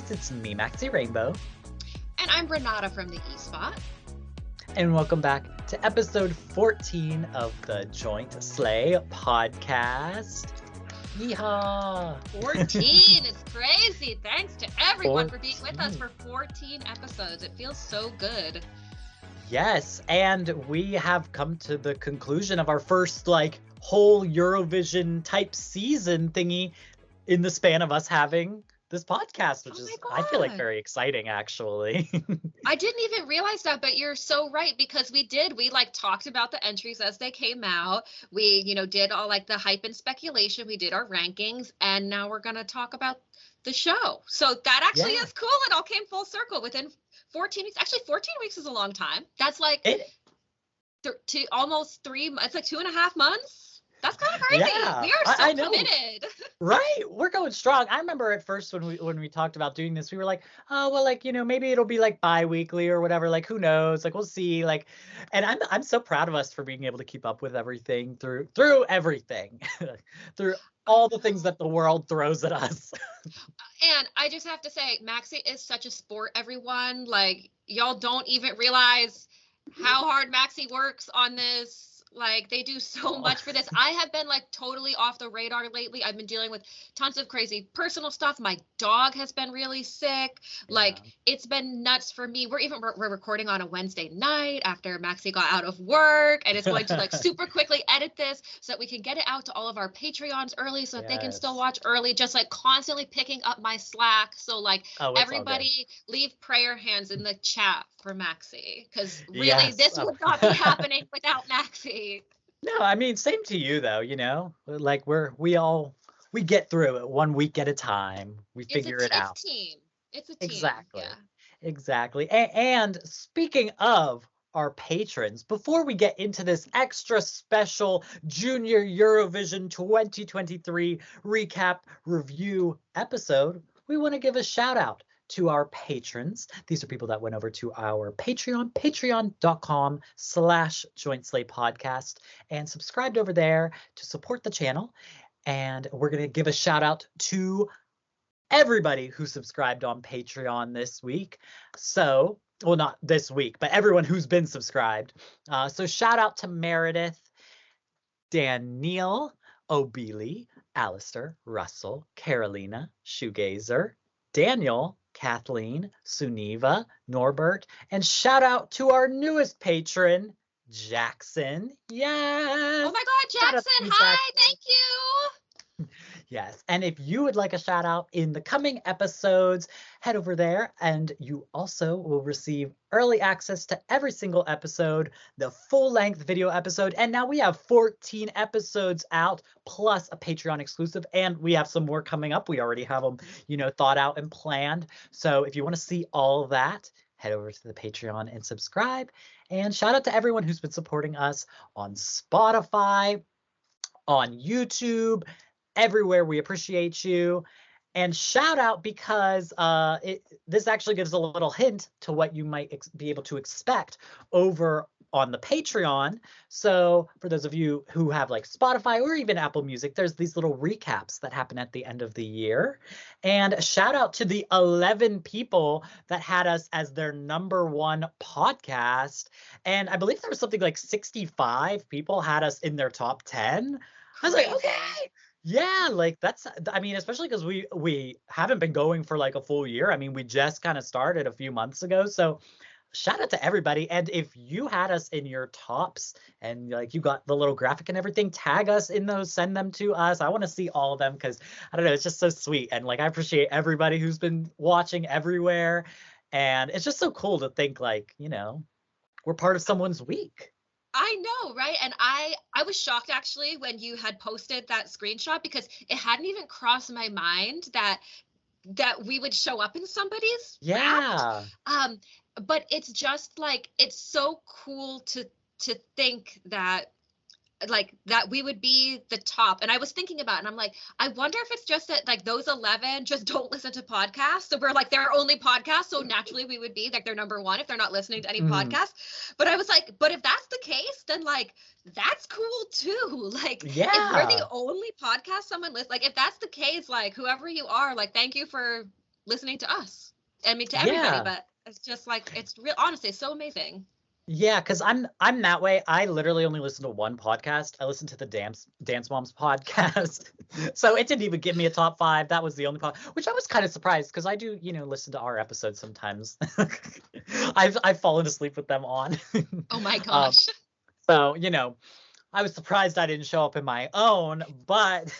guys, it's me, 𝗥xy Rainbow. And I'm Renata from the eSpot. And welcome back to episode 14 of the 𝗫𝗍𝘆 podcast. Yeehaw! 14 is crazy. Thanks to everyone for being with us for 14 episodes. It feels so good. Yes, and we have come to the conclusion of our first whole Eurovision type season thingy in the span of us having this podcast, which is, I feel like, very exciting, actually. I didn't even realize that, but you're so right, because we talked about the entries as they came out. We, did all the hype and speculation. We did our rankings, and now we're going to talk about the show. So that actually is cool. It all came full circle within 14 weeks. Actually, 14 weeks is a long time. That's almost 3 months. It's like 2.5 months. That's kind of crazy. Yeah, we are so committed. Right? We're going strong. I remember at first when we talked about doing this, we were like, oh, well, maybe it'll be bi-weekly or whatever. Who knows? We'll see. And I'm so proud of us for being able to keep up with everything through everything, through all the things that the world throws at us. And I just have to say, 𝗥xy is such a sport, everyone. Y'all don't even realize how hard 𝗥xy works on this. They do so much for this. I have been totally off the radar lately. I've been dealing with tons of crazy personal stuff. My dog has been really sick. It's been nuts for me. We're recording on a Wednesday night after 𝗥xy got out of work, and it's going to super quickly edit this so that we can get it out to all of our Patreons early so that they can still watch early. Just constantly picking up my slack. So everybody leave prayer hands in the chat for 𝗥xy, because really this would not be happening without 𝗥xy. No, I mean, same to you though, we get through it 1 week at a time. We figure it out. It's a team. Exactly. Yeah. Exactly. And speaking of our patrons, before we get into this extra special Junior Eurovision 2023 recap review episode, we want to give a shout out to our patrons. These are people that went over to our Patreon, patreon.com/𝗫𝗍𝘆 podcast, and subscribed over there to support the channel. And we're going to give a shout out to everybody who subscribed on Patreon this week. So, well, not this week, but everyone who's been subscribed. So shout out to Meredith, Daniel, Obili, Alistair, Russell, Carolina, Shoegazer, Daniel, Kathleen, Suniva, Norbert, and shout out to our newest patron, Jackson. Yes. Oh my God, Jackson. Hi, thank you. Yes, and if you would like a shout out in the coming episodes, head over there, and you also will receive early access to every single episode, the full-length video episode, and now we have 14 episodes out, plus a Patreon exclusive, and we have some more coming up. We already have them, thought out and planned. So if you want to see all of that, head over to the Patreon and subscribe. And shout out to everyone who's been supporting us on Spotify, on YouTube, everywhere. We appreciate you. And shout out because this actually gives a little hint to what you might be able to expect over on the Patreon. So for those of you who have Spotify or even Apple Music, there's these little recaps that happen at the end of the year. And shout out to the 11 people that had us as their #1 podcast. And I believe there was something 65 people had us in their top 10. I was like, okay. Yeah, that's, especially because we haven't been going for a full year. We just kind of started a few months ago. So shout out to everybody. And if you had us in your tops and you got the little graphic and everything, tag us in those, send them to us. I want to see all of them because I don't know, it's just so sweet. And I appreciate everybody who's been watching everywhere. And it's just so cool to think we're part of someone's week. I know, right? And I was shocked actually when you had posted that screenshot, because it hadn't even crossed my mind that we would show up in somebody's wrapped. But it's just it's so cool to think that that we would be the top. And I was thinking about it, and I'm like, I wonder if it's just that those 11 just don't listen to podcasts, so we're their only podcast, so naturally we would be their #1 if they're not listening to any podcast. But I was but if that's the case, then that's cool too. If we're the only podcast someone listens, if that's the case, whoever you are, thank you for listening to us. I mean, to everybody, Yeah. but it's just like, it's real, honestly, it's so amazing. Yeah, because I'm that way. I literally only listen to one podcast. I listen to the Dance Moms podcast. So it didn't even give me a top 5. That was the only pod, which I was kind of surprised because I do, listen to our episodes sometimes. I've fallen asleep with them on. Oh my gosh. So, I was surprised I didn't show up in my own, but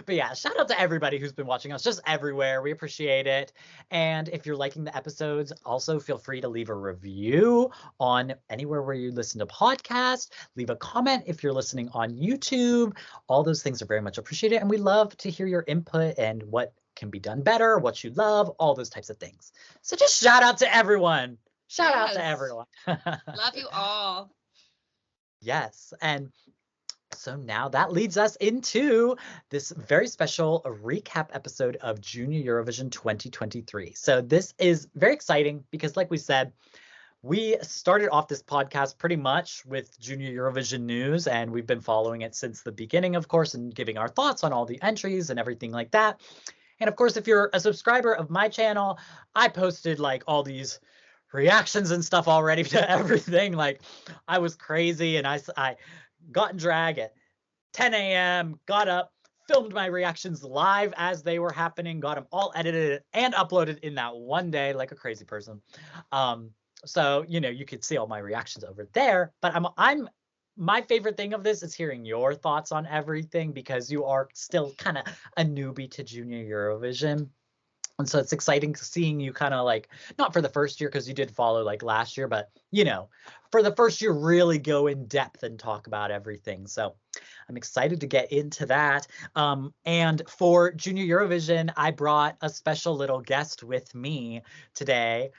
but yeah, shout out to everybody who's been watching us just everywhere. We appreciate it. And if you're liking the episodes, also feel free to leave a review on anywhere where you listen to podcasts. Leave a comment if you're listening on YouTube. All those things are very much appreciated. And we love to hear your input and what can be done better, what you love, all those types of things. So just shout out to everyone. Shout out to everyone. Love you all. Yes. And so now that leads us into this very special recap episode of Junior Eurovision 2023. So this is very exciting because, like we said, we started off this podcast pretty much with Junior Eurovision news, and we've been following it since the beginning, of course, and giving our thoughts on all the entries and everything like that. And of course, if you're a subscriber of my channel, I posted like all these reactions and stuff already to everything. Like I was crazy, and I got in drag at 10 a.m., got up, filmed my reactions live as they were happening, got them all edited and uploaded in that one day like a crazy person. So, you could see all my reactions over there, but my favorite thing of this is hearing your thoughts on everything because you are still kind of a newbie to Junior Eurovision. And so it's exciting seeing you kind of like, not for the first year because you did follow like last year, but for the first year really go in depth and talk about everything. So I'm excited to get into that. And for Junior Eurovision, I brought a special little guest with me today.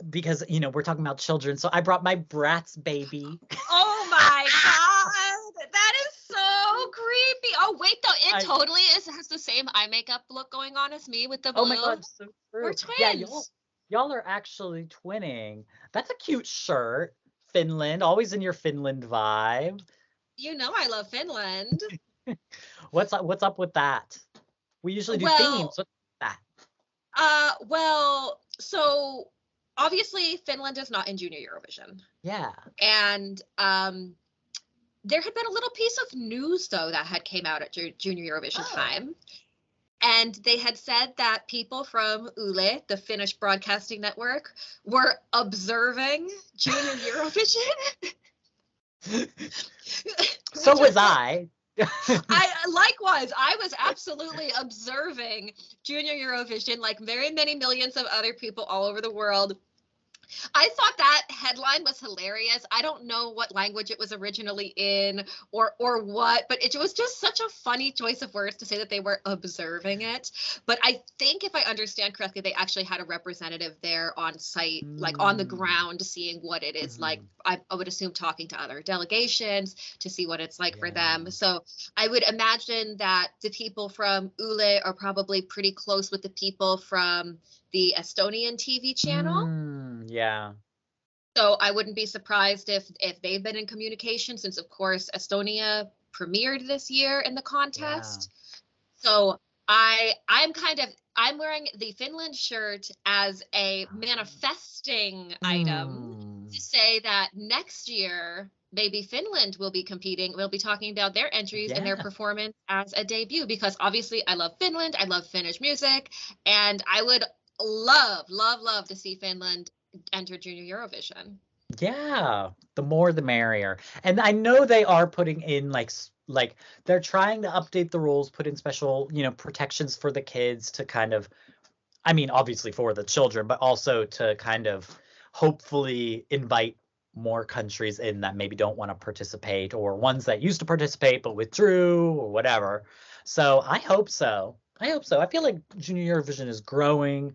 Because we're talking about children, so I brought my Bratz baby. Oh my god, that is so creepy. Oh wait, though, it totally has the same eye makeup look going on as me with the blue. Oh my god, so true. We're twins. Yeah, y'all are actually twinning. That's a cute shirt. Finland, always in your Finland vibe. I love Finland. What's up with that? We usually do themes. What's that? So obviously Finland is not in Junior Eurovision. Yeah. And there had been a little piece of news though that had came out at Junior Eurovision time. And they had said that people from Yle, the Finnish broadcasting network, were observing Junior Eurovision. So was I. Likewise, I was absolutely observing Junior Eurovision like very many millions of other people all over the world. I thought that headline was hilarious. I don't know what language it was originally in or what, but it was just such a funny choice of words to say that they were observing it. But I think if I understand correctly, they actually had a representative there on site, like on the ground, seeing what it is like. I would assume talking to other delegations to see what it's like for them. So I would imagine that the people from Yle are probably pretty close with the people from the Estonian TV channel. Yeah. So I wouldn't be surprised if they've been in communication since, of course, Estonia premiered this year in the contest. Yeah. So I'm wearing the Finland shirt as a manifesting item to say that next year maybe Finland will be competing. We'll be talking about their entries and their performance as a debut, because obviously I love Finland. I love Finnish music, and I would love to see Finland enter Junior Eurovision. Yeah, the more the merrier. And I know they are putting in like they're trying to update the rules, put in special, protections for the kids to kind of, I mean, obviously for the children, but also to kind of hopefully invite more countries in that maybe don't want to participate, or ones that used to participate but withdrew or whatever. So I hope so. I feel like Junior Eurovision is growing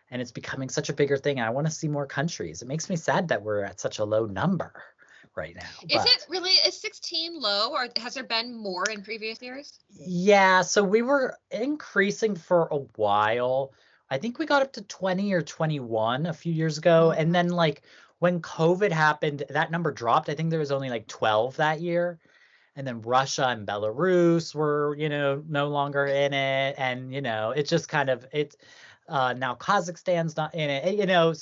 and it's becoming such a bigger thing. I want to see more countries. It makes me sad that we're at such a low number right now. Is 16 low, or has there been more in previous years? Yeah, so we were increasing for a while. I think we got up to 20 or 21 a few years ago. And then like when COVID happened, that number dropped. I think there was only like 12 that year. and then Russia and Belarus were, no longer in it. And, it's just kind of, now Kazakhstan's not in it.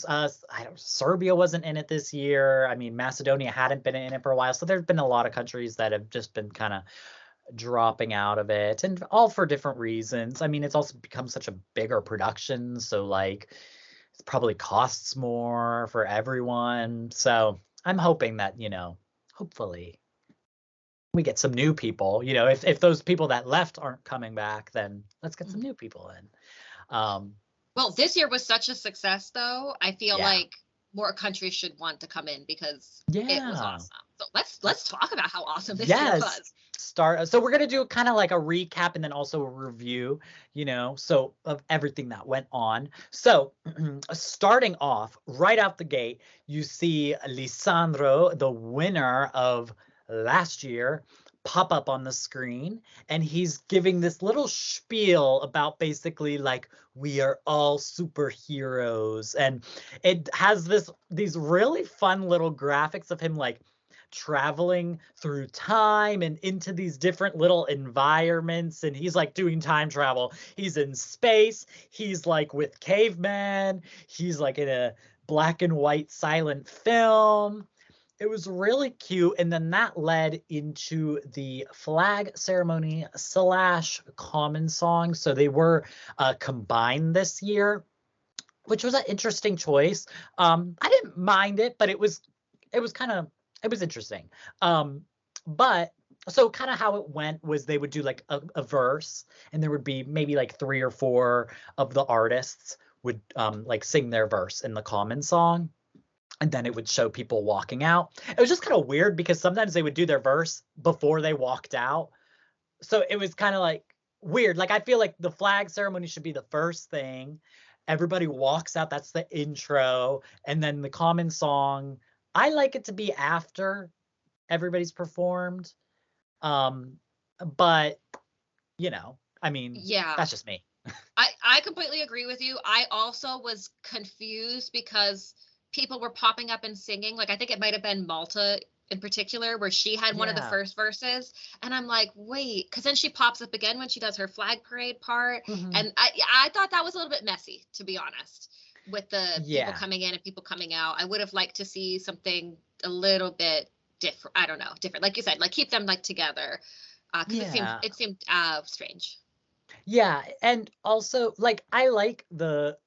Serbia wasn't in it this year. I mean, Macedonia hadn't been in it for a while. So there's been a lot of countries that have just been kind of dropping out of it, and all for different reasons. I mean, it's also become such a bigger production. So like, it probably costs more for everyone. So I'm hoping that, hopefully we get some new people. If those people that left aren't coming back, then let's get some new people in. Well, this year was such a success, though. I feel Yeah. like more countries should want to come in because it was awesome. So let's talk about how awesome this year was. So we're gonna do kind of like a recap and then also a review, so of everything that went on. So starting off right out the gate, you see Lisandro, the winner of last year, pop up on the screen, and he's giving this little spiel about basically like, we are all superheroes, and it has these really fun little graphics of him like traveling through time and into these different little environments, and he's like doing time travel. He's in space, he's like with cavemen, he's like in a black and white silent film. It was really cute. And then that led into the flag ceremony / common song. So they were combined this year, which was an interesting choice. I didn't mind it, but it was interesting. But so kind of how it went was they would do like a verse, and there would be maybe like 3 or 4 of the artists would like sing their verse in the common song. And then it would show people walking out. It was just kind of weird because sometimes they would do their verse before they walked out. So it was kind of like weird. Like, I feel like the flag ceremony should be the first thing. Everybody walks out. That's the intro. And then the common song, I like it to be after everybody's performed. But, I mean, yeah, that's just me. I completely agree with you. I also was confused because people were popping up and singing. Like, I think it might have been Malta in particular, where she had one of the first verses. And I'm like, wait, because then she pops up again when she does her flag parade part. And I thought that was a little bit messy, to be honest, with the people coming in and people coming out. I would have liked to see something a little bit different. I don't know, different. Like you said, like keep them like together. Because it seemed strange. Yeah. And also, like, I like the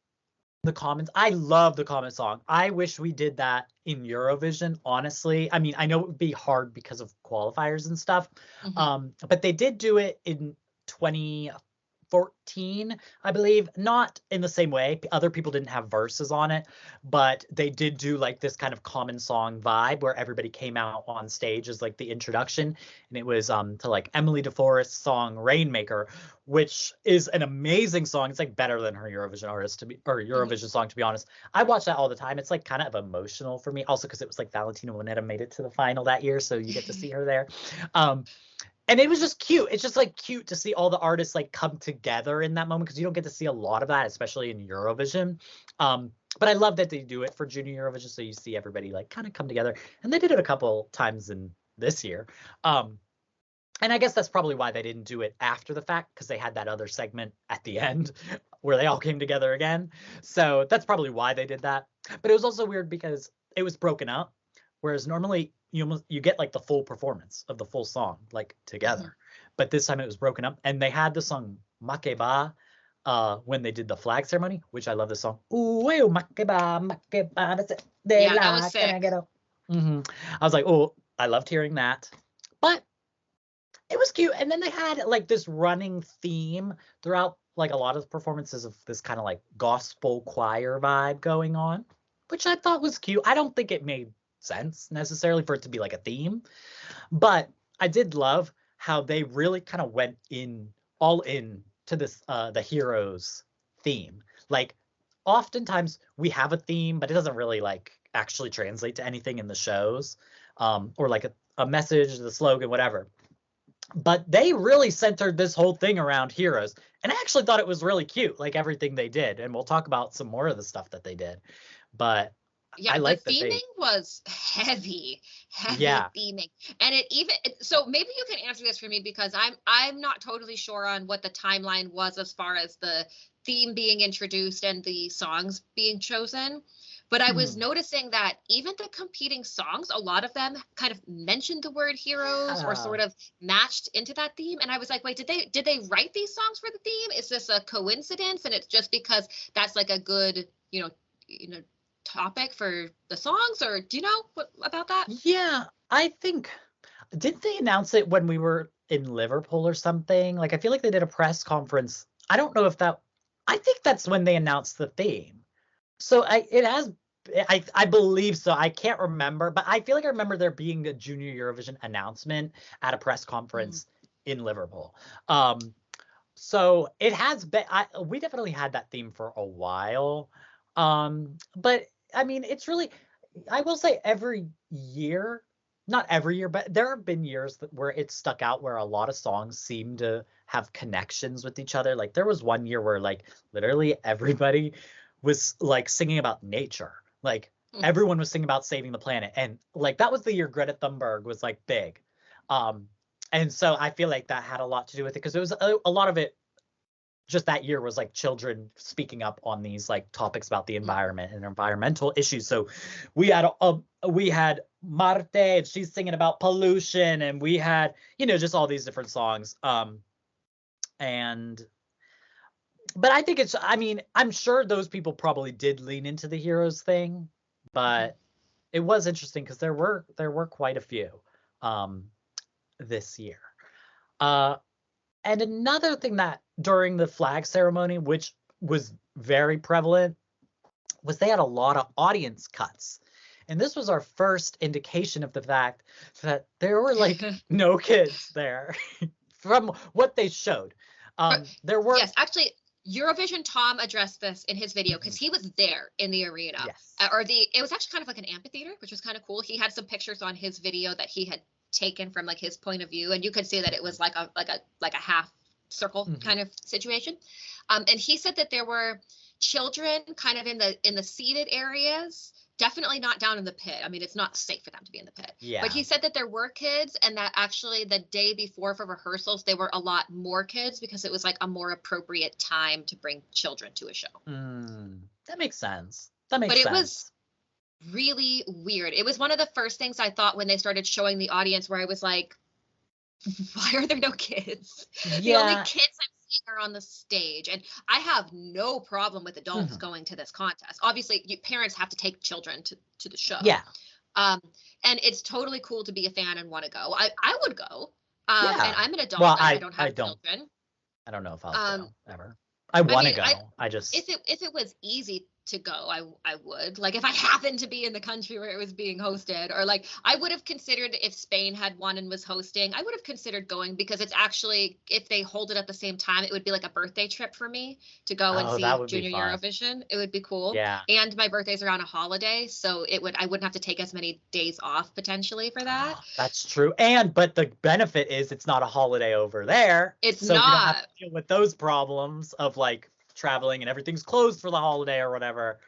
commons. I love the common song. I wish we did that in Eurovision, honestly. I mean, I know it would be hard because of qualifiers and stuff. But they did do it in 2014, I believe. Not in the same way. Other people didn't have verses on it, but they did do like this kind of common song vibe where everybody came out on stage as like the introduction. And it was to like Emily de Forest's song Rainmaker, which is an amazing song. It's like better than her Eurovision song, to be honest. I watch that all the time. It's like kind of emotional for me, also because it was like Valentina Monetta made it to the final that year, so you get to see her there. And it was just cute. It's just like cute to see all the artists like come together in that moment, because you don't get to see a lot of that, especially in Eurovision. But I love that they do it for Junior Eurovision, so you see everybody like kind of come together. And they did it a couple times in this year. And I guess that's probably why they didn't do it after the fact, because they had that other segment at the end where they all came together again. So that's probably why they did that. But it was also weird because it was broken up, whereas normally you get like the full performance of the full song like together. But this time it was broken up, and they had the song 𝗥𝗶𝗯 when they did the flag ceremony, which I love this song. 𝗥𝗶𝗯. Yeah, that was sick. I was like, oh, I loved hearing that. But it was cute. And then they had like this running theme throughout like a lot of the performances of this kind of like gospel choir vibe going on, which I thought was cute. I don't think it made sense necessarily for it to be like a theme, but I did love how they really kind of went all in to this the heroes theme. Like, oftentimes we have a theme, but it doesn't really like actually translate to anything in the shows, or like a message, the slogan, whatever. But they really centered this whole thing around heroes, and I actually thought it was really cute, like everything they did. And we'll talk about some more of the stuff that they did. But Yeah, I the like the theme. theming was heavy Yeah. theming. And it even so maybe you can answer this for me because I'm not totally sure on what the timeline was as far as the theme being introduced and the songs being chosen. But I was noticing that even the competing songs, a lot of them kind of mentioned the word heroes or sort of matched into that theme. And I was like, wait, did they write these songs for the theme? Is this a coincidence? And it's just because that's like a good, topic for the songs, or do you know what about that? Yeah, I think, didn't they announce it when we were in Liverpool or something? Like, I feel like they did a press conference. I don't know if I think that's when they announced the theme. So I believe so. I can't remember, but I feel like I remember there being a Junior Eurovision announcement at a press conference in Liverpool. So it has been, we definitely had that theme for a while. But I mean, it's really, I will say every year, not every year, but there have been years where it stuck out where a lot of songs seem to have connections with each other. Like there was one year where like literally everybody was like singing about nature. Like everyone was singing about saving the planet. And like that was the year Greta Thunberg was like big. And so I feel like that had a lot to do with it because it was a lot of it just that year was like children speaking up on these like topics about the environment and environmental issues. So we had Marte, and she's singing about pollution, and we had, just all these different songs. But I think I'm sure those people probably did lean into the heroes thing, but it was interesting because there were quite a few this year. And another thing that during the flag ceremony, which was very prevalent, was they had a lot of audience cuts. And this was our first indication of the fact that there were like no kids there from what they showed. There were. Yes, actually, Eurovision Tom addressed this in his video because he was there in the arena. Yes. It was actually kind of like an amphitheater, which was kind of cool. He had some pictures on his video that he had taken from like his point of view, and you could see that it was like a half circle kind of situation. And he said that there were children kind of in the seated areas, definitely not down in the pit. I mean, it's not safe for them to be in the pit. Yeah. But he said that there were kids, and that actually the day before for rehearsals, there were a lot more kids because it was like a more appropriate time to bring children to a show. That makes sense. But it was really weird. It was one of the first things I thought when they started showing the audience where I was like, why are there no kids? Yeah. The only kids I'm seeing are on the stage. And I have no problem with adults going to this contest. Obviously, parents have to take children to the show. Yeah. And it's totally cool to be a fan and want to go. I would go. Yeah. And I'm an adult. Well, I don't have children. I don't know if I'll go ever. I want to go. If it was easy to go, I would. Like if I happened to be in the country where it was being hosted, or like I would have considered if Spain had one and was hosting, I would have considered going because it's actually, if they hold it at the same time, it would be like a birthday trip for me to go and see Junior Eurovision. It would be cool. Yeah. And my birthday's around a holiday, so I wouldn't have to take as many days off potentially for that. That's true. But the benefit is it's not a holiday over there. It's so not. You don't have to deal with those problems of like traveling and everything's closed for the holiday or whatever.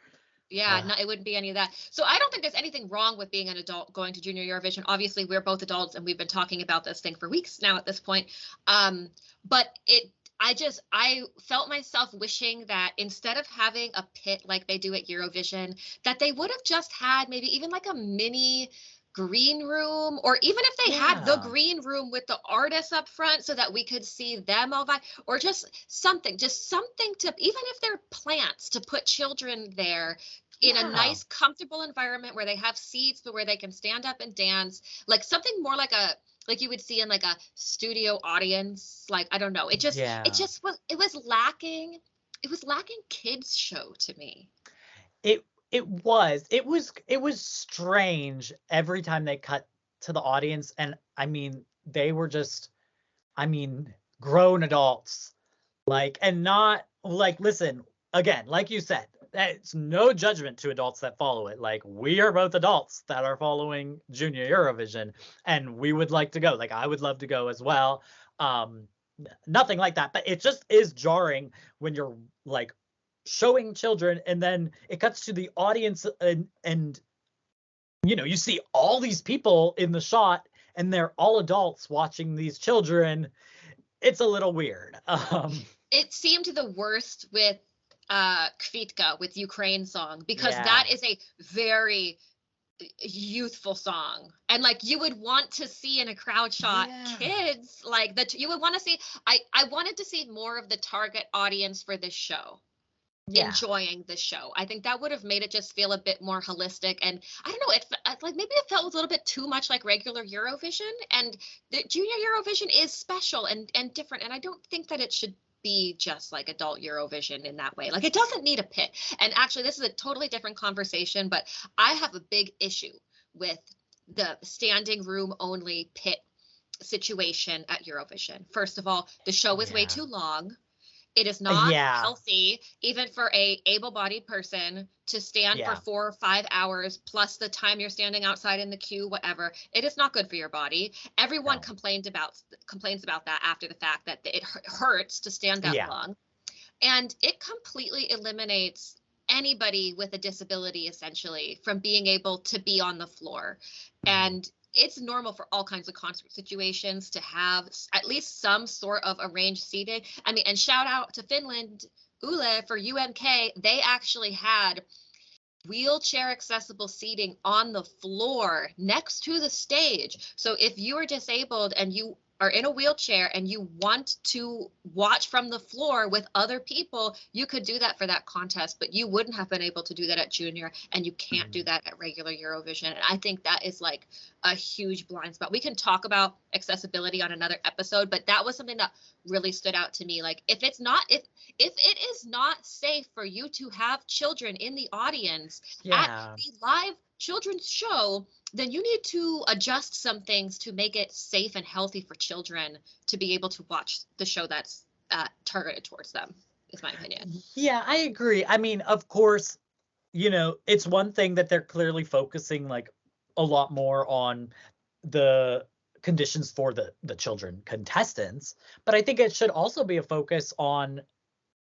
Yeah, no, it wouldn't be any of that. So I don't think there's anything wrong with being an adult going to Junior Eurovision. Obviously, we're both adults and we've been talking about this thing for weeks now at this point. But I felt myself wishing that instead of having a pit like they do at Eurovision, that they would have just had maybe even like a mini green room, or even if they had the green room with the artists up front so that we could see them all by, or just something to, even if they're plants, to put children there in a nice comfortable environment where they have seats but where they can stand up and dance, like something more like you would see in like a studio audience. Like I don't know, it was lacking kids show to me. It was strange every time they cut to the audience. And I mean, they were just, grown adults, like, and not like, listen, again, like you said, it's no judgment to adults that follow it. Like we are both adults that are following Junior Eurovision and we would like to go. Like I would love to go as well. Nothing like that, but it just is jarring when you're like showing children, and then it cuts to the audience, and you know, you see all these people in the shot, and they're all adults watching these children. It's a little weird. It seemed the worst with 𝗥𝗶𝗃, with Ukraine song, because Yeah. that is a very youthful song, and like you would want to see in a crowd shot kids, like that you would want to see. I wanted to see more of the target audience for this show enjoying the show. I think that would have made it just feel a bit more holistic, and I don't know, it like maybe it felt a little bit too much like regular Eurovision, and the Junior Eurovision is special and different, and I don't think that it should be just like adult Eurovision in that way. Like it doesn't need a pit. And actually this is a totally different conversation, but I have a big issue with the standing room only pit situation at Eurovision. First of all, the show is way too long. It is not healthy, even for a able-bodied person, to stand for 4 or 5 hours plus the time you're standing outside in the queue, whatever. It is not good for your body. Everyone complains about that after the fact, that it hurts to stand that long. And it completely eliminates anybody with a disability, essentially, from being able to be on the floor. And it's normal for all kinds of concert situations to have at least some sort of arranged seating. I mean, and shout out to Finland, Yle, for UMK. They actually had wheelchair accessible seating on the floor next to the stage. So if you are disabled and you are in a wheelchair and you want to watch from the floor with other people, you could do that for that contest, but you wouldn't have been able to do that at Junior, and you can't do that at regular Eurovision. And I think that is like a huge blind spot. We can talk about accessibility on another episode, but that was something that really stood out to me. Like if it is not safe for you to have children in the audience at the live children's show, then you need to adjust some things to make it safe and healthy for children to be able to watch the show that's targeted towards them, is my opinion. Yeah, I agree. I mean, of course, you know, it's one thing that they're clearly focusing like a lot more on the conditions for the children contestants, but I think it should also be a focus on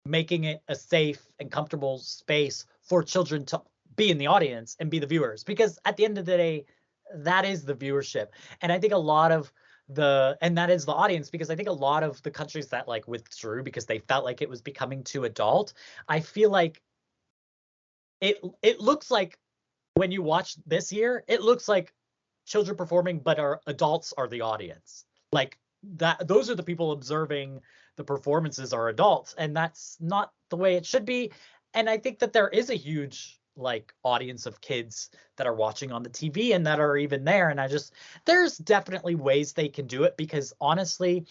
making it a safe and comfortable space for children to be in the audience and be the viewers, because at the end of the day, that is the viewership. And I think a lot of that is the audience, because I think a lot of the countries that like withdrew because they felt like it was becoming too adult, I feel like it looks like when you watch this year, it looks like children performing, but our adults are the audience. Like that, those are the people observing the performances are adults, and that's not the way it should be. And I think that there is a huge like audience of kids that are watching on the TV and that are even there. And there's definitely ways they can do it, because honestly,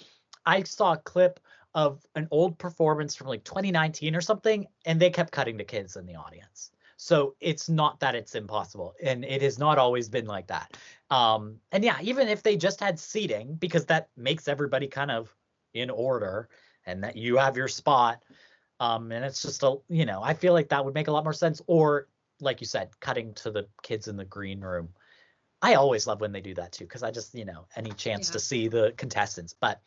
I saw a clip of an old performance from like 2019 or something, and they kept cutting to kids in the audience. So it's not that it's impossible, and it has not always been like that. And yeah, even if they just had seating, because that makes everybody kind of in order and that you have your spot. And it's just I feel like that would make a lot more sense. Or like you said, cutting to the kids in the green room. I always love when they do that too, because I just, any chance to see the contestants. But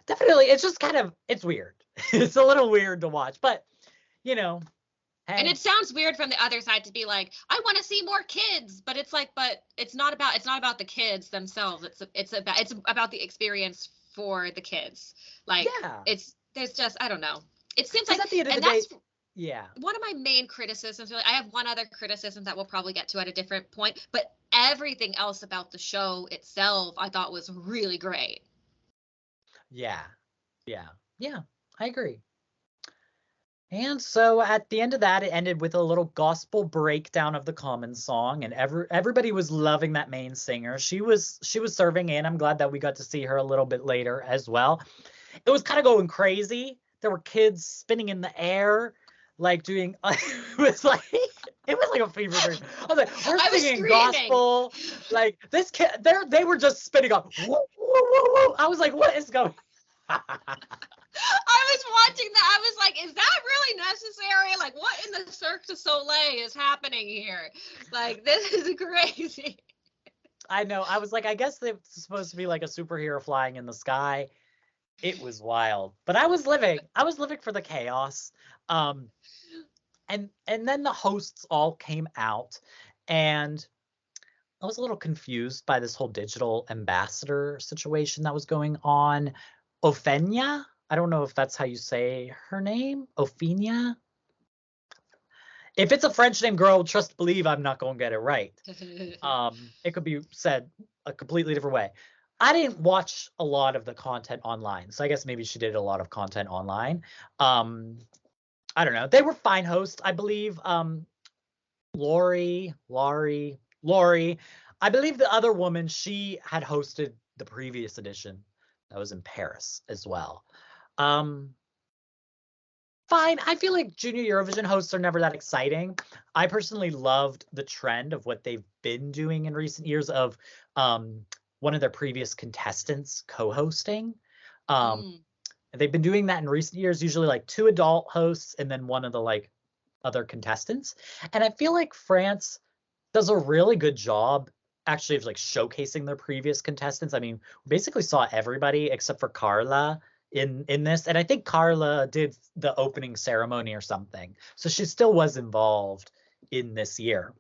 definitely, it's just it's weird. It's a little weird to watch, but hey. And it sounds weird from the other side to be like, I want to see more kids, but it's like, but it's not about the kids themselves. It's about the experience for the kids. Like there's just, I don't know. It seems like at the end of the day, one of my main criticisms, really, I have one other criticism that we'll probably get to at a different point, but everything else about the show itself I thought was really great. Yeah, I agree. And so at the end of that, it ended with a little gospel breakdown of the Common song, and everybody was loving that main singer. She was serving in. I'm glad that we got to see her a little bit later as well. It was kind of going crazy. There were kids spinning in the air, like doing. It was like a fever dream. I was like, we're singing gospel, like this kid. They were just spinning on. Whoa, whoa, whoa, whoa. I was like, what is going? I was watching that. I was like, is that really necessary? Like, what in the Cirque du Soleil is happening here? Like, this is crazy. I know. I was like, I guess they're supposed to be like a superhero flying in the sky. It was wild. But I was living for the chaos. and then the hosts all came out, and I was a little confused by this whole digital ambassador situation that was going on. 𝗠𝘅𝘆𝘆, I don't know if that's how you say her name. 𝗠𝘅𝘆𝘆. If it's a French name, girl, trust believe I'm not gonna get it right. It could be said a completely different way. I didn't watch a lot of the content online, so I guess maybe she did a lot of content online. I don't know. They were fine hosts, I believe. Lori. I believe the other woman, she had hosted the previous edition that was in Paris as well. Fine. I feel like Junior Eurovision hosts are never that exciting. I personally loved the trend of what they've been doing in recent years of one of their previous contestants co-hosting. They've been doing that in recent years, usually like 2 adult hosts and then one of the like other contestants. And I feel like France does a really good job actually of like showcasing their previous contestants. I mean, we basically saw everybody except for Carla in this, and I think Carla did the opening ceremony or something, so she still was involved in this year.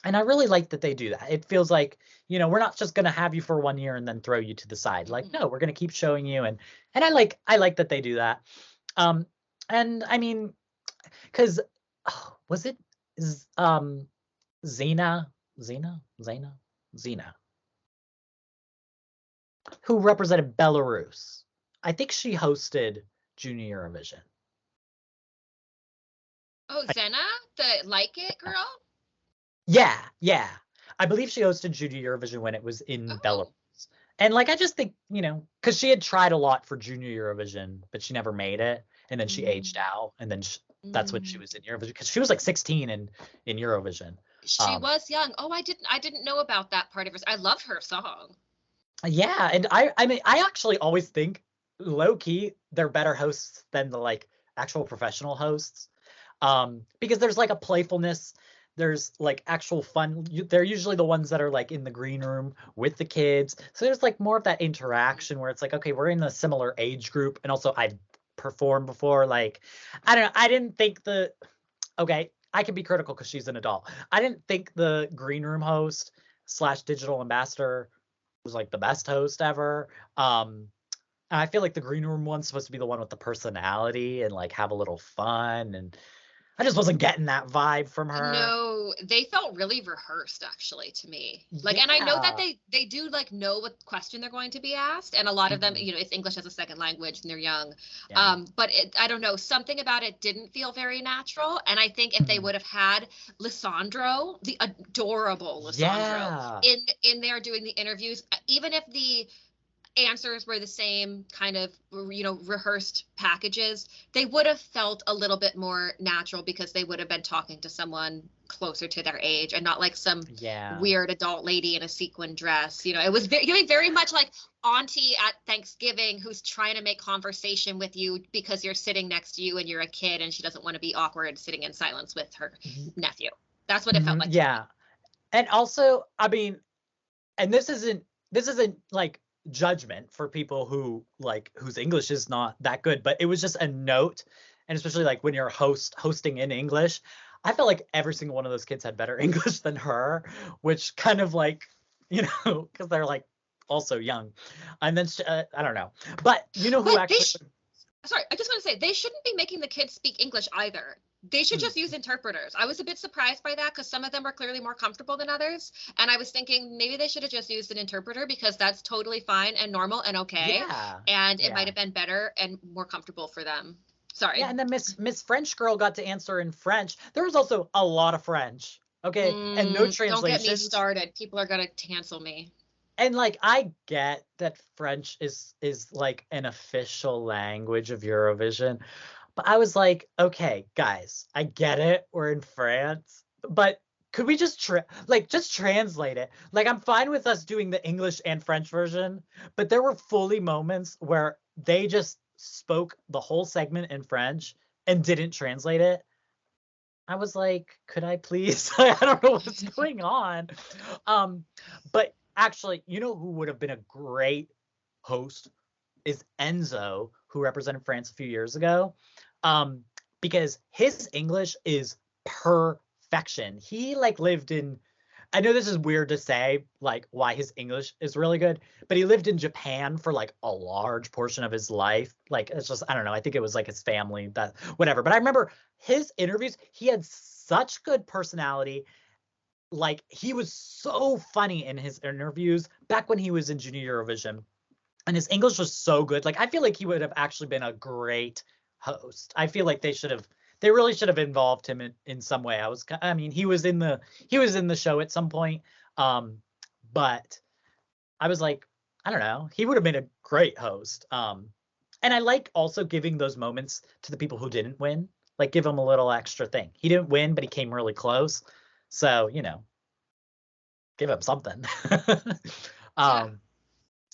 And I really like that they do that. It feels like, you know, we're not just going to have you for 1 year and then throw you to the side. Like, no, we're going to keep showing you, and I like that they do that. And I mean, because was it Zena, who represented Belarus? I think she hosted Junior Eurovision. Oh, Zena, the Like It girl? Yeah. I believe she hosted Junior Eurovision when it was in Belarus. And like, I just think, you know, because she had tried a lot for Junior Eurovision, but she never made it. And then she aged out, and then that's when she was in Eurovision, because she was like 16 in Eurovision. She was young. Oh, I didn't know about that part of her. I love her song. Yeah, and I mean, I actually always think low key they're better hosts than the like actual professional hosts, because there's like a playfulness, there's like actual fun. They're usually the ones that are like in the green room with the kids, so there's like more of that interaction where it's like, okay, we're in a similar age group, and also I've performed before. Like, I don't know, I didn't think okay, I can be critical because she's an adult. I didn't think the green room host / digital ambassador was like the best host ever. And I feel like the green room one's supposed to be the one with the personality and like have a little fun, and I just wasn't getting that vibe from her. No, they felt really rehearsed actually to me. Like, and I know that they do like know what question they're going to be asked, and a lot of them, you know, it's English as a second language and they're young. But I don't know, something about it didn't feel very natural. And I think if they would have had Lissandro, the adorable Lissandro, in there doing the interviews, even if the answers were the same kind of, you know, rehearsed packages, they would have felt a little bit more natural because they would have been talking to someone closer to their age and not like some weird adult lady in a sequin dress. You know, it was very much like auntie at Thanksgiving who's trying to make conversation with you because you're sitting next to you and you're a kid and she doesn't want to be awkward sitting in silence with her nephew. That's what it felt like. Yeah. And also, I mean, and this isn't like judgment for people who like whose English is not that good, but it was just a note. And especially like when you're hosting in English, I felt like every single one of those kids had better English than her, which kind of like, you know, because they're like also young. And then I don't know, but you know who actually sorry, I just want to say they shouldn't be making the kids speak English either. They should just use interpreters. I was a bit surprised by that because some of them were clearly more comfortable than others. And I was thinking maybe they should have just used an interpreter because that's totally fine and normal and okay. Yeah. And it might have been better and more comfortable for them. Sorry. Yeah, and then Miss French girl got to answer in French. There was also a lot of French. Okay, and no translation. Don't get me started. People are gonna cancel me. And like, I get that French is like an official language of Eurovision. But I was like, okay, guys, I get it. We're in France, but could we just just translate it? Like, I'm fine with us doing the English and French version, but there were fully moments where they just spoke the whole segment in French and didn't translate it. I was like, could I please? I don't know what's going on. But actually, you know who would have been a great host is Enzo, who represented France a few years ago. because his English is perfection. He like lived in, I know this is weird to say, like why his English is really good, but he lived in Japan for like a large portion of his life. Like it's just, I don't know. I think it was like his family, that whatever. But I remember his interviews, he had such good personality. Like he was so funny in his interviews back when he was in Junior Eurovision. And his English was so good. Like I feel like he would have actually been a great host. I feel like they really should have involved him in some way. I mean, he was in the show at some point. But I was like, I don't know, he would have been a great host. And I like also giving those moments to the people who didn't win, like give them a little extra thing. He didn't win, but he came really close. So, give him something. Yeah.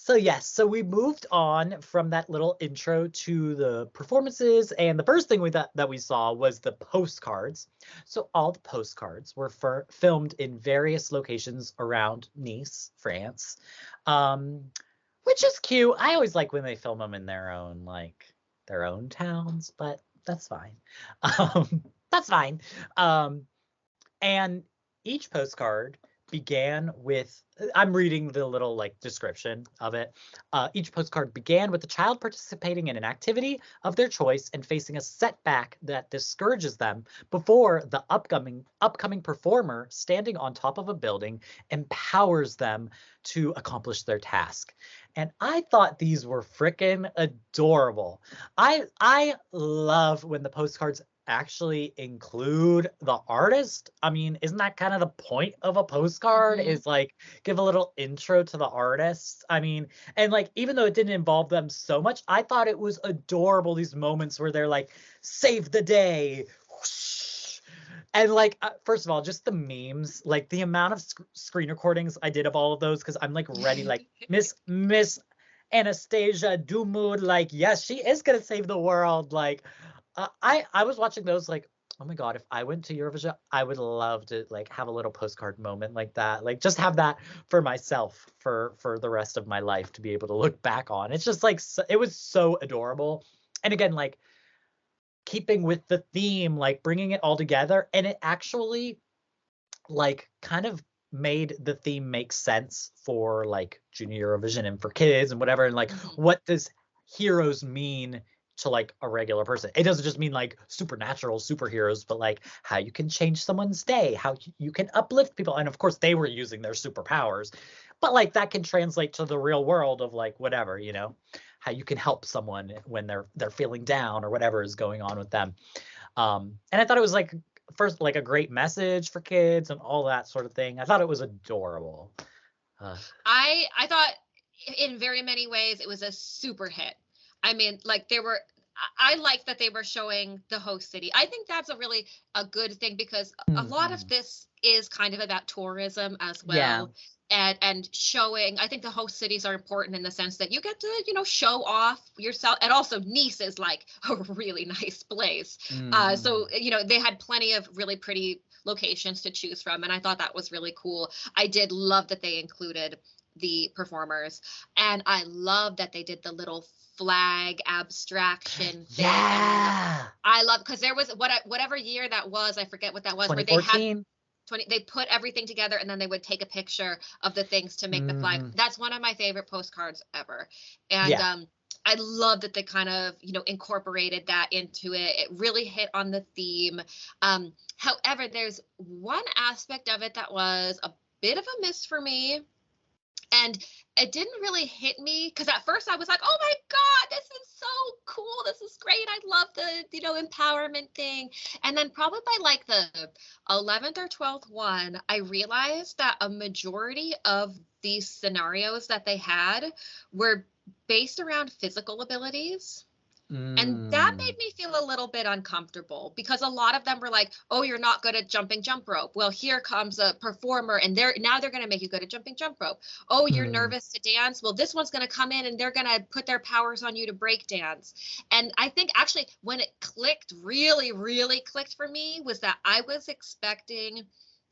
So yes, so we moved on from that little intro to the performances, and the first thing that we saw was the postcards. So all the postcards were filmed in various locations around Nice, France, which is cute. I always like when they film them in their own towns, but that's fine. That's fine. And each postcard began with, I'm reading the little like description of it. Each postcard began with the child participating in an activity of their choice and facing a setback that discourages them before the upcoming performer standing on top of a building empowers them to accomplish their task. And I thought these were freaking adorable. I love when the postcards actually include the artist. I mean, isn't that kind of the point of a postcard, is like give a little intro to the artist? I mean, and like even though it didn't involve them so much, I thought it was adorable, these moments where they're like, save the day, whoosh. And like first of all, just the memes, like the amount of screen recordings I did of all of those, because I'm like ready, like Miss Anastasia Dumud, like yes, she is gonna save the world. Like I was watching those like, oh my God, if I went to Eurovision, I would love to like have a little postcard moment like that. Like just have that for myself for the rest of my life to be able to look back on. It's just like, it was so adorable. And again, like keeping with the theme, like bringing it all together. And it actually like kind of made the theme make sense for like Junior Eurovision and for kids and whatever. And like, what does heroes mean to like a regular person? It doesn't just mean like supernatural superheroes, but like how you can change someone's day, how you can uplift people. And of course they were using their superpowers, but like that can translate to the real world of like whatever, how you can help someone when they're feeling down or whatever is going on with them. And I thought it was like first like a great message for kids and all that sort of thing. I thought it was adorable. I thought in very many ways it was a super hit. I mean, like I like that they were showing the host city. I think that's a good thing, because a lot of this is kind of about tourism as well. Yeah. And showing, I think the host cities are important in the sense that you get to, show off yourself. And also Nice is like a really nice place. So, they had plenty of really pretty locations to choose from. And I thought that was really cool. I did love that they included the performers, and I love that they did the little flag abstraction thing. Yeah, I love, because there was whatever year that was, I forget what that was, where they had they put everything together and then they would take a picture of the things to make the flag. That's one of my favorite postcards ever. And I love that they kind of, incorporated that into it. It really hit on the theme. However, there's one aspect of it that was a bit of a miss for me. And it didn't really hit me, because at first I was like, oh my God, this is so cool. This is great. I love the, empowerment thing. And then probably by like the 11th or 12th one, I realized that a majority of these scenarios that they had were based around physical abilities. And that made me feel a little bit uncomfortable, because a lot of them were like, oh, you're not good at jumping jump rope. Well, here comes a performer and they're going to make you good at jumping jump rope. Oh, you're nervous to dance. Well, this one's going to come in and they're going to put their powers on you to break dance. And I think actually when it clicked, really, really clicked for me, was that I was expecting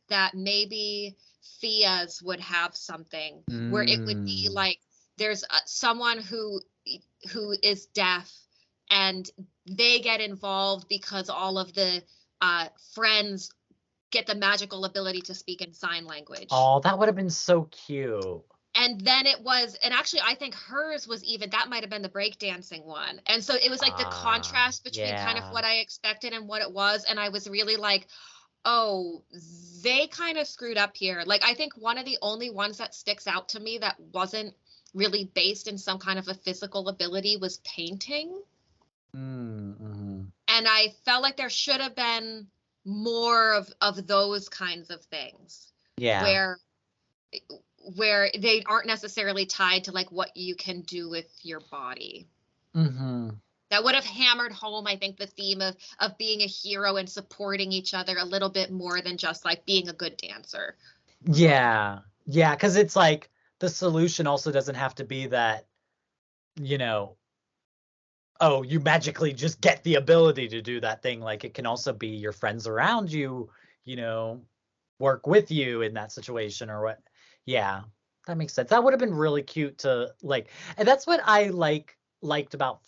that maybe 𝗤𝘅𝘅𝘆 would have something where it would be like, there's someone who is deaf, and they get involved because all of the friends get the magical ability to speak in sign language. Oh, that would have been so cute. And then it was, and actually I think hers was even, that might have been the breakdancing one. And so it was like the contrast between kind of what I expected and what it was. And I was really like, oh, they kind of screwed up here. Like, I think one of the only ones that sticks out to me that wasn't really based in some kind of a physical ability was painting. Mm-hmm. And I felt like there should have been more of those kinds of things. Yeah. Where they aren't necessarily tied to like what you can do with your body. Mm-hmm. That would have hammered home, I think, the theme of being a hero and supporting each other a little bit more than just like being a good dancer. Yeah. Yeah. Because it's like the solution also doesn't have to be that, you know, oh, you magically just get the ability to do that thing. Like, it can also be your friends around you, you know, work with you in that situation or what. Yeah, that makes sense. That would have been really cute to like, and that's what I liked about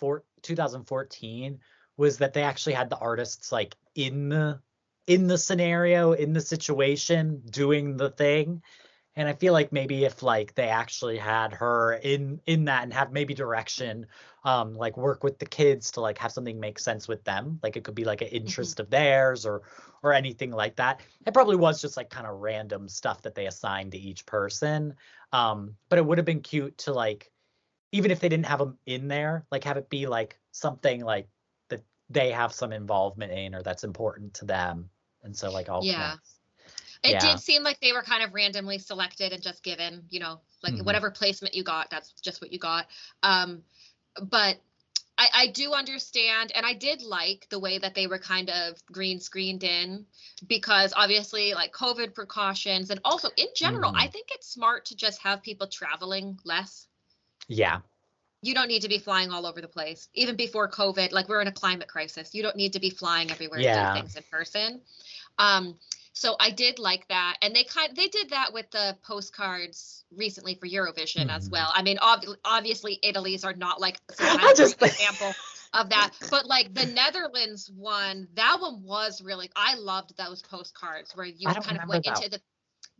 2014 was that they actually had the artists like in the scenario, in the situation, doing the thing. And I feel like maybe if like they actually had her in that and have maybe direction, like work with the kids to like have something make sense with them, like it could be like an interest of theirs or anything like that. It probably was just like kind of random stuff that they assigned to each person. But it would have been cute to like, even if they didn't have them in there, like have it be like something like that they have some involvement in or that's important to them. And so like all connects. It did seem like they were kind of randomly selected and just given, you know, like whatever placement you got, that's just what you got. But I do understand, and I did like the way that they were kind of green screened in, because obviously like COVID precautions, and also in general, I think it's smart to just have people traveling less. Yeah. You don't need to be flying all over the place. Even before COVID, like we're in a climate crisis. You don't need to be flying everywhere to do things in person. So I did like that, and they did that with the postcards recently for Eurovision as well. I mean, obviously Italy's are not like some kind of example of that, but like the Netherlands one, that one was really, I loved those postcards where you kind of went into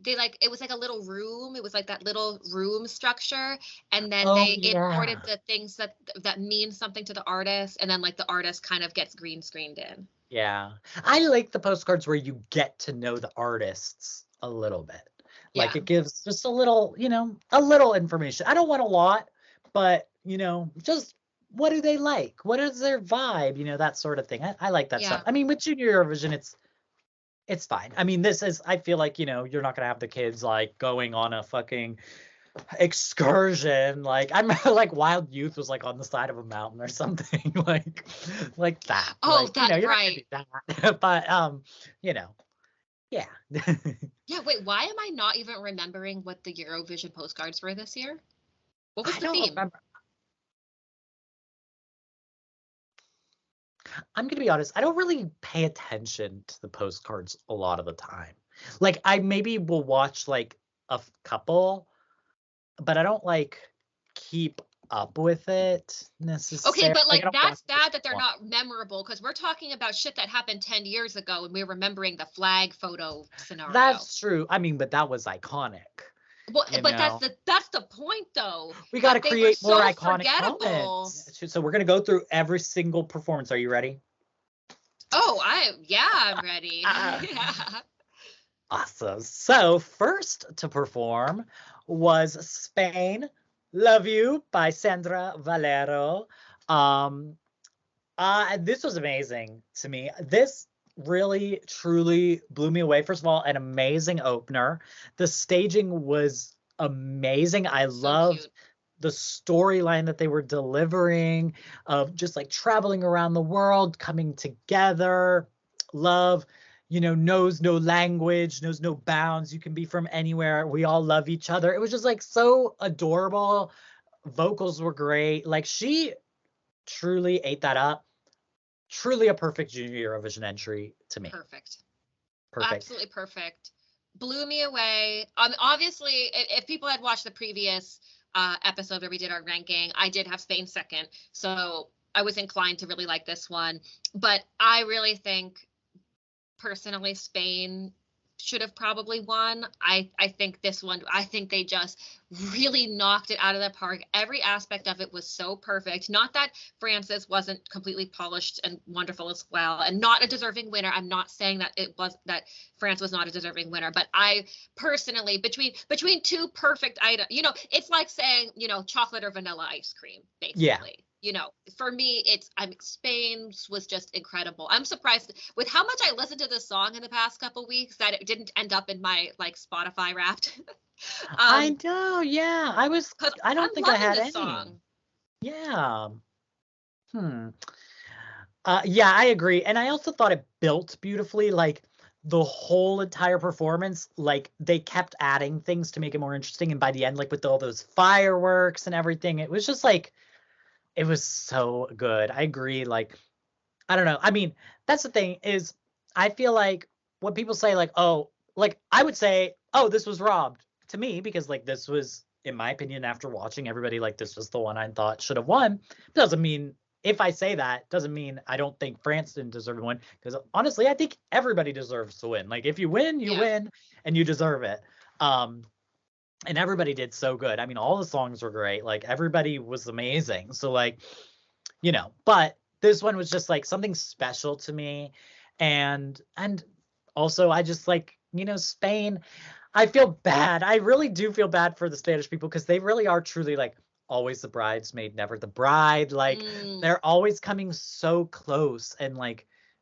it was like a little room. It was like that little room structure, and then they imported the things that mean something to the artist, and then like the artist kind of gets green screened in. Yeah. I like the postcards where you get to know the artists a little bit. Like it gives just a little, you know, a little information. I don't want a lot, but, you know, just what do they like? What is their vibe? You know, that sort of thing. I like that stuff. I mean, with Junior Eurovision, it's fine. I mean, I feel like, you know, you're not going to have the kids like going on a fucking excursion. Like I remember like Wild Youth was like on the side of a mountain or something like that. Oh, like, that's you know, right. That. But you know, yeah. Yeah, wait, why am I not even remembering what the Eurovision postcards were this year? What was the theme? Remember. I'm gonna be honest, I don't really pay attention to the postcards a lot of the time. Like I maybe will watch like a couple, but I don't like keep up with it necessarily. Okay, but like that's bad that they're not memorable, because we're talking about shit that happened 10 years ago and we're remembering the flag photo scenario. That's true. I mean, but that was iconic. Well, but that's the point though. We got to create more iconic moments. So we're going to go through every single performance. Are you ready? Oh, I'm ready. Yeah. Awesome. So first to perform was Spain, Love You by Sandra Valero. This was amazing to me. This really, truly blew me away. First of all, an amazing opener. The staging was amazing. I loved the storyline that they were delivering of just like traveling around the world, coming together. Love, you know, knows no language, knows no bounds. You can be from anywhere. We all love each other. It was just like so adorable. Vocals were great. Like she truly ate that up. Truly a perfect Junior Eurovision entry to me. Perfect. Absolutely perfect. Blew me away. Obviously, if people had watched the previous episode where we did our ranking, I did have Spain second. So was inclined to really like this one, but I really think personally Spain should have probably won. I think this one, I think they just really knocked it out of the park. Every aspect of it was so perfect. Not that France's wasn't completely polished and wonderful as well, and not a deserving winner. I'm not saying that that France was not a deserving winner, but I personally, between two perfect items, it's like saying, chocolate or vanilla ice cream, basically. Yeah. For me, Spain was just incredible. I'm surprised with how much I listened to this song in the past couple weeks that it didn't end up in my Spotify Wrapped. I know, yeah. I don't think I had any. Song. Yeah. Yeah, I agree. And I also thought it built beautifully, the whole entire performance, they kept adding things to make it more interesting. And by the end, with all those fireworks and everything, it was just it was so good. I agree. I don't know. I mean, that's the thing is I feel like when people say I would say, oh, this was robbed to me because this was, in my opinion, after watching everybody, this was the one I thought should have won. Doesn't mean, if I say that, doesn't mean I don't think France didn't deserve to win, because honestly, I think everybody deserves to win. If you win, you win and you deserve it. And everybody did so good. I mean, all the songs were great. Everybody was amazing. So but this one was just something special to me. And also I just Spain, I feel bad. I really do feel bad for the Spanish people because they really are truly always the bridesmaid, never the bride. They're always coming so close. And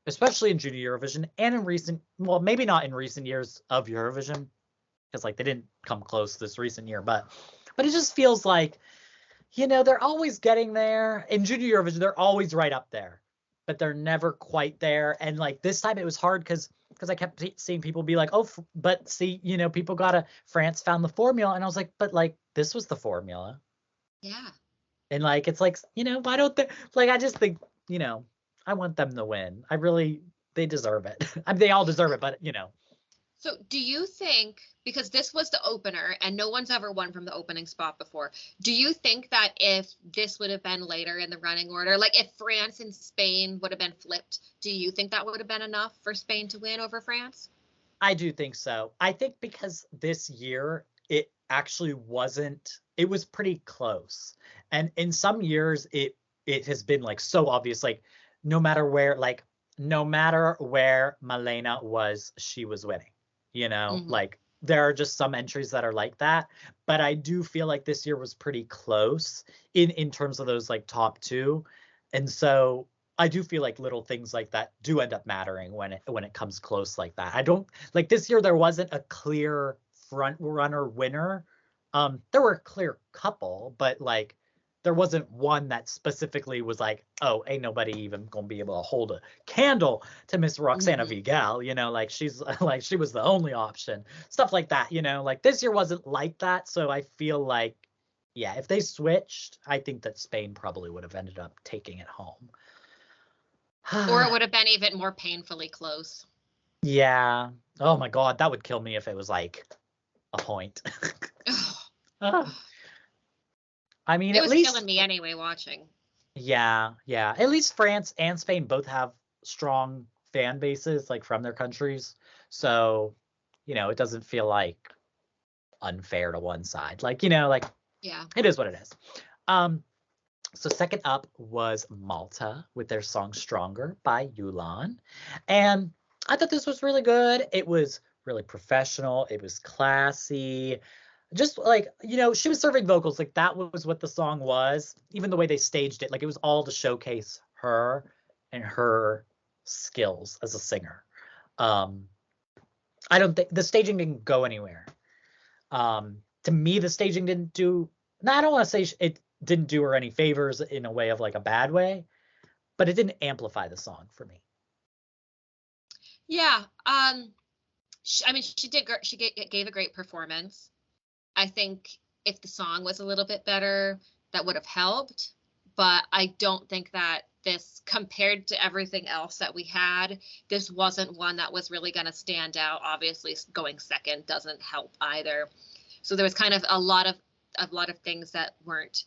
especially in Junior Eurovision and in maybe not in recent years of Eurovision, because they didn't come close this recent year, but it just feels they're always getting there. In Junior Eurovision, they're always right up there, but they're never quite there. And this time it was hard because I kept seeing people be oh, but see, people France found the formula. And I was but this was the formula. Yeah. And it's why don't they, I just think, I want them to win. They deserve it. I mean, they all deserve it, but So do you think, because this was the opener and no one's ever won from the opening spot before, do you think that if this would have been later in the running order, if France and Spain would have been flipped, do you think that would have been enough for Spain to win over France? I do think so. I think because this year it actually wasn't, it was pretty close. And in some years it has been so obvious, no matter where Malena was, she was winning. There are just some entries that are like that, but I do feel this year was pretty close in terms of those top two. And so I do feel little things like that do end up mattering when it comes close like that. I don't this year there wasn't a clear front runner winner. There were a clear couple, but there wasn't one that specifically was oh, ain't nobody even gonna be able to hold a candle to Miss Roxana Vigel, she's she was the only option, stuff like that, this year wasn't like that. So I feel yeah, if they switched, I think that Spain probably would have ended up taking it home. Or it would have been even more painfully close. Yeah. Oh my God, that would kill me if it was a point. I mean, it was killing me anyway watching. Yeah. At least France and Spain both have strong fan bases from their countries. So, it doesn't feel unfair to one side. Yeah. It is what it is. So second up was Malta with their song Stronger by Yulan. And I thought this was really good. It was really professional. It was classy. Just she was serving vocals. That was what the song was. Even the way they staged it, it was all to showcase her and her skills as a singer. I don't think the staging didn't go anywhere. To me, the staging didn't do. No, I don't want to say it didn't do her any favors in a way of a bad way, but it didn't amplify the song for me. Yeah. I mean, she gave a great performance. I think if the song was a little bit better, that would have helped. But I don't think that this, compared to everything else that we had, this wasn't one that was really going to stand out. Obviously, going second doesn't help either. So there was kind of a lot of things that weren't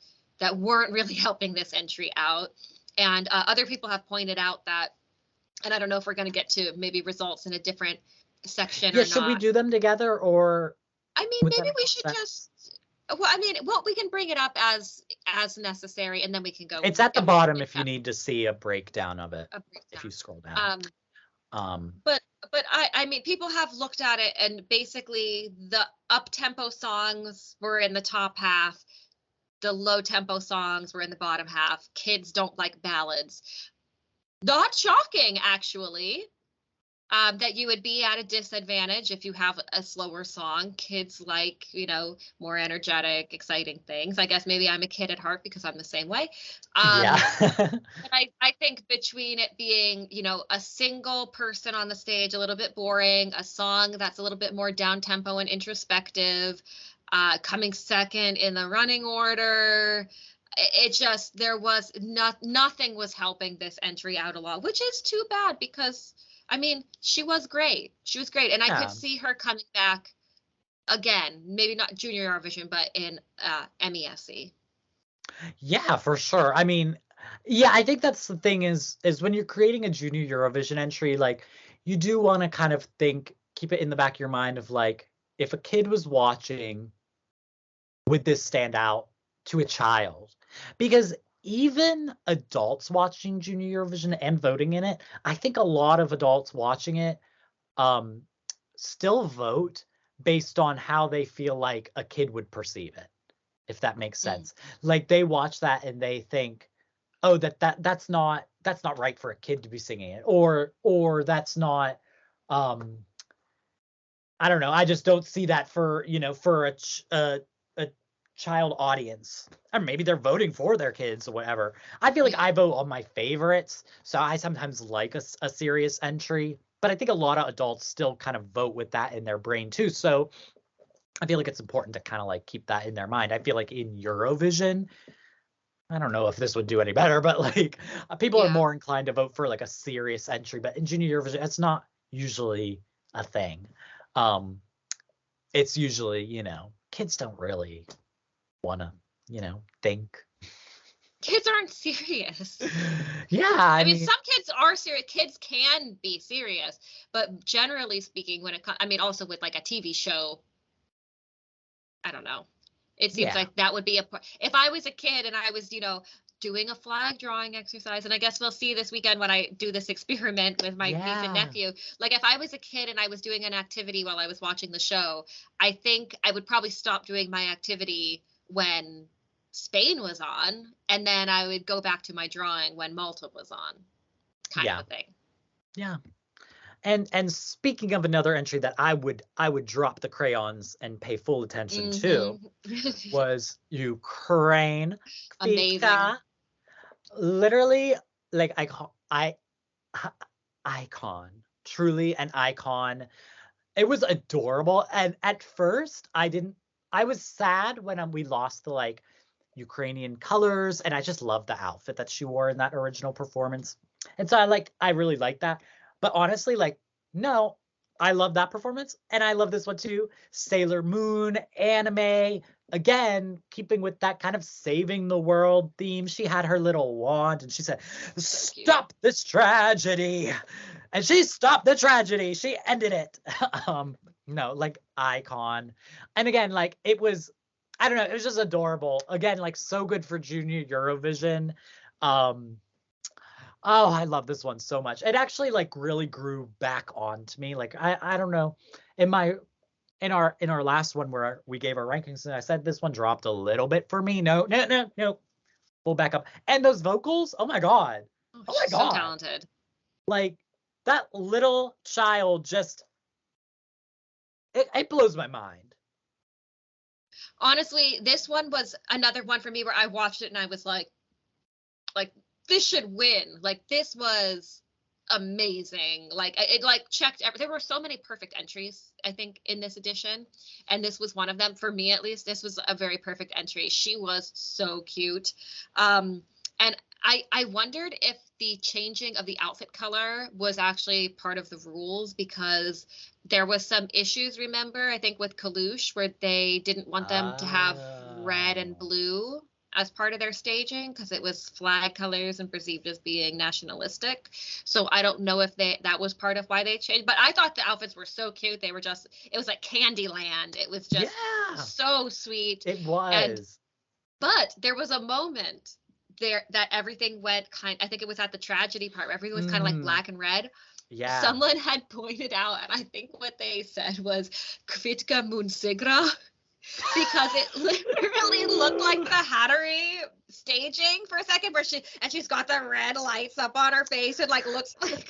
really helping this entry out. And other people have pointed out that, and I don't know if we're going to get to maybe results in a different section or not. Should we do them together, or? I mean, maybe we should just. Well, I mean, we can bring it up as necessary, and then we can go. It's at the bottom if you need to see a breakdown of it. If you scroll down. But I mean, people have looked at it, and basically the up-tempo songs were in the top half. The low-tempo songs were in the bottom half. Kids don't like ballads. Not shocking, actually. That you would be at a disadvantage if you have a slower song. Kids like, more energetic, exciting things. I guess maybe I'm a kid at heart because I'm the same way. Yeah. But I think between it being, a single person on the stage, a little bit boring, a song that's a little bit more down tempo and introspective, coming second in the running order, it just, there was nothing was helping this entry out a lot, which is too bad because I mean, she was great. She was great. And I could see her coming back again, maybe not Junior Eurovision, but in 𝗵𝗇. Yeah, for sure. I mean, yeah, I think that's the thing is when you're creating a Junior Eurovision entry, like you do want to kind of keep it in the back of your mind of like, if a kid was watching, would this stand out to a child? Because even adults watching Junior Eurovision and voting in it, I think a lot of adults watching it still vote based on how they feel like a kid would perceive it, if that makes sense. Like they watch that and they think, oh, that's not right for a kid to be singing it, or that's not I don't know, I just don't see that for for a child audience, or maybe they're voting for their kids or whatever. I feel like I vote on my favorites, so I sometimes like a serious entry, but I think a lot of adults still kind of vote with that in their brain too. So I feel like it's important to kind of like keep that in their mind. I feel like in Eurovision, I don't know if this would do any better, but like people are more inclined to vote for like a serious entry, but in Junior Eurovision, that's not usually a thing. It's usually, kids don't really want to, think. Kids aren't serious. Yeah. I mean, some kids are serious. Kids can be serious, but generally speaking, when it comes, I mean, also with like a TV show, I don't know. It seems like that would be if I was a kid and I was, doing a flag drawing exercise, and I guess we'll see this weekend when I do this experiment with my niece and nephew. Like if I was a kid and I was doing an activity while I was watching the show, I think I would probably stop doing my activity when Spain was on, and then I would go back to my drawing when Malta was on, kind of a thing. Yeah. And speaking of another entry that I would drop the crayons and pay full attention to was Ukraine. Amazing. Literally, like icon, truly an icon. It was adorable, and at first I was sad when we lost the like Ukrainian colors, and I just loved the outfit that she wore in that original performance, and so I really liked that. But honestly, like, no, I love that performance, and I love this one too. Sailor Moon anime, again, keeping with that kind of saving the world theme. She had her little wand, and she said, "Stop this tragedy," and she stopped the tragedy. She ended it. No, like icon, and again, like it was, I don't know, it was just adorable. Again, like so good for Junior Eurovision. Oh, I love this one so much. It actually like really grew back onto me. Like I don't know, in our last one where we gave our rankings, and I said this one dropped a little bit for me. No. We'll back up. And those vocals, oh my God. Oh my God. So talented. Like that little child just, it blows my mind. Honestly, this one was another one for me where I watched it and I was like this should win. Like this was amazing. Like it like checked there were so many perfect entries, I think, in this edition, and this was one of them. For me at least, this was a very perfect entry. She was so cute. And I wondered if the changing of the outfit color was actually part of the rules, because there was some issues, remember, I think with Kalush, where they didn't want them to have red and blue. as part of their staging because it was flag colors and perceived as being nationalistic. So I don't know if that was part of why they changed. But I thought the outfits were so cute. It was like Candyland. It was just so sweet. It was. But there was a moment there that everything went I think it was at the tragedy part where everything was kind of like black and red. Yeah. Someone had pointed out, and I think what they said was 𝗥𝗶𝗯𝘆 because it literally looked like the Hattery staging for a second where she's got the red lights up on her face and like looks like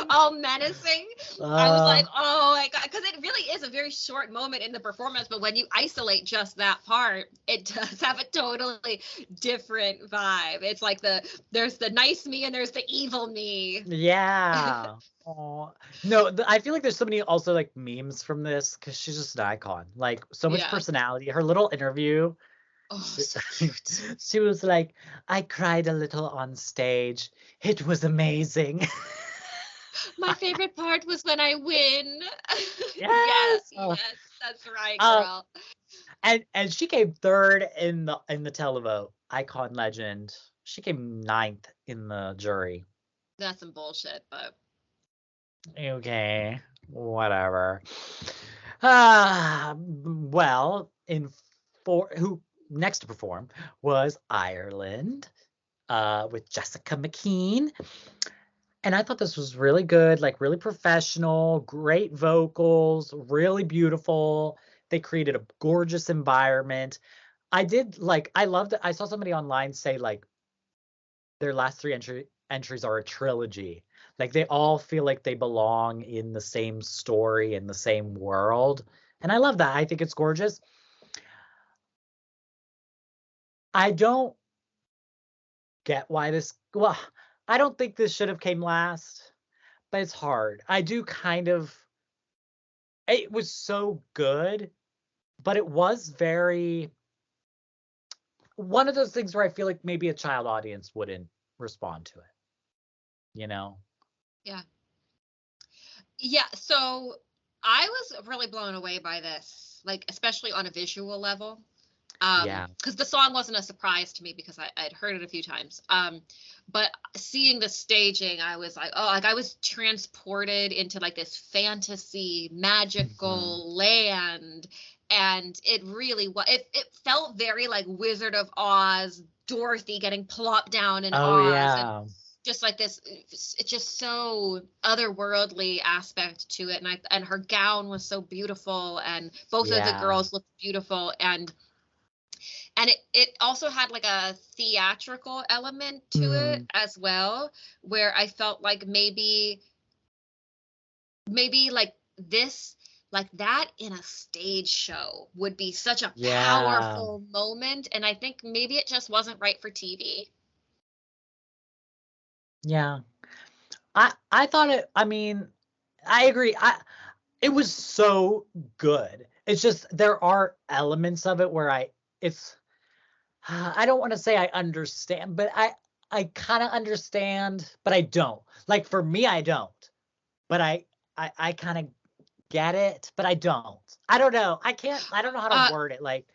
all menacing. I was like, oh my God, because it really is a very short moment in the performance, but when you isolate just that part, it does have a totally different vibe. It's like there's the nice me and there's the evil me. Yeah. Oh no, I feel like there's so many also like memes from this because she's just an icon. Like so much personality. Her little interview. Oh, she was like, I cried a little on stage. It was amazing. My favorite part was when I win. Yes, yes, that's right, girl. And she came third in the televote. Icon legend. She came 9th in the jury. That's some bullshit, but okay, whatever. Well, who next to perform was Ireland, with Jessica McKean. And I thought this was really good, like really professional, great vocals, really beautiful. They created a gorgeous environment. I loved it. I saw somebody online say like their last 3 entries are a trilogy. Like they all feel like they belong in the same story, in the same world. And I love that. I think it's gorgeous. I don't get why I don't think this should have came last, but it's hard. I do it was so good, but it was very one of those things where I feel like maybe a child audience wouldn't respond to it, you know? Yeah. Yeah, so I was really blown away by this, like especially on a visual level. Because the song wasn't a surprise to me because I'd heard it a few times. But seeing the staging, I was like, I was transported into like this fantasy, magical land. And it really was, it felt very like Wizard of Oz, Dorothy getting plopped down in Oz. Yeah. And just like this, it's just so otherworldly aspect to it. And her gown was so beautiful, and both of the girls looked beautiful. And it also had like a theatrical element to it as well, where I felt like maybe like this, like that in a stage show would be such a powerful moment. And I think maybe it just wasn't right for TV. Yeah. I thought I agree. It was so good. It's just there are elements of it where I don't want to say I understand, but I kind of understand, but I don't. Like for me, I don't. But I kind of get it, but I don't. I don't know. I don't know how to word it. Like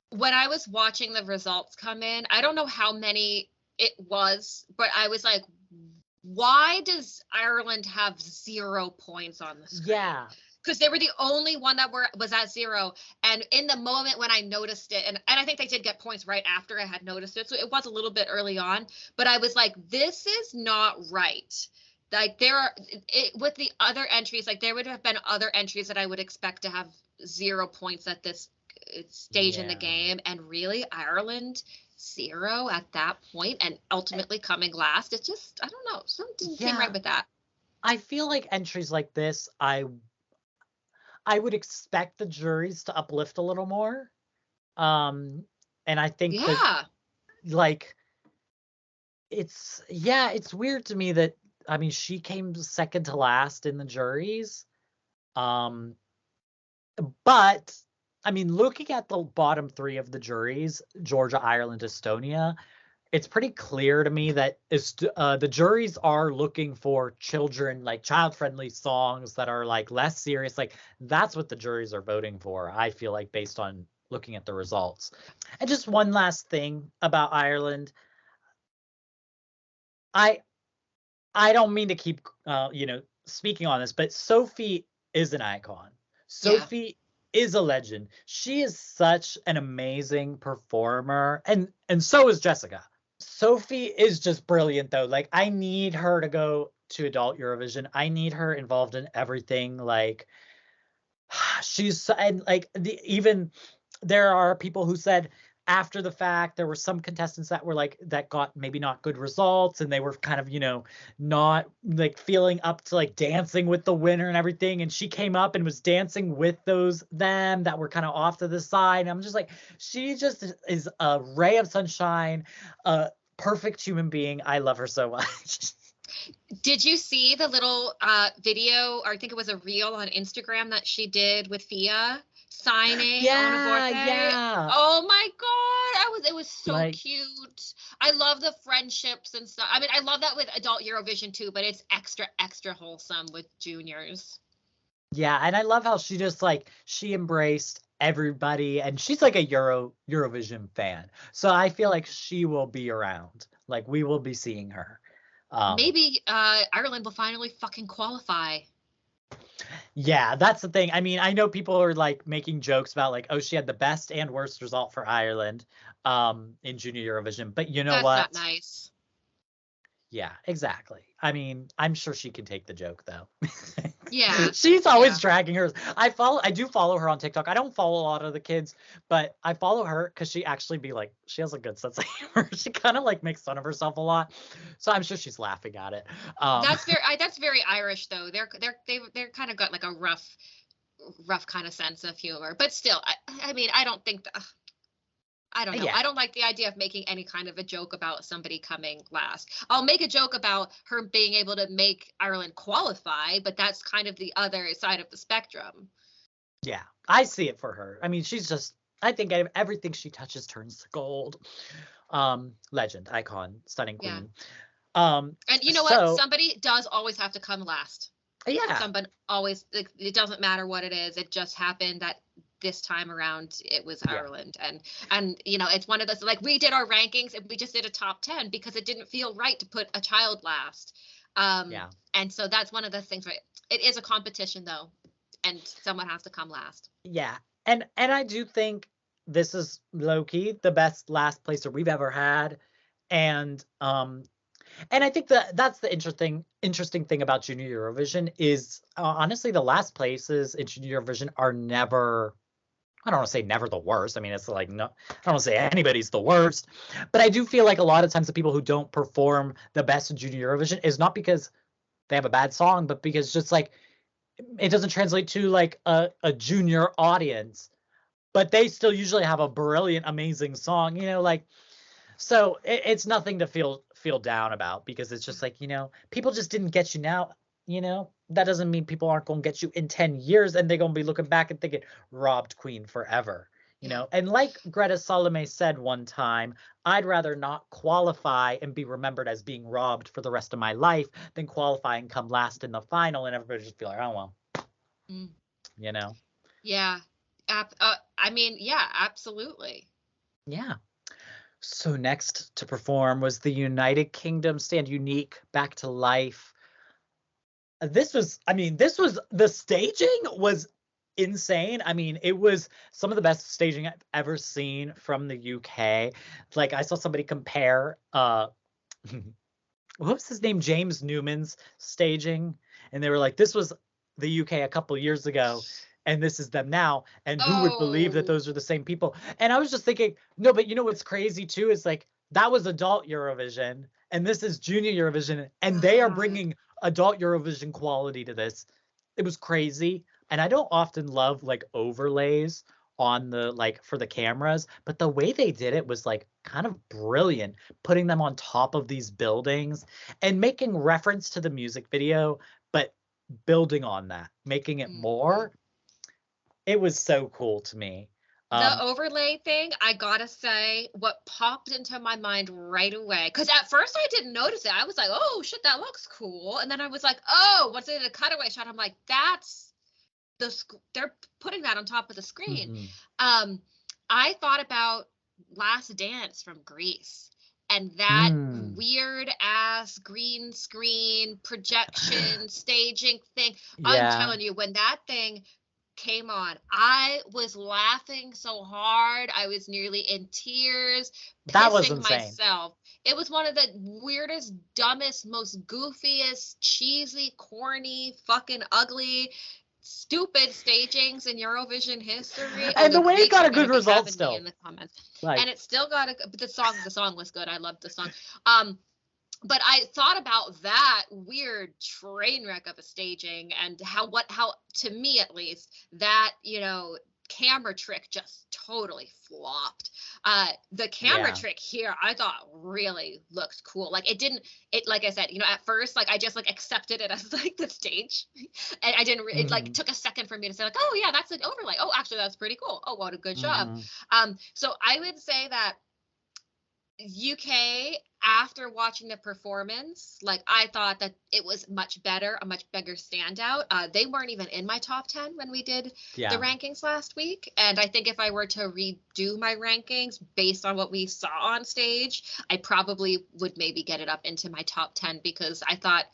when I was watching the results come in, I don't know how many it was, but I was like, why does Ireland have 0 points on the screen? Yeah. Because they were the only one that was at 0. And in the moment when I noticed it, and I think they did get points right after I had noticed it, so it was a little bit early on, but I was like, this is not right. Like with the other entries, like there would have been other entries that I would expect to have 0 points at this stage in the game, and really Ireland 0 at that point, and ultimately coming last. It's just, I don't know, something didn't seem right with that. I feel like entries like this, I would expect the juries to uplift a little more. And I think that, like, it's weird to me that, she came second to last in the juries. But, looking at the bottom 3 of the juries, Georgia, Ireland, Estonia, it's pretty clear to me that the juries are looking for children, like child-friendly songs that are like less serious. Like that's what the juries are voting for. I feel like based on looking at the results. And just one last thing about Ireland. I don't mean to keep speaking on this, but Sophie is an icon. Sophie is a legend. She is such an amazing performer, and so is Jessica. Sophie is just brilliant though. Like, I need her to go to adult Eurovision. I need her involved in everything. Like, she's, and like, even there are people who said after the fact there were some contestants that were like, that got maybe not good results, and they were kind of, not like feeling up to like dancing with the winner and everything, and she came up and was dancing with them that were kind of off to the side. And I'm just like, she just is a ray of sunshine, a perfect human being. I love her so much. Did you see the little video, or I think it was a reel on Instagram that she did with 𝗂 signing on a board? Yeah. Oh my God. It was so cute. I love the friendships and stuff. I mean, I love that with adult Eurovision too, but it's extra wholesome with juniors. Yeah, and I love how she just like, she embraced everybody, and she's like a Eurovision fan. So I feel like she will be around. Like, we will be seeing her. Maybe Ireland will finally fucking qualify. Yeah, that's the thing. I mean, I know people are like making jokes about like, oh, she had the best and worst result for Ireland in Junior Eurovision, but you know what? That's not nice. Yeah, exactly. I mean, I'm sure she can take the joke though. Yeah. She's always dragging hers. I do follow her on TikTok. I don't follow a lot of the kids, but I follow her because she actually she has a good sense of humor. She kind of like makes fun of herself a lot. So I'm sure she's laughing at it. That's very Irish though. They're kind of got like a rough kind of sense of humor, but still, I mean, I don't think I don't know. Yeah. I don't like the idea of making any kind of a joke about somebody coming last. I'll make a joke about her being able to make Ireland qualify, but that's kind of the other side of the spectrum. Yeah, I see it for her. I mean, she's just, I think everything she touches turns to gold. Legend, icon, stunning queen. Yeah. And you know what? Somebody does always have to come last. Yeah. Somebody always, it doesn't matter what it is. It just happened that this time around it was Ireland, and it's one of those, like, we did our rankings and we just did a top 10 because it didn't feel right to put a child last. And so that's one of the things, right? It is a competition though, and someone has to come last. Yeah, and I do think this is low-key the best last placer we've ever had, and I think that's the interesting thing about Junior Eurovision is honestly the last places in Junior Eurovision are never, I don't want to say never the worst. I mean, it's like, no, I don't want to say anybody's the worst, but I do feel like a lot of times the people who don't perform the best in Junior Eurovision is not because they have a bad song, but because just like it doesn't translate to like a junior audience, but they still usually have a brilliant, amazing song, like, so it's nothing to feel down about, because it's just like, people just didn't get you now, that doesn't mean people aren't going to get you in 10 years and they're going to be looking back and thinking robbed queen forever, and like 𝗥𝗶𝘆𝘆 said one time, I'd rather not qualify and be remembered as being robbed for the rest of my life than qualify and come last in the final and everybody just be like, oh well. Yeah. I mean, yeah, absolutely. Yeah. So next to perform was the United Kingdom Stand Unique Back to Life. The staging was insane. I mean, it was some of the best staging I've ever seen from the UK. Like, I saw somebody compare, what was his name? James Newman's staging. And they were like, this was the UK a couple years ago, and this is them now, and who would believe that those are the same people? And I was just thinking, no, but what's crazy too is like, that was adult Eurovision and this is Junior Eurovision, and they are bringing adult Eurovision quality to this. It was crazy. And I don't often love like overlays on the, like, for the cameras, but the way they did it was like kind of brilliant, putting them on top of these buildings and making reference to the music video, but building on that, making it more. It was so cool to me. The overlay thing, I gotta say, what popped into my mind right away, because at first I didn't notice it. I was like, oh shit, that looks cool. And then I was like, oh, what's it, a cutaway shot? I'm like, that's they're putting that on top of the screen. I thought about Last Dance from Greece. And that weird ass green screen projection staging thing. I'm telling you, when that thing came on, I was laughing so hard. I was nearly in tears, That was pissing insane. myself. It was one of the weirdest, dumbest, most goofiest, cheesy, corny, fucking ugly, stupid stagings in Eurovision history. And the way it got a good result result still. in the comments. And it still got the song was good. I loved the song. But I thought about that weird train wreck of a staging and how to me at least, that, camera trick just totally flopped. The camera trick here, I thought really looked cool. Like like I said, at first, like I just like accepted it as like the stage, and I didn't it like took a second for me to say like, oh yeah, that's an overlay. Oh, actually that's pretty cool. Oh, what a good job. So I would say that UK, after watching the performance, like I thought that it was much better, a much bigger standout. They weren't even in my top 10 when we did the rankings last week. And I think if I were to redo my rankings based on what we saw on stage, I probably would maybe get it up into my top 10, because I thought,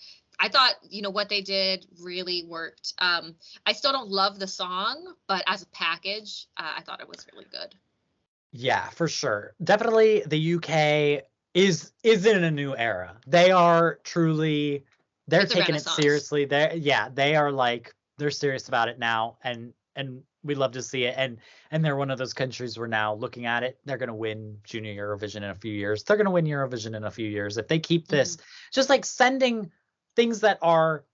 what they did really worked. I still don't love the song, but as a package, I thought it was really good. Yeah, for sure. Definitely the UK is in a new era. They are truly, they're taking it seriously. They're serious about it now, and we love to see it. And they're one of those countries we're now looking at it. They're gonna win Junior Eurovision in a few years. They're gonna win Eurovision in a few years if they keep this. Just like sending things that are,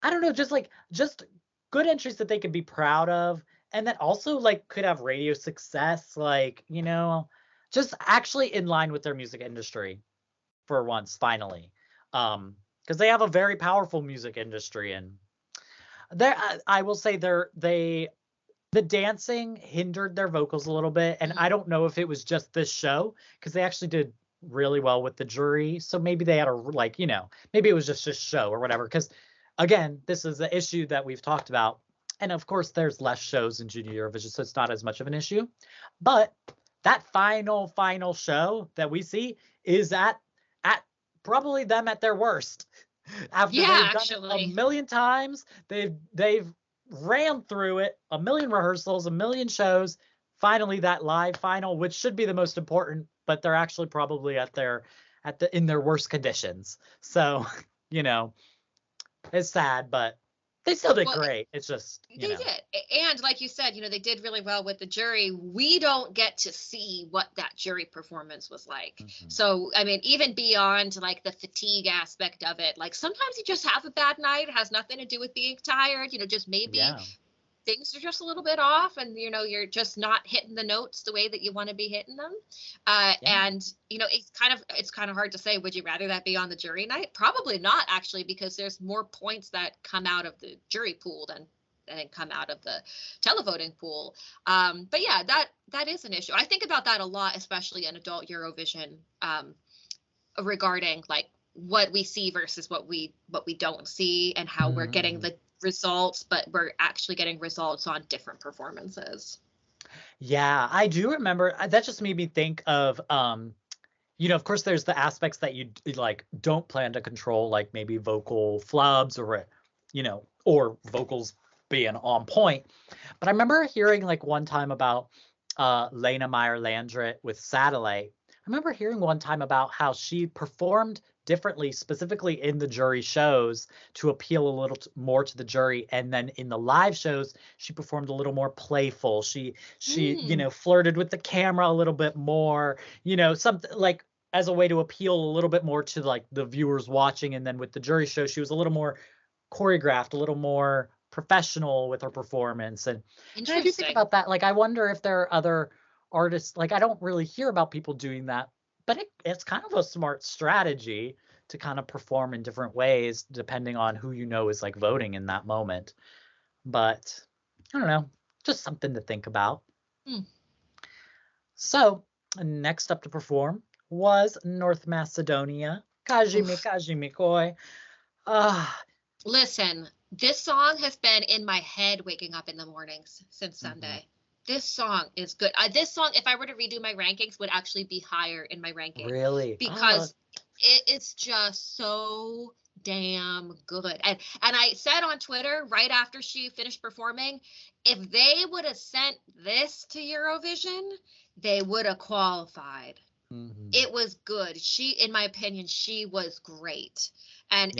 I don't know, just good entries that they could be proud of. And that also like could have radio success, like, just actually in line with their music industry for once, finally. Because they have a very powerful music industry, and I will say the dancing hindered their vocals a little bit. And I don't know if it was just this show, because they actually did really well with the jury. So maybe they had maybe it was just this show or whatever. Because again, this is the issue that we've talked about. And of course, there's less shows in Junior Eurovision, so it's not as much of an issue. But that final show that we see is at probably them at their worst. After they've done it a million times, they've ran through it, a million rehearsals, a million shows. Finally, that live final, which should be the most important, but they're actually probably in their worst conditions. So, it's sad, but they still did great. It's just, they did. And like you said, they did really well with the jury. We don't get to see what that jury performance was like. So, I mean, even beyond like the fatigue aspect of it, like sometimes you just have a bad night. It has nothing to do with being tired, just maybe things are just a little bit off, and you're just not hitting the notes the way that you want to be hitting them. And it's kind of hard to say, would you rather that be on the jury night? Probably not, actually, because there's more points that come out of the jury pool than come out of the televoting pool. But yeah, that is an issue. I think about that a lot, especially in adult Eurovision, regarding like what we see versus what we don't see, and how we're getting the results, but we're actually getting results on different performances. Yeah, I do remember. That just made me think of, of course, there's the aspects that you like don't plan to control, like maybe vocal flubs or vocals being on point. But I remember hearing like one time about Lena Meyer-Landrut with Satellite. I remember hearing one time about how she performed differently, specifically in the jury shows, to appeal a little more to the jury, and then in the live shows she performed a little more playful. She flirted with the camera a little bit more, something like as a way to appeal a little bit more to like the viewers watching. And then with the jury show, she was a little more choreographed, a little more professional with her performance. And I do think about that, like I wonder if there are other artists, like I don't really hear about people doing that, but it's kind of a smart strategy to kind of perform in different ways depending on who is like voting in that moment. But I don't know, just something to think about. So next up to perform was North Macedonia. 𝗥𝗶𝗆 Listen, this song has been in my head waking up in the mornings since Sunday. This song is good. This song, if I were to redo my rankings, would actually be higher in my ranking. Really? Because it is just so damn good. And I said on Twitter right after she finished performing, if they would have sent this to Eurovision, they would have qualified. Mm-hmm. It was good. In my opinion, she was great. And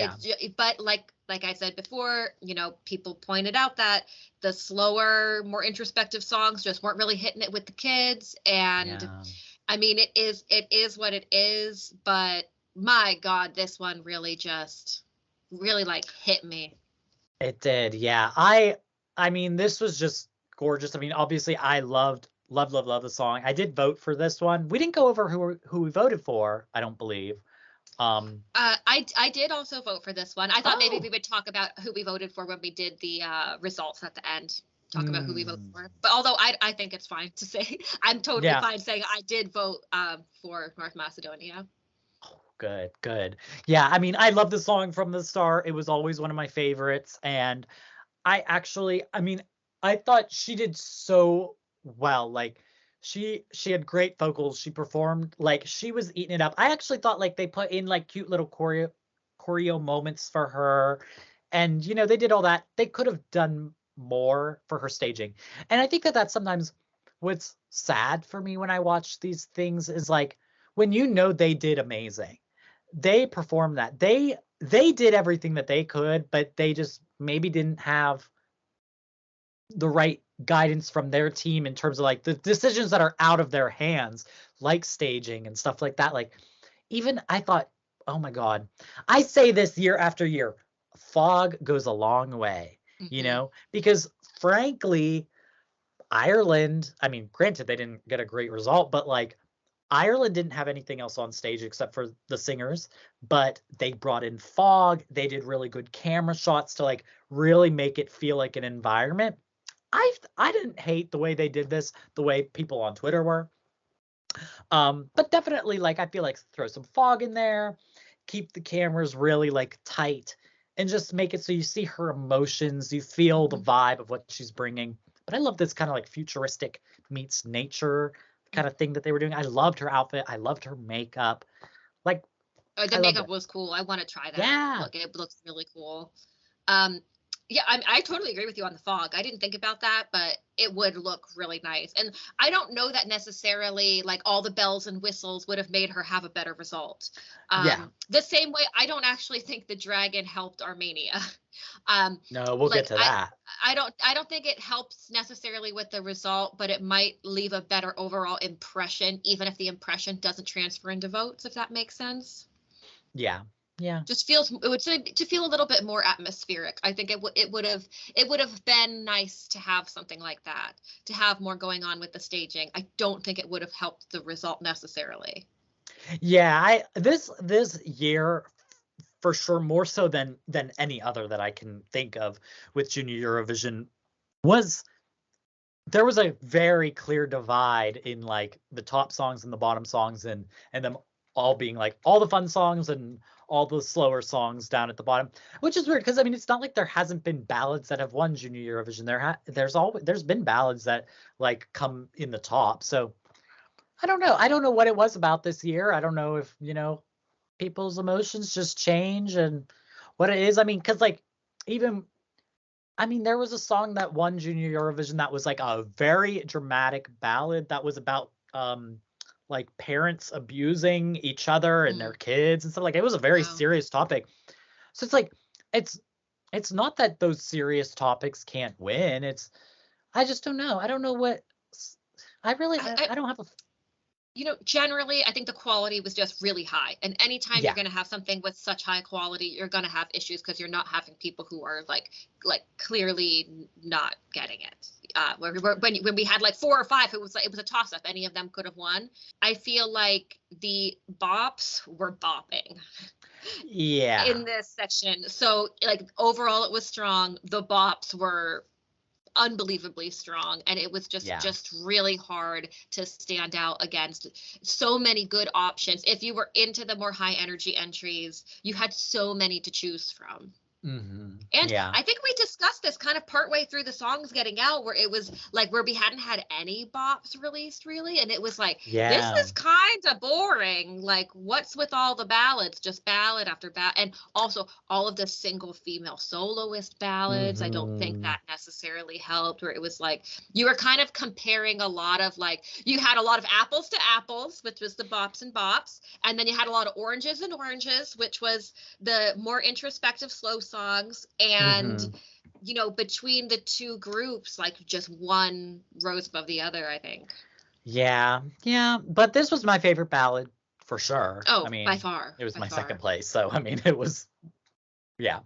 but like I said before, people pointed out that the slower, more introspective songs just weren't really hitting it with the kids. And I mean, it is what it is. But my God, this one really like hit me. It did. Yeah. I mean, this was just gorgeous. I mean, obviously I loved the song. I did vote for this one. We didn't go over who we voted for, I don't believe. I did also vote for this one. I thought maybe we would talk about who we voted for when we did the results at the end. Talk about who we voted for. But although I think it's fine to say, I'm totally fine saying I did vote for North Macedonia. Oh, good. Yeah, I mean, I love the song from the start. It was always one of my favorites. And I thought she did so well. Like, she had great vocals. She performed like she was eating it up. I actually thought like they put in like cute little choreo moments for her, and they did all that. They could have done more for her staging, and I think that's sometimes what's sad for me when I watch these things is like when they did amazing, they performed that they did everything that they could, but they just maybe didn't have the right guidance from their team in terms of like the decisions that are out of their hands, like staging and stuff like that. Like, even I thought, oh my God, I say this year after year, fog goes a long way, because frankly, Ireland, I mean, granted, they didn't get a great result, but like Ireland didn't have anything else on stage except for the singers, but they brought in fog. They did really good camera shots to like really make it feel like an environment. I didn't hate the way they did this, the way people on Twitter were. But definitely, like, I feel like throw some fog in there, keep the cameras really like tight, and just make it so you see her emotions, you feel the vibe of what she's bringing. But I love this kind of like futuristic meets nature kind of thing that they were doing. I loved her outfit. I loved her makeup. Like, the makeup was cool. I want to try that. Yeah. Look, it looks really cool. Yeah, I totally agree with you on the fog. I didn't think about that, but it would look really nice. And I don't know that necessarily like all the bells and whistles would have made her have a better result. The same way, I don't actually think the dragon helped Armenia. No, we'll get to that. I don't think it helps necessarily with the result, but it might leave a better overall impression, even if the impression doesn't transfer into votes, if that makes sense. Yeah. Just to feel a little bit more atmospheric. I think it would have been nice to have something like that, to have more going on with the staging. I don't think it would have helped the result necessarily. Yeah, this year for sure, more so than any other that I can think of with Junior Eurovision, there was a very clear divide in like the top songs and the bottom songs, and them all being like all the fun songs and all the slower songs down at the bottom, which is weird because I mean it's not like there hasn't been ballads that have won Junior Eurovision. There's been ballads that like come in the top. So I don't know what it was about this year. I don't know if people's emotions just change and what it is. I mean, because like there was a song that won Junior Eurovision that was like a very dramatic ballad that was about like parents abusing each other and their kids and stuff. Like, it was a very serious topic. So it's like, it's not that those serious topics can't win. I just don't know. I don't know what I don't have a. Generally, I think the quality was just really high. And anytime you're going to have something with such high quality, you're going to have issues because you're not having people who are like clearly not getting it. When we had like 4 or 5, it was a toss up. Any of them could have won. I feel like the bops were bopping. Yeah. In this section. So like overall it was strong. The bops were unbelievably strong, and it was just really hard to stand out against so many good options. If you were into the more high energy entries, you had so many to choose from. And Yeah. I think we discussed this kind of partway through the songs getting out, where it was like where we hadn't had any bops released really, and it was like, this is kind of boring. Like, what's with all the ballads? Just ballad after ballad, and also all of the single female soloist ballads. I don't think that necessarily helped. Where it was like you were kind of comparing a lot of, like, you had a lot of apples to apples, which was the bops and bops, and then you had a lot of oranges and oranges, which was the more introspective slow songs. And you know, between the two groups, like, just one rose above the other, I think. Yeah, but this was my favorite ballad for sure. Oh, I mean, by far. It was by my far. second place, so I mean, it was, yeah.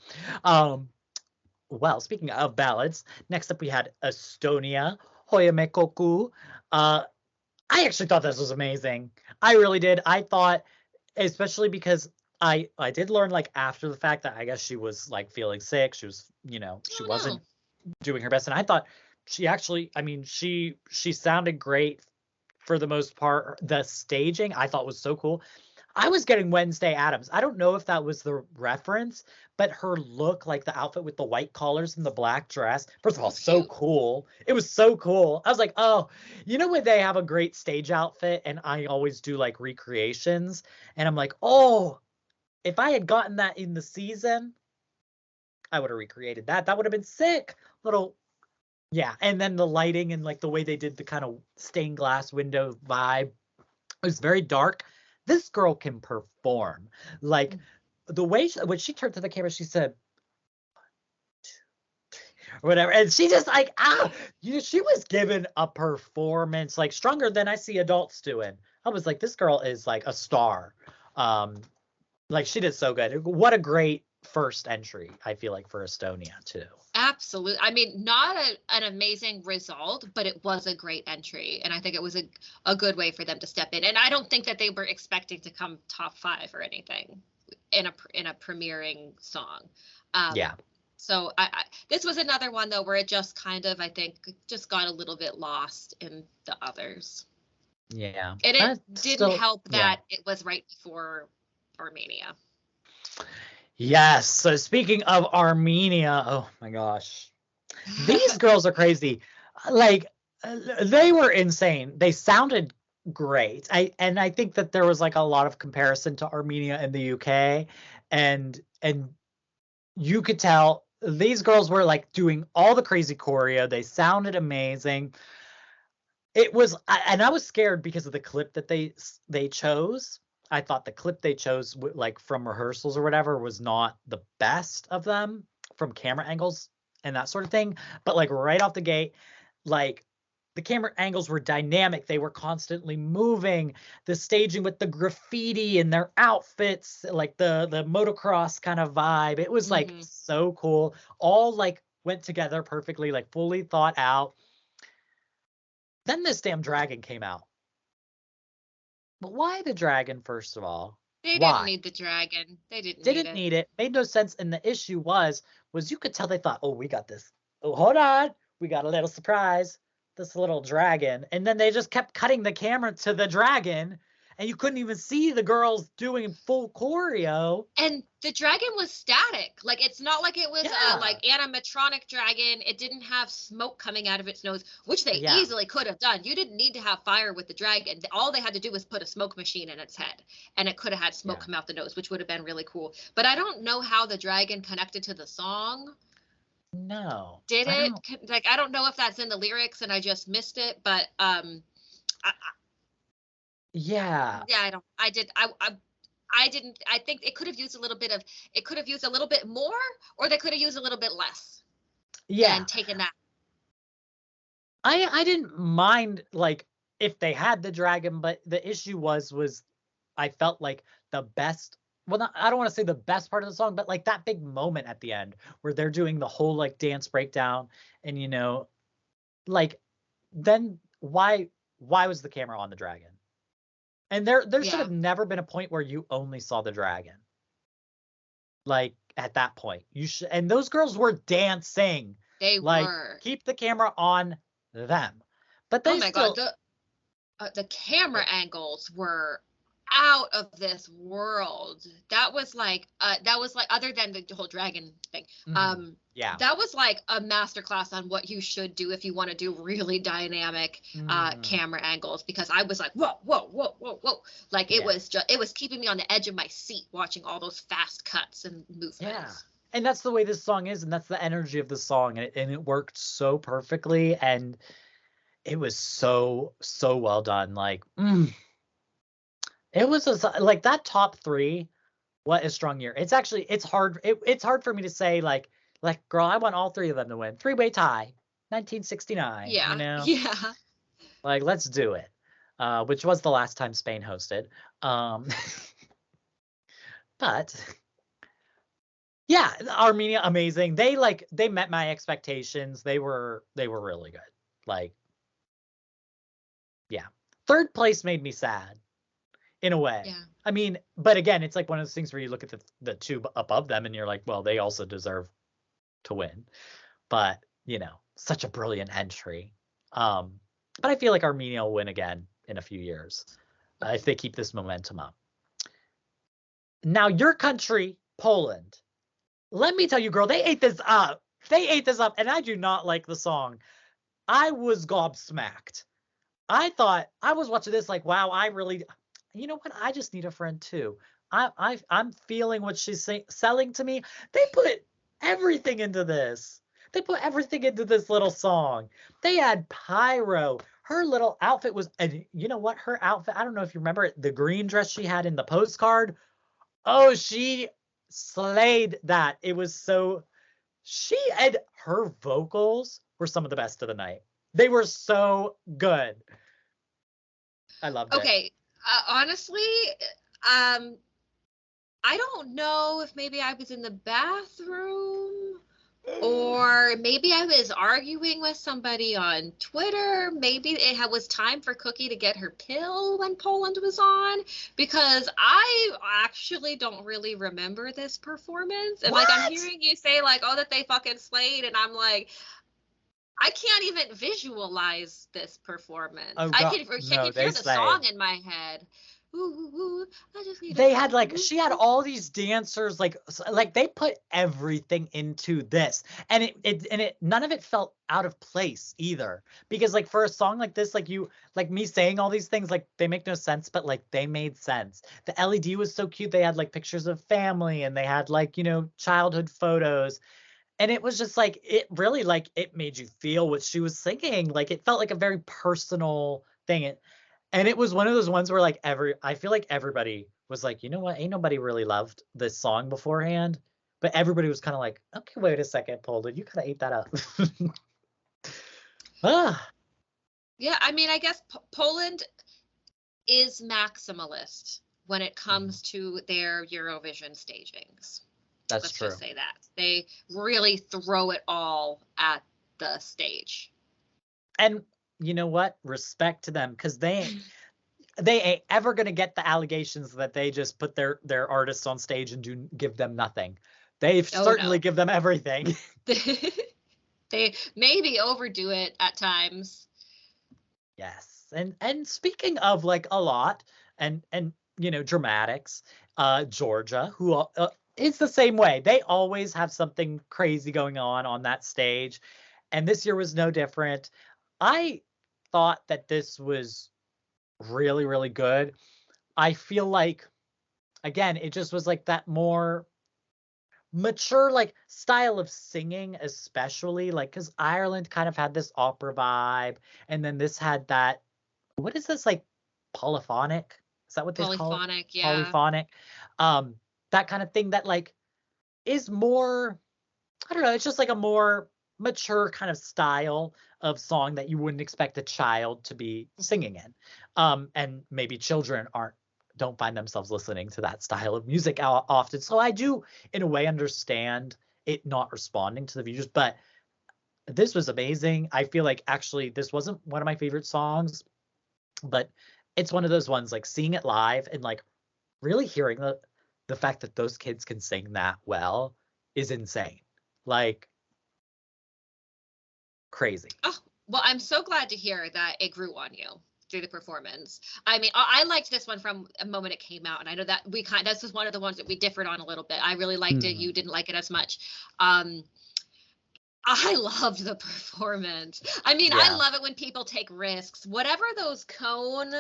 Well, speaking of ballads, next up we had Estonia, 𝗏𝗏𝘅𝗆 𝗂. I actually thought this was amazing. I really did. I thought, especially because I did learn, like, after the fact that I guess she was, like, feeling sick. She was, you know, she wasn't doing her best, and I thought she actually, I mean, she sounded great for the most part. The staging I thought was so cool. I was getting Wednesday Addams. I don't know if that was the reference, but her look, like the outfit with the white collars and the black dress, first of all, so cool. It was so cool. I was like, oh, you know when they have a great stage outfit, and I always do, like, recreations, and I'm like, oh, if I had gotten that in the season, I would have recreated that. That would have been sick. Little, yeah. And then the lighting and, like, the way they did the kind of stained glass window vibe, it was very dark. This girl can perform. Like, the way when she turned to the camera, she said, 1, 2, 3, or whatever, and she just, like, she was given a performance, like, stronger than I see adults doing. I was like, this girl is, like, a star. Like, she did so good. What a great first entry, I feel like, for Estonia too. Absolutely. I mean, not an amazing result, but it was a great entry, and I think it was a good way for them to step in. And I don't think that they were expecting to come top 5 or anything in a premiering song. Yeah. So this was another one though where it just kind of, I think, just got a little bit lost in the others. Yeah. And it didn't help that it was right before Armenia. Yes. So speaking of Armenia, oh my gosh, these girls are crazy. Like, they were insane. They sounded great. I think that there was, like, a lot of comparison to Armenia and the UK, and you could tell these girls were, like, doing all the crazy choreo. They sounded amazing. It was, and I was scared because of the clip that they chose. I thought the clip they chose, like, from rehearsals or whatever, was not the best of them from camera angles and that sort of thing. But, like, right off the gate, like, the camera angles were dynamic. They were constantly moving. The staging with the graffiti and their outfits, like the motocross kind of vibe. It was, like, so cool. All, like, went together perfectly, like, fully thought out. Then this damn dragon came out. But why the dragon, first of all? They didn't need the dragon. They didn't need it. Made no sense. And the issue was you could tell they thought, oh, we got this. Oh, hold on. We got a little surprise. This little dragon. And then they just kept cutting the camera to the dragon, and you couldn't even see the girls doing full choreo. And the dragon was static. Like, it's not like it was a, like, animatronic dragon. It didn't have smoke coming out of its nose, which they easily could have done. You didn't need to have fire with the dragon. All they had to do was put a smoke machine in its head, and it could have had smoke come out the nose, which would have been really cool. But I don't know how the dragon connected to the song. No. Did it? Like, I don't know if that's in the lyrics and I just missed it, but yeah, I didn't. I think it could have used a little bit more, or they could have used a little bit less. Yeah. And taken that. I didn't mind, like, if they had the dragon, but the issue was I felt like the best, well, I don't want to say the best part of the song, but, like, that big moment at the end where they're doing the whole, like, dance breakdown, and, you know, like, then why was the camera on the dragon? And there should have never been a point where you only saw the dragon. Like, at that point, you should. And those girls were dancing. They were. Keep the camera on them. But they God, the camera angles were out of this world. That was like other than the whole dragon thing. Yeah. That was like a masterclass on what you should do if you want to do really dynamic camera angles, because I was like, whoa, whoa, whoa, whoa, whoa. Like it was keeping me on the edge of my seat watching all those fast cuts and movements. Yeah. And that's the way this song is, and that's the energy of the song, and it worked so perfectly, and it was so well done. Like, it was like that top 3. What a strong year! It's actually it's hard for me to say like girl, I want all 3 of them to win. 3-way tie, 1969. Yeah, you know? Yeah. Like, let's do it. Which was the last time Spain hosted. But yeah, Armenia, amazing. They met my expectations. They were really good. Like, yeah. 3rd place made me sad in a way. Yeah. I mean, but again, it's like one of those things where you look at the 2 above them and you're like, well, they also deserve to win. But, you know, such a brilliant entry. But I feel like Armenia will win again in a few years if they keep this momentum up. Now, your country, Poland. Let me tell you, girl, they ate this up. And I do not like the song. I was gobsmacked. I thought, I was watching this like, wow, you know what? I just need a friend too. I'm feeling what she's selling to me. They put everything into this. They put everything into this little song. They had pyro. Her little outfit was, and you know what? Her outfit, I don't know if you remember it, the green dress she had in the postcard. Oh, she slayed that. It was so, and her vocals were some of the best of the night. They were so good. I loved it. Okay, honestly, I don't know if maybe I was in the bathroom or maybe I was arguing with somebody on Twitter. Maybe it was time for Cookie to get her pill when Poland was on, because I actually don't really remember this performance. And What? like, I'm hearing you say like, oh, that they fucking slayed, and I'm like, I can't even visualize this performance. Oh, I God. can No, hear they the slayed. song in my head. Ooh, ooh, ooh, I just need They had like, she had all these dancers, like they put everything into this, and it none of it felt out of place either, because like for a song like this, like me saying all these things, like they make no sense, but like they made sense. The LED was so cute. They had like pictures of family, and they had like, you know, childhood photos. And it was just like, it really, like, it made you feel what she was singing. Like, it felt like a very personal thing. And it was one of those ones where like I feel like everybody was like, you know what? Ain't nobody really loved this song beforehand. But everybody was kind of like, okay, wait a second, Poland, you kind of ate that up. Yeah, I mean, I guess Poland is maximalist when it comes to their Eurovision stagings. Let's just say that. They really throw it all at the stage. And you know what? Respect to them, because they ain't ever going to get the allegations that they just put their artists on stage and give them nothing. They've certainly give them everything. They maybe overdo it at times. Yes. And speaking of like a lot and you know, dramatics, Georgia, who it's the same way. They always have something crazy going on that stage. And this year was no different. I thought that this was really, really good. I feel like, again, it just was like that more mature like style of singing, especially like, because Ireland kind of had this opera vibe, and then this had that, what is this, like polyphonic? Is that what they call it? Polyphonic, yeah. Polyphonic. That kind of thing that like is more, I don't know, it's just like a more mature kind of style of song that you wouldn't expect a child to be singing in. And maybe children don't find themselves listening to that style of music often. So I do, in a way, understand it not responding to the viewers, but this was amazing. I feel like actually this wasn't one of my favorite songs, but it's one of those ones, like seeing it live and like really hearing the fact that those kids can sing that well is insane. Like, crazy. Oh, well, I'm so glad to hear that it grew on you. through the performance. I mean, I liked this one from a moment it came out, and I know that this was one of the ones that we differed on a little bit. I really liked it. You didn't like it as much. I loved the performance. I mean, I love it when people take risks. Whatever those cone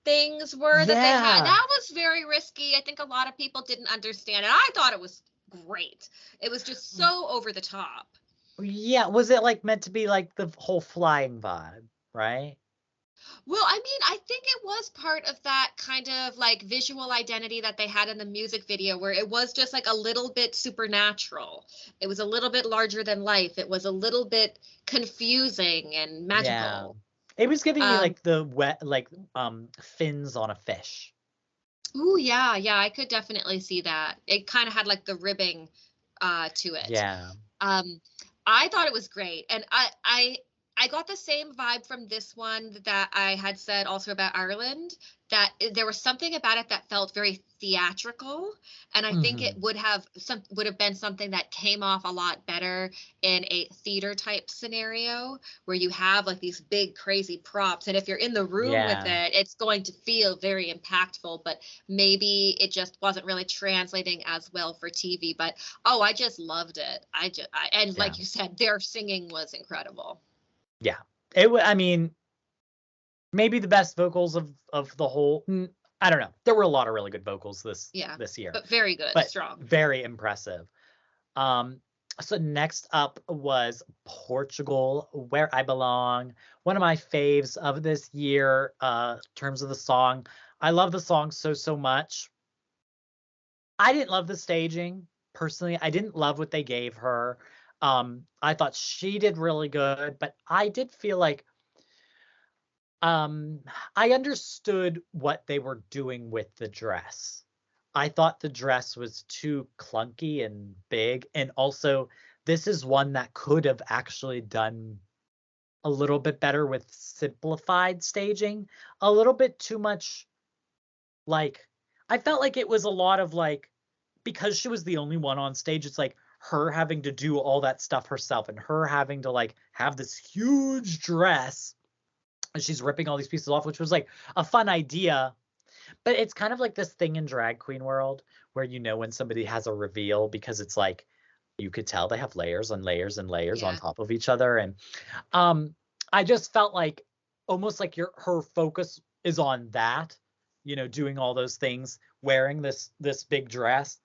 things were that they had, that was very risky. I think a lot of people didn't understand it. I thought it was great. It was just so over the top. Yeah, was it like meant to be like the whole flying vibe, right? Well, I mean, I think it was part of that kind of like visual identity that they had in the music video, where it was just like a little bit supernatural. It was a little bit larger than life. It was a little bit confusing and magical. It was giving me like the wet, like fins on a fish. Ooh, yeah, I could definitely see that. It kind of had like the ribbing to it. Yeah. I thought it was great, and I got the same vibe from this one that I had said also about Ireland, that there was something about it that felt very theatrical, and I think it would have been something that came off a lot better in a theater type scenario where you have like these big crazy props, and if you're in the room with it, it's going to feel very impactful, but maybe it just wasn't really translating as well for TV. But I just loved it. And like you said, their singing was incredible. Yeah, I mean, maybe the best vocals of the whole. I don't know. There were a lot of really good vocals this year, but very good, strong, very impressive. So next up was Portugal, Where I Belong. One of my faves of this year, in terms of the song. I love the song so much. I didn't love the staging personally. I didn't love what they gave her. I thought she did really good, but I did feel like I understood what they were doing with the dress. I thought the dress was too clunky and big, and also this is one that could have actually done a little bit better with simplified staging. A little bit too much, like, I felt like it was a lot of like, because she was the only one on stage, it's like her having to do all that stuff herself, and her having to like have this huge dress, and she's ripping all these pieces off, which was like a fun idea. But it's kind of like this thing in drag queen world where when somebody has a reveal, because it's like you could tell they have layers and layers and layers on top of each other. And I just felt like almost like her focus is on that, doing all those things, wearing this big dress,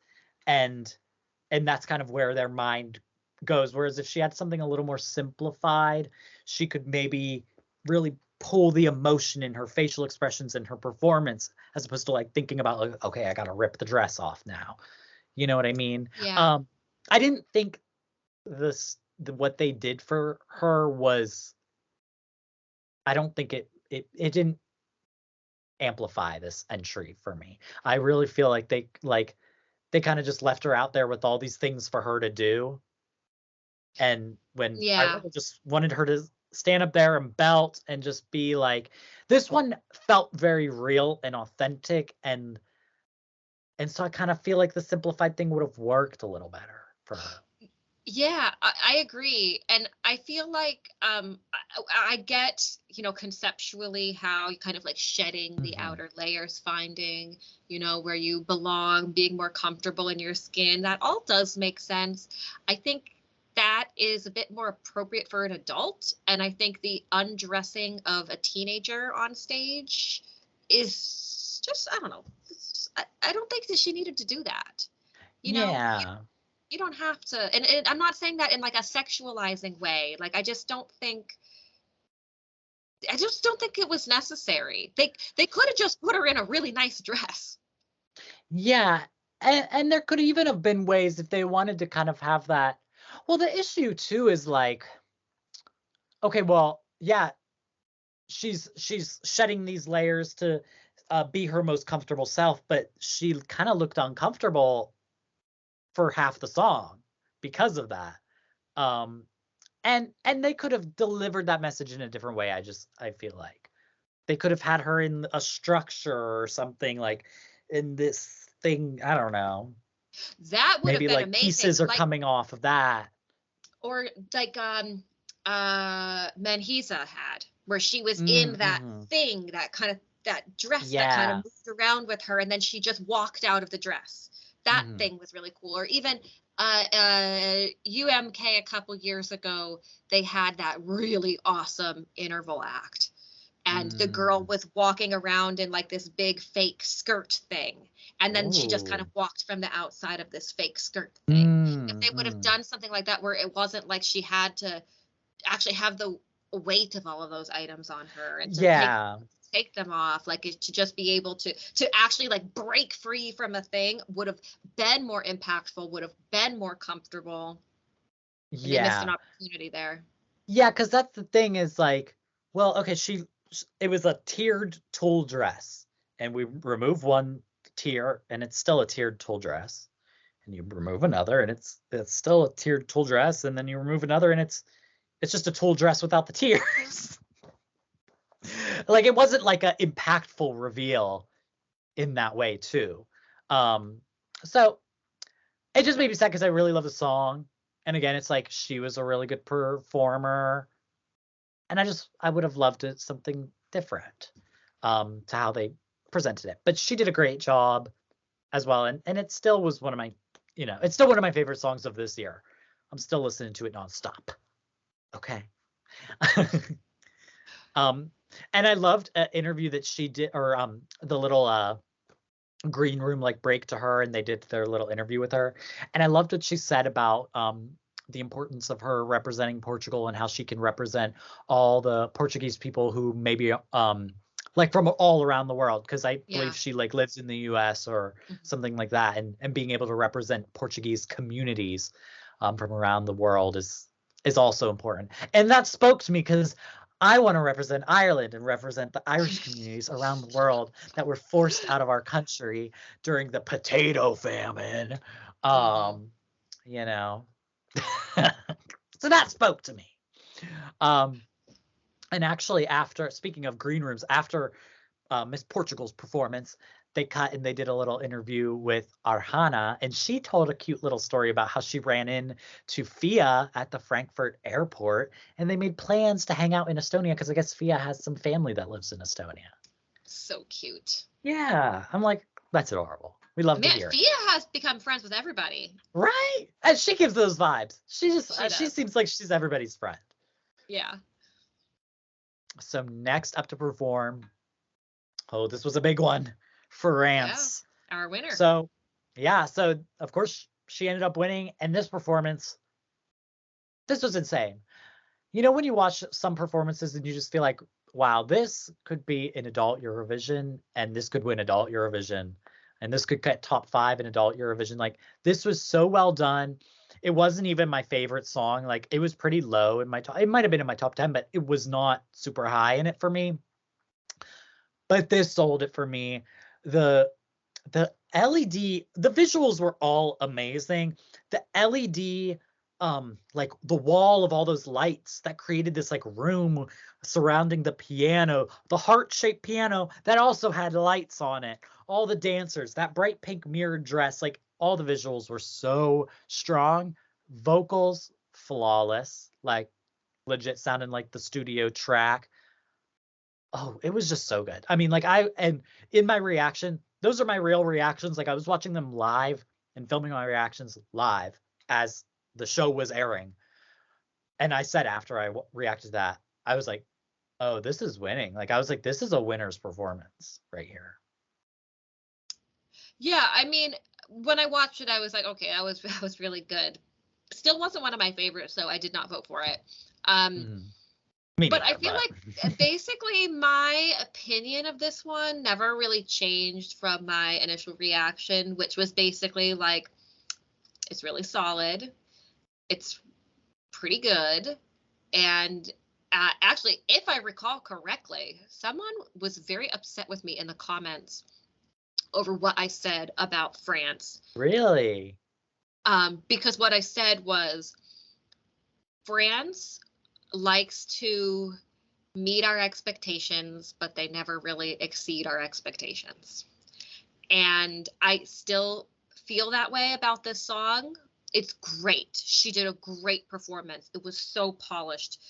and that's kind of where their mind goes. Whereas if she had something a little more simplified, she could maybe really pull the emotion in her facial expressions and her performance, as opposed to like thinking about like, okay, I got to rip the dress off now. You know what I mean? Yeah. I didn't think what they did for her was, I don't think it didn't amplify this entry for me. I really feel like they kind of just left her out there with all these things for her to do. And when I really just wanted her to stand up there and belt and just be like, this one felt very real and authentic. And so I kind of feel like the simplified thing would have worked a little better for her. Yeah, I agree. And I feel like I get, conceptually how you kind of like shedding the outer layers, finding, where you belong, being more comfortable in your skin. That all does make sense. I think that is a bit more appropriate for an adult. And I think the undressing of a teenager on stage is just, I don't know. I don't think that she needed to do that. You don't have to, and I'm not saying that in like a sexualizing way. Like, I just don't think it was necessary. They could have just put her in a really nice dress. Yeah. And there could even have been ways if they wanted to kind of have that. Well, the issue too is like, okay, well, yeah, she's shedding these layers to be her most comfortable self, but she kind of looked uncomfortable for half the song because of that. And they could have delivered that message in a different way. I feel like they could have had her in a structure or something, like in this thing. I don't know. That would maybe have been like amazing. Pieces are coming off of that. Or like Menhiza had. where she was in that thing, that dress that kind of moved around with her, and then she just walked out of the dress. That thing was really cool. Or even UMK a couple years ago, they had that really awesome interval act. And the girl was walking around in like this big fake skirt thing. And then she just kind of walked from the outside of this fake skirt thing. If they would have done something like that, where it wasn't like she had to actually have the weight of all of those items on her and to take them off, like to just be able to actually like break free from a thing, would have been more impactful, would have been more comfortable. And they missed an opportunity there. Yeah, because that's the thing is like, well, okay, it was a tiered tulle dress, and we remove one tier and it's still a tiered tulle dress, and you remove another and it's still a tiered tulle dress, and then you remove another and it's just a tulle dress without the tiers. Like, it wasn't like a impactful reveal in that way too. So it just made me sad because I really love the song, and again, it's like she was a really good performer. And I would have loved it something different to how they presented it. But she did a great job as well. And it still was one of my, it's still one of my favorite songs of this year. I'm still listening to it nonstop. Okay. And I loved an interview that she did, or the little green room like break to her, and they did their little interview with her. And I loved what she said about the importance of her representing Portugal and how she can represent all the Portuguese people who maybe like from all around the world, because I believe she like lives in the US or something like that, and being able to represent Portuguese communities from around the world is also important. And that spoke to me because I want to represent Ireland and represent the Irish communities around the world that were forced out of our country during the potato famine. So that spoke to me. And actually, speaking of green rooms, after Miss Portugal's performance, they cut and they did a little interview with Arhana, and she told a cute little story about how she ran in to 𝗪 at the Frankfurt airport, and they made plans to hang out in Estonia because I guess 𝗪 has some family that lives in Estonia. So cute. Yeah, I'm like, that's adorable. We love to hear it. 𝗪 has become friends with everybody. Right? And she gives those vibes. She seems like she's everybody's friend. Yeah. So next up to perform, this was a big one, France. Yeah, our winner. So of course she ended up winning, and this performance, this was insane. When you watch some performances and you just feel like, wow, this could be an adult Eurovision, and this could win adult Eurovision, and this could get top 5 in adult Eurovision. Like, this was so well done. It wasn't even my favorite song. Like, it was pretty low in my top. It might have been in my top 10, but it was not super high in it for me. But this sold it for me. The LED, the visuals were all amazing. The LED, like the wall of all those lights that created this like room surrounding the piano, the heart-shaped piano that also had lights on it, all the dancers, that bright pink mirrored dress, like all the visuals were so strong. Vocals flawless, like legit sounding like the studio track. Oh, it was just so good. I mean, like, and in my reaction, those are my real reactions. Like, I was watching them live and filming my reactions live as the show was airing. And I said, after I reacted to that, I was like, oh, this is winning. Like, I was like, this is a winner's performance right here. Yeah, I mean, when I watched it, I was like, okay, that was really good. Still wasn't one of my favorites, so I did not vote for it. But I feel like basically my opinion of this one never really changed from my initial reaction, which was basically like, it's really solid. It's pretty good. And actually, if I recall correctly, someone was very upset with me in the comments over what I said about France. Really? Because what I said was, France likes to meet our expectations, but they never really exceed our expectations. And I still feel that way about this song. It's great. She did a great performance. It was so polished,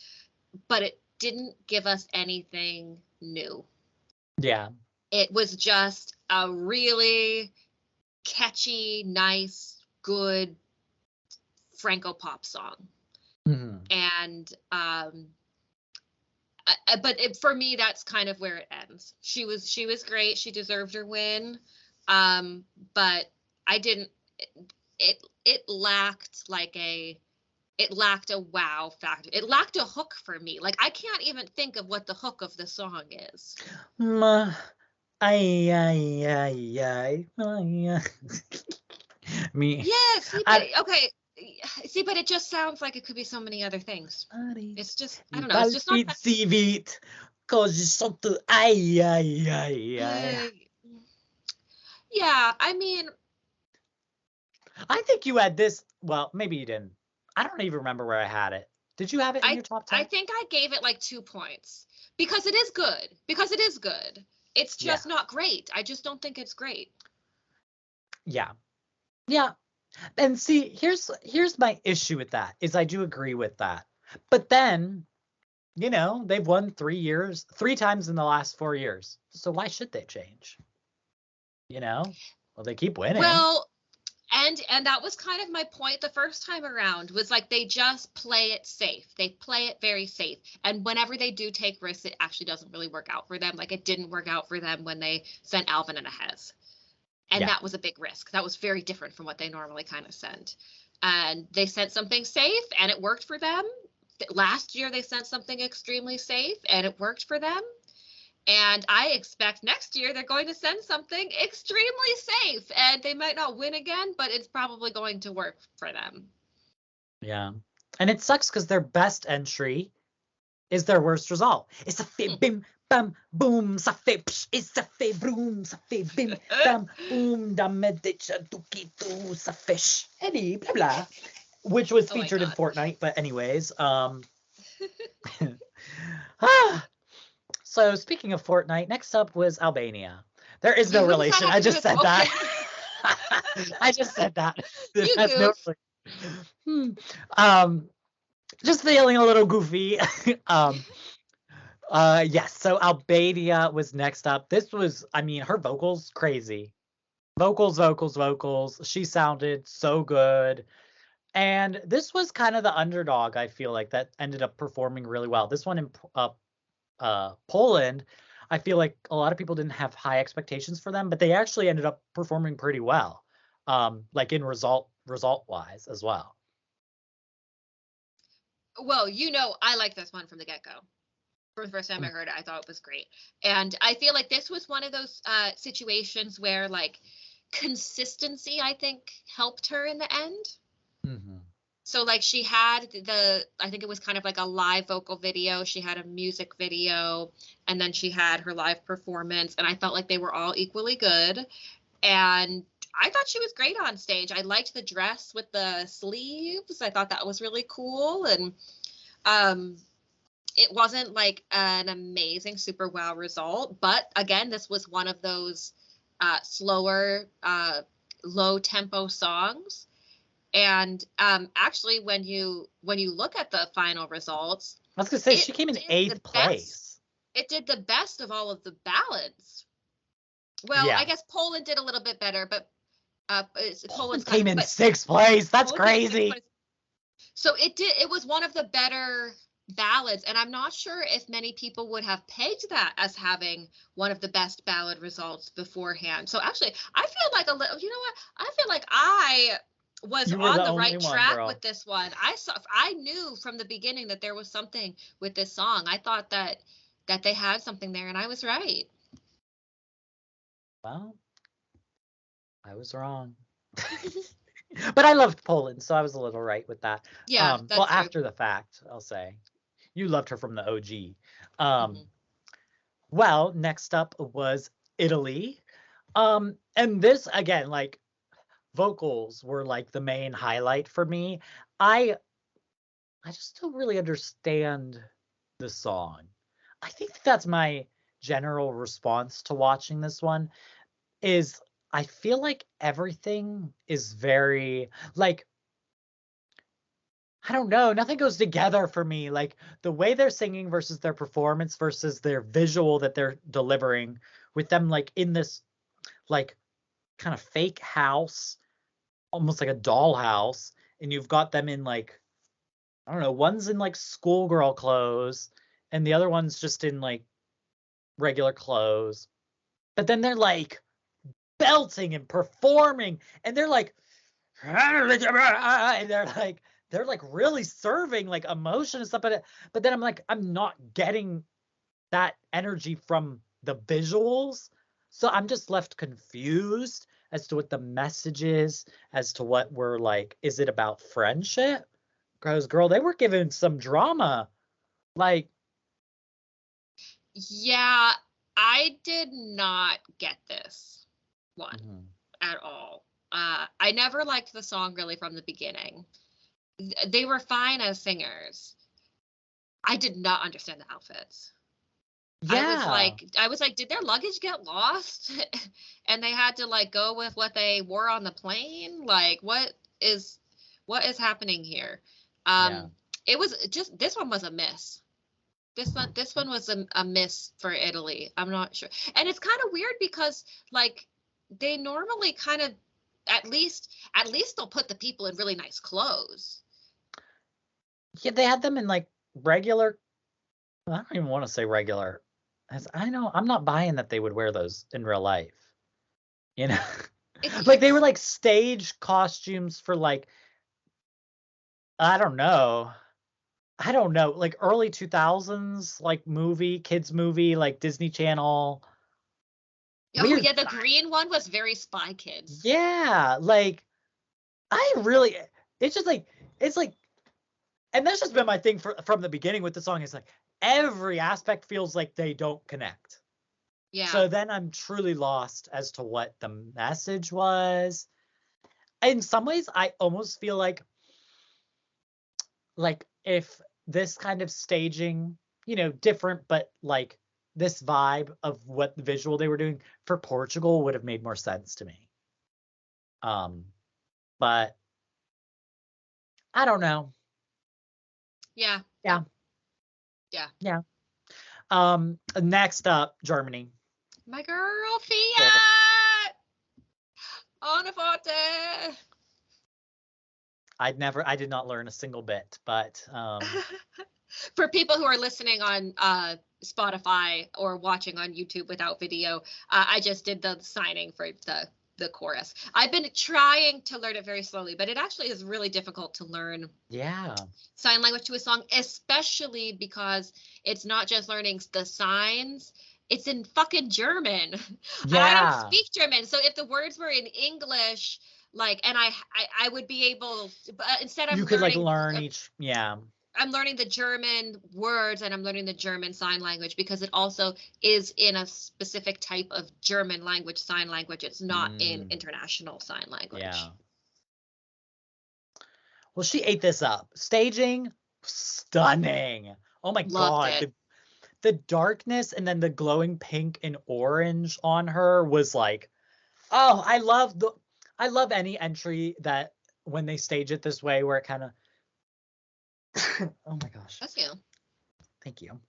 but didn't give us anything new. Yeah. It was just a really catchy, nice, good Franco pop song. Mm-hmm. And but for me, that's kind of where it ends. She was great. She deserved her win. But I didn't. It lacked a wow factor. It lacked a hook for me. Like, I can't even think of what the hook of the song is. Me. Yes. Okay. See, but it just sounds like it could be so many other things. It's just, I don't know. It's just not that. Yeah, I mean, I think you had this. Well, maybe you didn't. I don't even remember where I had it. Did you have it in your top 10? I think I gave it like 2 points because it is good. It's just not great. I just don't think it's great. Yeah. Yeah. And see, here's my issue with that, is I do agree with that. But then, you know, they've won 3 times in the last 4 years. So why should they change? You know? Well, they keep winning. Well, and that was kind of my point the first time around, was like, they just play it safe. They play it very safe. And whenever they do take risks, it actually doesn't really work out for them. Like, it didn't work out for them when they sent Alvin and 𝗏. And that was a big risk. That was very different from what they normally kind of send. And they sent something safe, and it worked for them. Last year, they sent something extremely safe, and it worked for them. And I expect next year they're going to send something extremely safe, and they might not win again, but it's probably going to work for them. Yeah. And it sucks because their best entry is their worst result. It's a bim bam boom safe psh is safe broom safe bim bam boom damedicha duki tu safish Eddie blah blah, which was featured in Fortnite. But anyways, So speaking of Fortnite, next up was Albania. There is no relation. I just said that. I just said that. This has no relation. Just feeling a little goofy. Yes, so Albania was next up. This was, I mean, her vocals, crazy. Vocals. She sounded so good. And this was kind of the underdog, I feel like, that ended up performing really well. This one in Poland, I feel like a lot of people didn't have high expectations for them, but they actually ended up performing pretty well, like in result wise as well. Well, you know, I like this one from the get-go. For the first time I heard it, I thought it was great. And I feel like this was one of those situations where, like, consistency, I think, helped her in the end. Mm-hmm. So, like, she had I think it was kind of like a live vocal video. She had a music video, and then she had her live performance. And I felt like they were all equally good. And I thought she was great on stage. I liked the dress with the sleeves. I thought that was really cool. And it wasn't like an amazing super wow result. But again, this was one of those slower, low tempo songs. And actually, when you look at the final results, I was gonna say she came in 8th place. It did the best of all of the ballads. Well, yeah. I guess Poland did a little bit better, but Poland came in 6th place. That's crazy. So it was one of the better ballads, and I'm not sure if many people would have pegged that as having one of the best ballad results beforehand. So actually, I feel like you know what? I feel like I was on the right track with this one. I knew from the beginning that there was something with this song. I thought that they had something there, and I was right. Well, I was wrong. But I loved Poland, so I was a little right with that. Yeah. Well, after the fact, I'll say. You loved her from the OG. Well, next up was Italy. And this, again, like, vocals were like the main highlight for me. I just don't really understand the song. I think that's my general response to watching this one, is I feel like everything is very, like, I don't know. Nothing goes together for me. Like the way they're singing versus their performance versus their visual that they're delivering with them like in this like kind of fake house, almost like a dollhouse, and you've got them in like I don't know, one's in like schoolgirl clothes and the other one's just in like regular clothes. But then they're like belting and performing and they're like and they're like really serving like emotion and stuff, but then I'm like I'm not getting that energy from the visuals. So I'm just left confused as to what the message is, as to what we're like, is it about friendship? Because girl, they were giving some drama. Like, Yeah, I did not get this one at all. I never liked the song really from the beginning. They were fine as singers. I did not understand the outfits. yeah. I was like, did their luggage get lost? And they had to like go with what they wore on the plane? Like, what is happening here? Yeah. It was just, this one was a miss. This one was a miss for Italy. I'm not sure. And it's kind of weird because like they normally kind of at least they'll put the people in really nice clothes. Yeah, they had them in like regular, I don't even want to say regular. As I know, I'm not buying that they would wear those in real life. You know? Like they were like stage costumes for like I don't know, like early 2000s, like kids movie, like Disney Channel. Oh Weird. yeah, the green one was very Spy Kids. Yeah, like it's just like it's like, and that's just been my thing from the beginning with the song. Is like every aspect feels like they don't connect. Yeah. So then I'm truly lost as to what the message was. In some ways, I almost feel like if this kind of staging, different, but like this vibe of what the visual they were doing for Portugal would have made more sense to me. But I don't know. Yeah. Yeah. Yeah. Yeah. Next up, Germany. My girl, Fiat. On a forte. I did not learn a single bit, but for people who are listening on Spotify or watching on YouTube without video, I just did the signing for the chorus. I've been trying to learn it very slowly, but it actually is really difficult to learn sign language to a song, especially because it's not just learning the signs. It's in fucking German. Yeah. I don't speak German. So if the words were in English, like, and I would be able to, but instead of you could like learn each. Yeah. I'm learning the German words and I'm learning the German sign language because it also is in a specific type of German language sign language. It's not in international sign language. Yeah. Well, she ate this up. Staging, stunning. Oh my God. The darkness and then the glowing pink and orange on her was like, oh, I love any entry that when they stage it this way where it kind of oh my gosh. That's you. Thank you.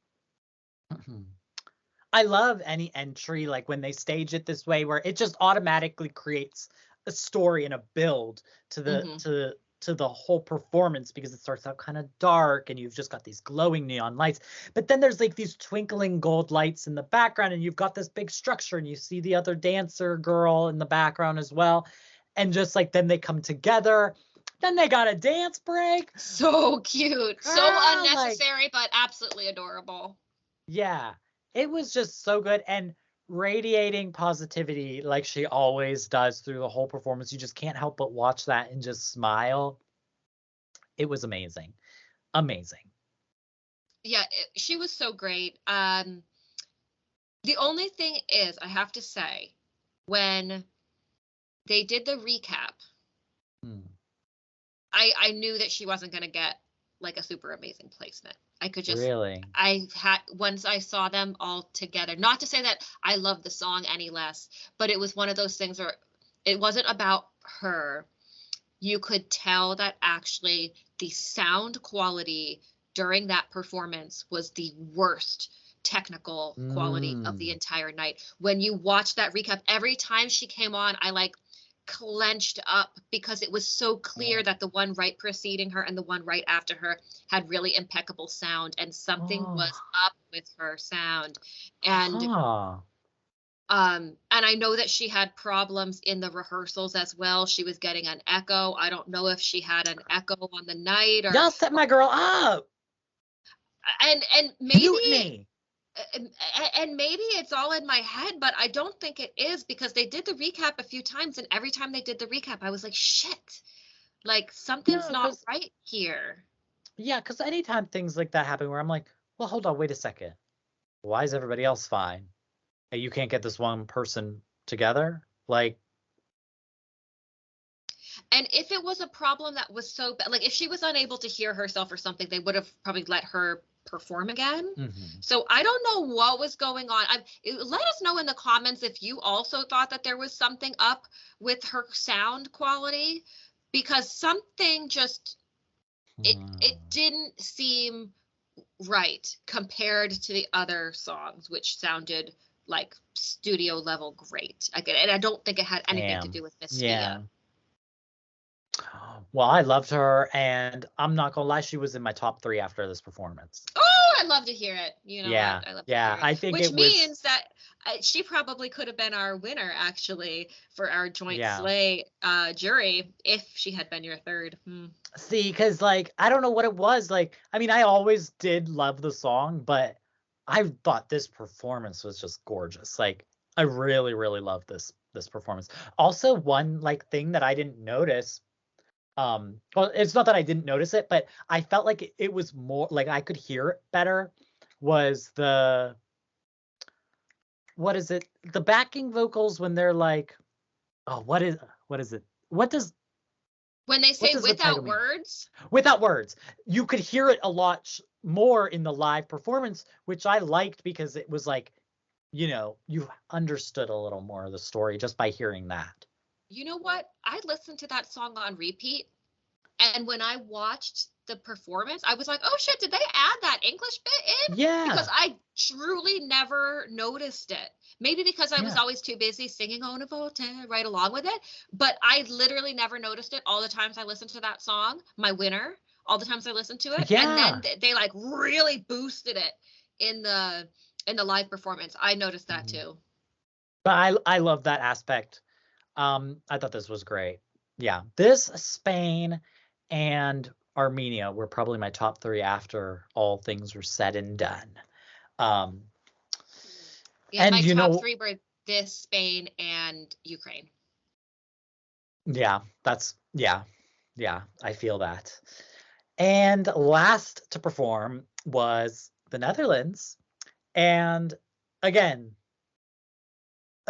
I love any entry like when they stage it this way where it just automatically creates a story and a build to the to the whole performance, because it starts out kind of dark and you've just got these glowing neon lights, but then there's like these twinkling gold lights in the background and you've got this big structure and you see the other dancer girl in the background as well, and just like then they come together. Then they got a dance break. So cute. So unnecessary, but absolutely adorable. Yeah. It was just so good and radiating positivity like she always does through the whole performance. You just can't help but watch that and just smile. It was amazing. Amazing. Yeah, she was so great. The only thing is, I have to say, when they did the recap, I knew that she wasn't going to get like a super amazing placement. I could just really. Once I saw them all together, not to say that I love the song any less, but it was one of those things where it wasn't about her. You could tell that actually the sound quality during that performance was the worst technical quality of the entire night. When you watch that recap, every time she came on, I like clenched up because it was so clear that the one right preceding her and the one right after her had really impeccable sound, and something was up with her sound. And and I know that she had problems in the rehearsals as well. She was getting an echo. I don't know if she had an echo on the night or y'all set my girl up. And maybe Mutiny. And maybe it's all in my head, but I don't think it is, because they did the recap a few times, and every time they did the recap, I was like, shit, like something's not right here. Yeah, because anytime things like that happen where I'm like, well, hold on, wait a second. Why is everybody else fine? And you can't get this one person together? Like. And if it was a problem that was so bad, like if she was unable to hear herself or something, they would have probably let her perform again. So I don't know what was going on. Let us know in the comments if you also thought that there was something up with her sound quality, because something just it didn't seem right compared to the other songs, which sounded like studio level great. And I don't think it had anything to do with Miss Fia. Well, I loved her, and I'm not gonna lie, she was in my top 3 after this performance. Oh, I'd love to hear it. You know, yeah, I love to hear it. I think which means that she probably could have been our winner, actually, for our joint sleigh jury if she had been your third. See, because like I don't know what it was. Like, I mean, I always did love the song, but I thought this performance was just gorgeous. Like, I really, really loved this performance. Also, one like thing that I didn't notice. Well, it's not that I didn't notice it, but I felt like it was more like I could hear it better. Was the the backing vocals when they're like, oh, what is it? When they say without words? Without words. You could hear it a lot more in the live performance, which I liked, because it was like, you know, you understood a little more of the story just by hearing that. You know what? I listened to that song on repeat, and when I watched the performance, I was like, oh shit, did they add that English bit in? Yeah. Because I truly never noticed it. Maybe because I was always too busy singing 𝗠𝗏𝘆𝘆 right along with it, but I literally never noticed it all the times I listened to that song, my winner, all the times I listened to it. And then they like really boosted it in the live performance. I noticed that too. But I love that aspect. I thought this was great. Yeah, this, Spain, and Armenia were probably my top 3 after all things were said and done. And my top 3 were this, Spain, and Ukraine. Yeah, I feel that. And last to perform was the Netherlands, and again,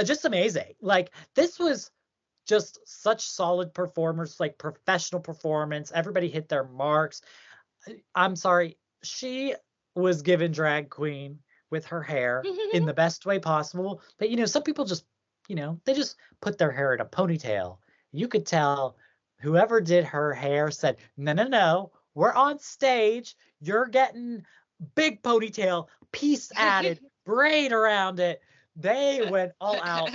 just amazing. Like, this was just such solid performers, like professional performance. Everybody hit their marks. I'm sorry, she was given drag queen with her hair in the best way possible. But, you know, some people just, you know, they just put their hair in a ponytail. You could tell whoever did her hair said, no, we're on stage. You're getting big ponytail, piece added, braid around it. They went all out.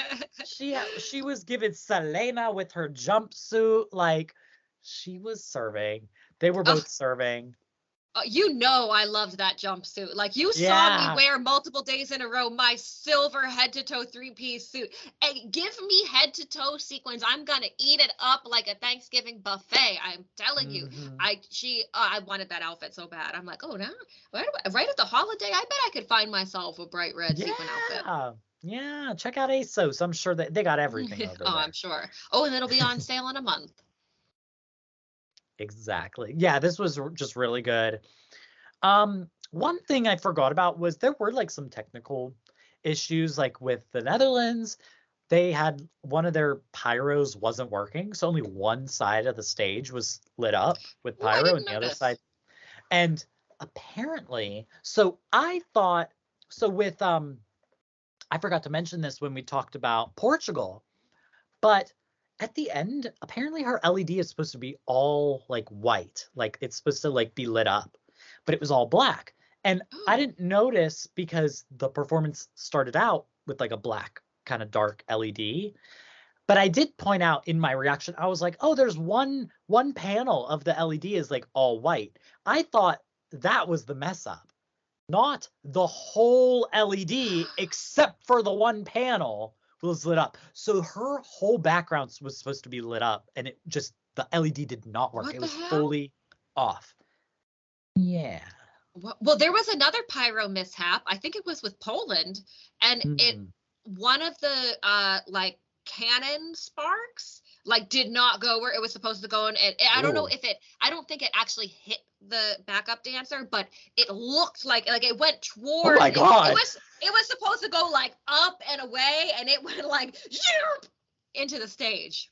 She was given Selena with her jumpsuit. Like, she was serving. They were both serving. You know, I loved that jumpsuit. Like, you saw me wear multiple days in a row my silver head-to-toe 3-piece suit. And give me head-to-toe sequins. I'm gonna eat it up like a Thanksgiving buffet. I'm telling you. I wanted that outfit so bad. I'm like, oh no, right at the holiday, I bet I could find myself a bright red sequin outfit. Yeah, check out ASOS. I'm sure that they got everything over there. I'm sure. Oh, and it'll be on sale in a month. Exactly. Yeah, this was just really good. One thing I forgot about was there were like some technical issues, like with the Netherlands. They had one of their pyros wasn't working, so only one side of the stage was lit up with pyro, and the other side. And apparently, so I thought, so with I forgot to mention this when we talked about Portugal, but at the end, apparently her LED is supposed to be all like white, like it's supposed to like be lit up, but it was all black. And I didn't notice because the performance started out with like a black kind of dark LED. But I did point out in my reaction, I was like, oh, there's one panel of the LED is like all white. I thought that was the mess up, not the whole LED except for the one panel was lit up. So her whole background was supposed to be lit up, and it just, the LED did not work. It was fully off. Yeah. Well, there was another pyro mishap. I think it was with Poland, and one of the like cannon sparks like did not go where it was supposed to go, and I don't know if I don't think it actually hit the backup dancer, but it looked like it went towards. Oh my God. It was supposed to go like up and away, and it went like into the stage.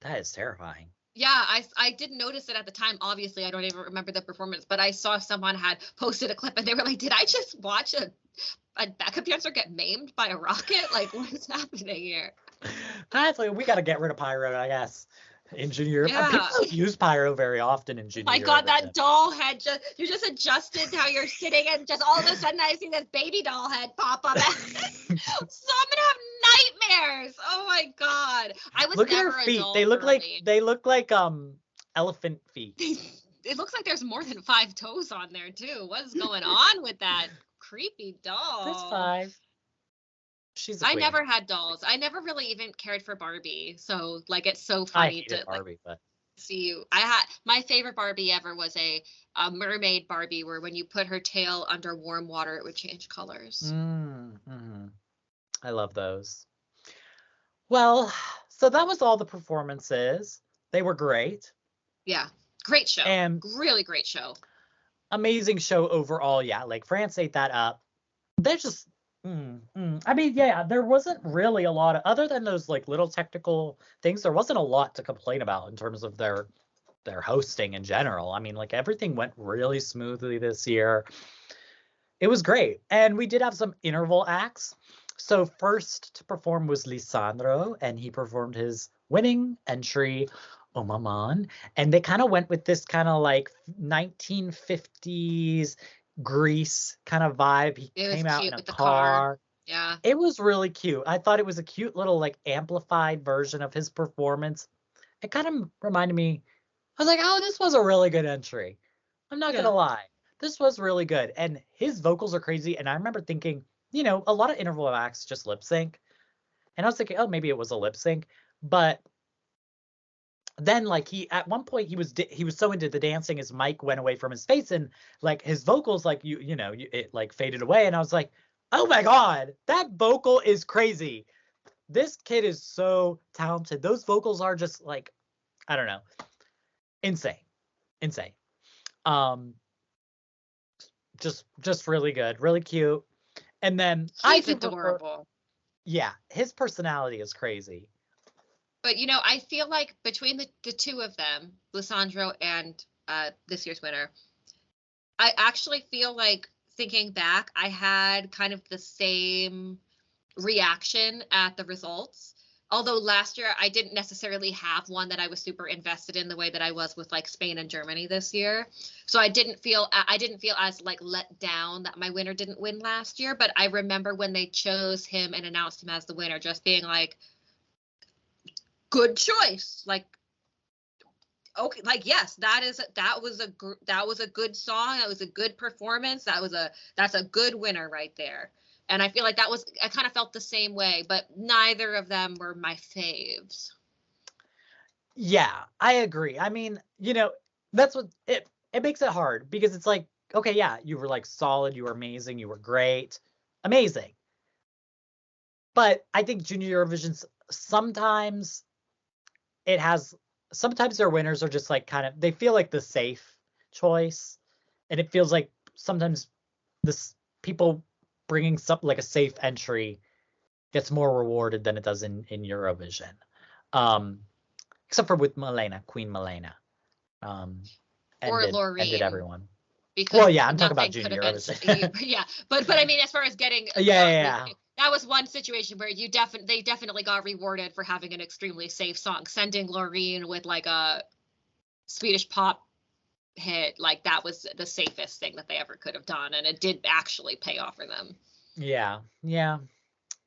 That is terrifying. Yeah, I didn't notice it at the time. Obviously, I don't even remember the performance, but I saw someone had posted a clip and they were like, did I just watch a backup dancer get maimed by a rocket? Like, what is happening here? That's like, we got to get rid of pyro, I guess, in Junior. Yeah. People don't use pyro very often in Junior. My God, that doll head, you just adjusted how you're sitting, and just all of a sudden I see this baby doll head pop up. So I'm gonna have nightmares. Oh my God. I was Look at never her feet. a doll They look girly. like elephant feet. It looks like there's more than 5 toes on there too. What is going on with that creepy doll? That's 5. She's a I queen. never had dolls. I never really even cared for Barbie. So like, it's so I funny hated to Barbie, but see you. I had my favorite Barbie ever was a mermaid Barbie, where when you put her tail under warm water, it would change colors. I love those. Well, so that was all the performances. They were great. Yeah, great show. And really great show. Amazing show overall. Yeah, like France ate that up. They're just I mean, yeah, there wasn't really a lot of, other than those like little technical things, there wasn't a lot to complain about in terms of their hosting in general. I mean, like everything went really smoothly this year. It was great. And we did have some interval acts. So first to perform was Lisandro, and he performed his winning entry, Oh Maman. And they kind of went with this kind of like 1950s Greece kind of vibe. He came out in a car. Yeah. It was really cute. I thought it was a cute little like amplified version of his performance. It kind of reminded me, I was like, oh, this was a really good entry. I'm not going to lie. This was really good. And his vocals are crazy. And I remember thinking, you know, a lot of interval acts just lip sync. And I was thinking, oh, maybe it was a lip sync. But then like at one point he was so into the dancing, his mic went away from his face, and like his vocals, like it like faded away. And I was like, oh my God, that vocal is crazy. This kid is so talented. Those vocals are just like, I don't know, insane. Just really good, really cute. And then he's adorable. Yeah, his personality is crazy. But, you know, I feel like between the two of them, Lisandro and this year's winner, I actually feel like, thinking back, I had kind of the same reaction at the results. Although last year I didn't necessarily have one that I was super invested in the way that I was with like Spain and Germany this year. So I didn't feel as like let down that my winner didn't win last year. But I remember when they chose him and announced him as the winner, just being like, good choice. Like, okay, like, yes, that was a good song. That was a good performance. That's a good winner right there. And I feel like I kind of felt the same way, but neither of them were my faves. Yeah, I agree. I mean, you know, that's what it makes it hard, because it's like, okay, yeah, you were like solid, you were amazing, you were great, amazing. But I think Junior Eurovision's sometimes their winners are just like kind of, they feel like the safe choice. And it feels like sometimes people bringing something like a safe entry gets more rewarded than it does in Eurovision. Except for with Queen Malena. Or Loreen. Ended everyone. Because well, yeah, I'm talking about Junior Eurovision. yeah, but I mean, as far as getting, yeah. that was one situation where they definitely got rewarded for having an extremely safe song. Sending Loreen with like a Swedish pop hit, like that was the safest thing that they ever could have done, and it did actually pay off for them. Yeah, yeah.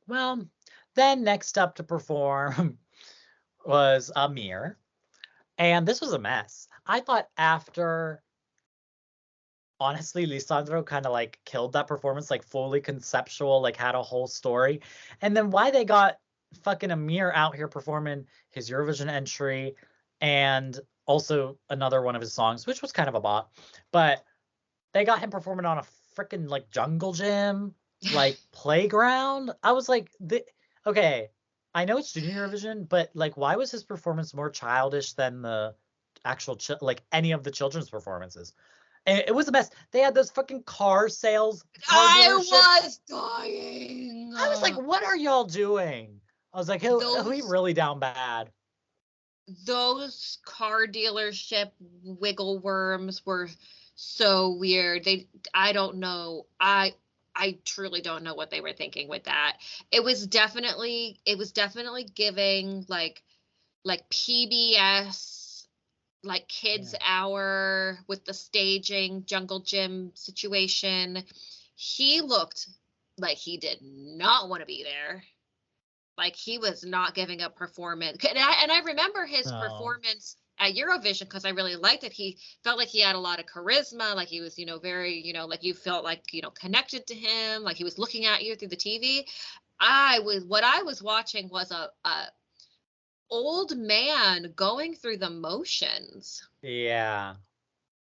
Well, then next up to perform was Amir, and this was a mess. I thought after, honestly, Lisandro kind of like killed that performance, like fully conceptual, like had a whole story, and then why they got fucking Amir out here performing his Eurovision entry and also another one of his songs, which was kind of a bop, but they got him performing on a freaking like jungle gym, like playground. I was like, okay, I know it's Junior Eurovision, but like, why was his performance more childish than the actual like any of the children's performances? And it was the best. They had those fucking car sales. I was dying. I was like, what are y'all doing? I was like, he'll be really down bad. Those car dealership wiggle worms were so weird. I don't know. I truly don't know what they were thinking with that. It was definitely giving like PBS, like kids hour with the staging jungle gym situation. He looked like he did not want to be there. Like he was not giving up performance. And I remember his performance at Eurovision because I really liked it. He felt like he had a lot of charisma, like he was, very, like you felt like, connected to him, like he was looking at you through the TV. What I was watching was a old man going through the motions. Yeah.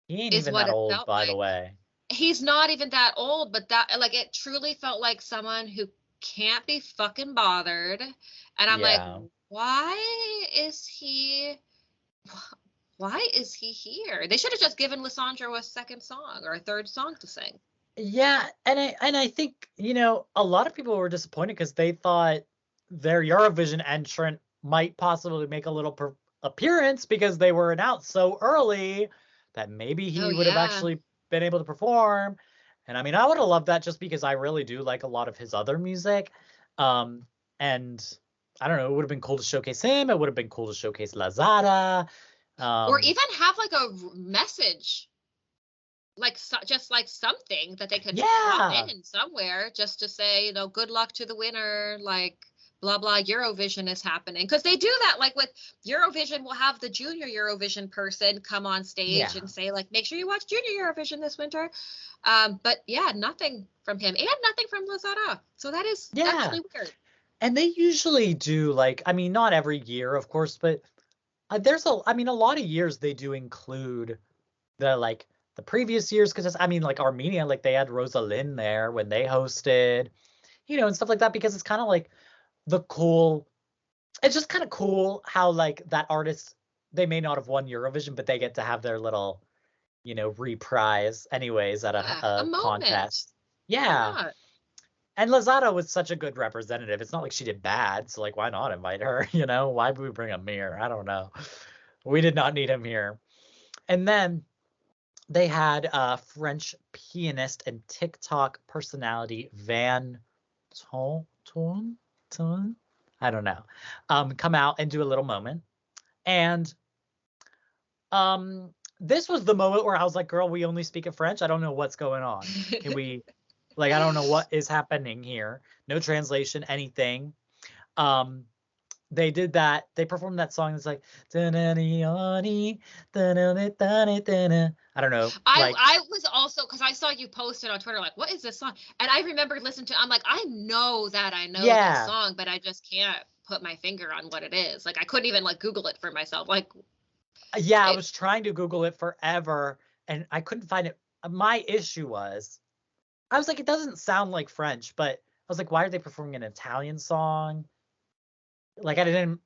He ain't even that old, by the way. He's not even that old, but that, like, it truly felt like someone who can't be fucking bothered. And I'm like, why is he here? They should have just given Lisandro a second song or a third song to sing. Yeah, and I think, a lot of people were disappointed because they thought their Eurovision entrant might possibly make a little appearance because they were announced so early that maybe he would have actually been able to perform. And I mean, I would have loved that just because I really do like a lot of his other music. And I don't know, it would have been cool to showcase him. It would have been cool to showcase Lazada. Or even have like a message, like just like something that they could drop in somewhere just to say, good luck to the winner, like blah, blah, Eurovision is happening. Because they do that, like with Eurovision, we'll have the Junior Eurovision person come on stage and say, like, make sure you watch Junior Eurovision this winter. But yeah, nothing from him and nothing from Lazada. So that is actually weird. And they usually do, like, I mean, not every year, of course, but there's a lot of years they do include the previous years, because like Armenia, like they had Rosalind there when they hosted, and stuff like that, because it's kind of like it's just kind of cool how like that artist, they may not have won Eurovision, but they get to have their little, reprise anyways at a contest. Yeah. And Lazada was such a good representative. It's not like she did bad, so like why not invite her? Why would we bring Amir? I don't know. We did not need him here. And then they had French pianist and TikTok personality Van Ton, I don't know, come out and do a little moment. And this was the moment where I was like, girl, we only speak in French. I don't know what's going on. Can we, I don't know what is happening here. No translation, anything. They did that. They performed that song that's like, I don't know. I was also, because I saw you posted on Twitter, like, what is this song? And I remember listening to, I'm like, I know this song, but I just can't put my finger on what it is. Like, I couldn't even Google it for myself. I was trying to Google it forever and I couldn't find it. My issue was, I was like, it doesn't sound like French, but I was like, why are they performing an Italian song? I didn't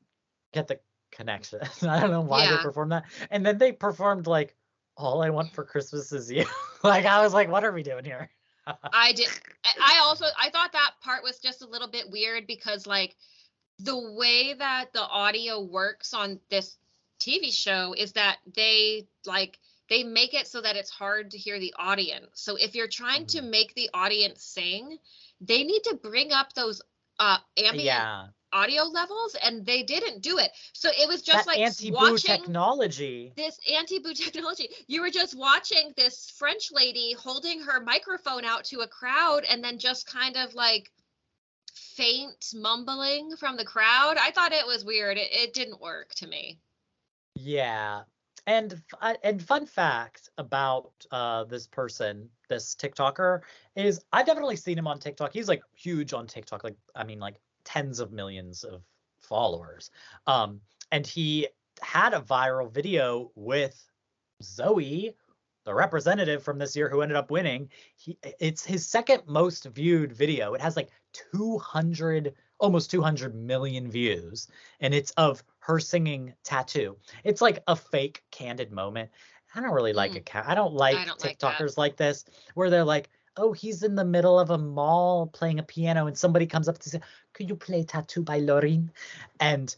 get the connection. I don't know why they performed that. And then they performed All I Want for Christmas Is You. I was like, what are we doing here? I thought that part was just a little bit weird because the way that the audio works on this TV show is that they make it so that it's hard to hear the audience. So if you're trying to make the audience sing, they need to bring up those ambient Yeah. audio levels, and they didn't do it. So it was just That like anti-boo watching technology. this anti-boo technology. You were just watching this French lady holding her microphone out to a crowd and then just kind of like faint mumbling from the crowd. I thought it was weird. It didn't work to me. Yeah. And fun fact about this person, this TikToker, is I've definitely seen him on TikTok. He's like huge on TikTok, like I mean like tens of millions of followers. And he had a viral video with Zoe, the representative from this year who ended up winning. It's his second most viewed video. It has like 200, almost 200 million views, and it's of her singing Tattoo. It's like a fake candid moment. I don't really like it. I don't like TikTokers like this, where they're like, oh, he's in the middle of a mall playing a piano and somebody comes up to say, could you play Tattoo by Loreen? And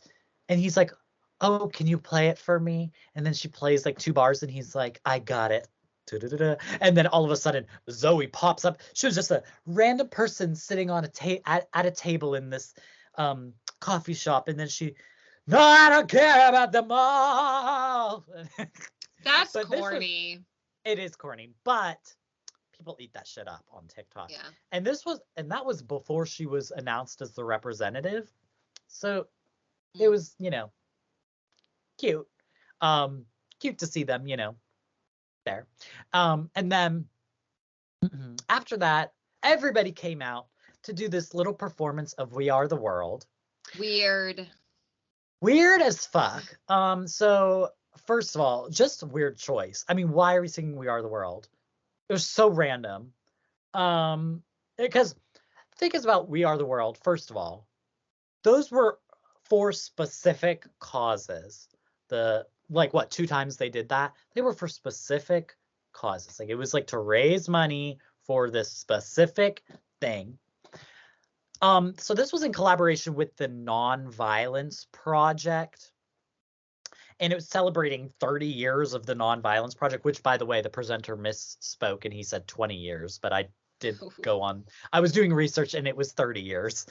he's like, oh, can you play it for me? And then she plays like 2 bars and he's like, I got it. And then all of a sudden Zoe pops up. She was just a random person sitting on at a table in this coffee shop, and then she, no, I don't care about the mall. That's corny. It is corny, but people eat that shit up on TikTok. Yeah. And that was before she was announced as the representative. So it was, cute. Cute to see them, there. And then after that, everybody came out to do this little performance of We Are the World. Weird As fuck. So first of all, just a weird choice. I mean, why are we singing We Are the World? It was so random. Because think about We Are the World. First of all, those were for specific causes. 2 times they did that, they were for specific causes. Like it was like to raise money for this specific thing. So this was in collaboration with the Nonviolence Project, and it was celebrating 30 years of the Nonviolence Project, which, by the way, the presenter misspoke and he said 20 years, but I did go on. I was doing research and it was 30 years.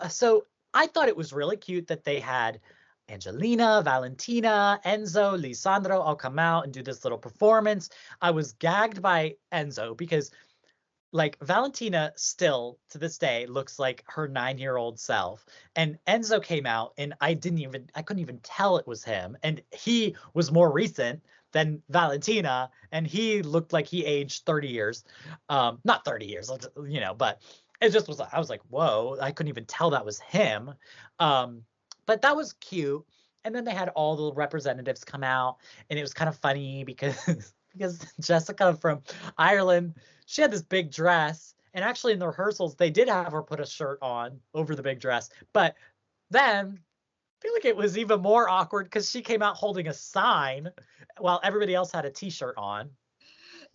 So I thought it was really cute that they had Angelina, Valentina, Enzo, Lisandro all come out and do this little performance. I was gagged by Enzo because like Valentina still to this day looks like her 9-year-old self, and Enzo came out and I couldn't even tell it was him, and he was more recent than Valentina and he looked like he aged 30 years. Not 30 years, but it just was, I was like, whoa, I couldn't even tell that was him. But that was cute. And then they had all the representatives come out, and it was kind of funny because Jessica from Ireland, she had this big dress, and actually in the rehearsals, they did have her put a shirt on over the big dress. But then I feel like it was even more awkward because she came out holding a sign while everybody else had a t-shirt on.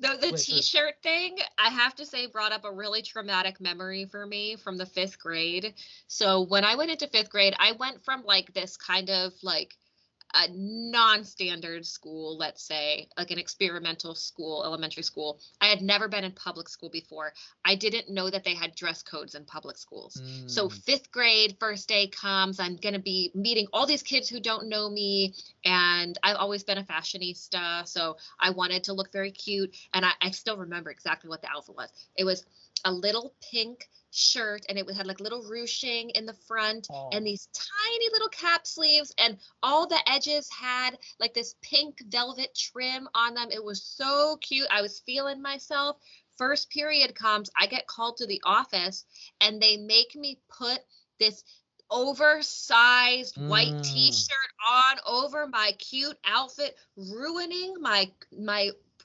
The t-shirt thing, I have to say, brought up a really traumatic memory for me from the 5th grade. So when I went into 5th grade, I went from like this kind of like a non-standard school, let's say, like an experimental school, elementary school. I had never been in public school before. I didn't know that they had dress codes in public schools. So 5th grade, first day comes, I'm going to be meeting all these kids who don't know me. And I've always been a fashionista, so I wanted to look very cute. And I still remember exactly what the outfit was. It was a little pink shirt, and it had like little ruching in the front and these tiny little cap sleeves, and all the edges had like this pink velvet trim on them. It was so cute. I was feeling myself. First period comes, I get called to the office, and they make me put this oversized white t-shirt on over my cute outfit, ruining my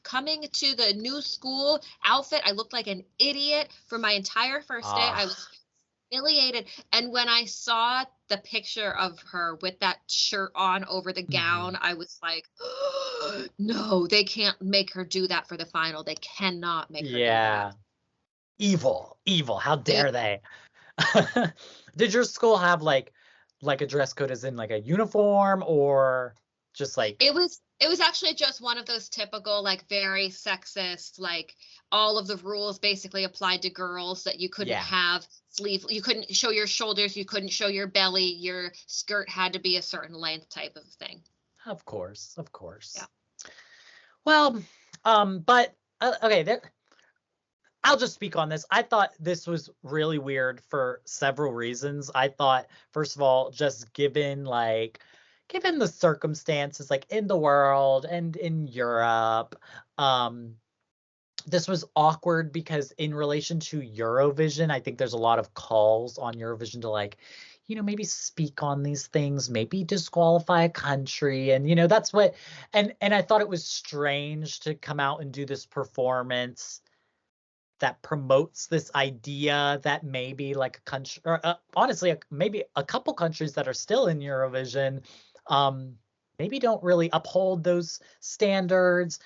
coming to the new school outfit. I looked like an idiot for my entire first day. I was humiliated. And when I saw the picture of her with that shirt on over the gown, I was like, oh, no, they can't make her do that for the final. They cannot make her do that. Evil. How dare they? Did your school have like a dress code as in like a uniform, or Just like it was actually just one of those typical, like, very sexist, like, all of the rules basically applied to girls, that you couldn't have you couldn't show your shoulders, you couldn't show your belly, your skirt had to be a certain length type of thing. Of course. Yeah. Well, but okay, I'll just speak on this. I thought this was really weird for several reasons. I thought, first of all, just given the circumstances, like, in the world and in Europe, this was awkward because in relation to Eurovision, I think there's a lot of calls on Eurovision to, like, maybe speak on these things, maybe disqualify a country. And, that's what, and I thought it was strange to come out and do this performance that promotes this idea that maybe, like, a country, or honestly, maybe a couple countries that are still in Eurovision, maybe don't really uphold those standards.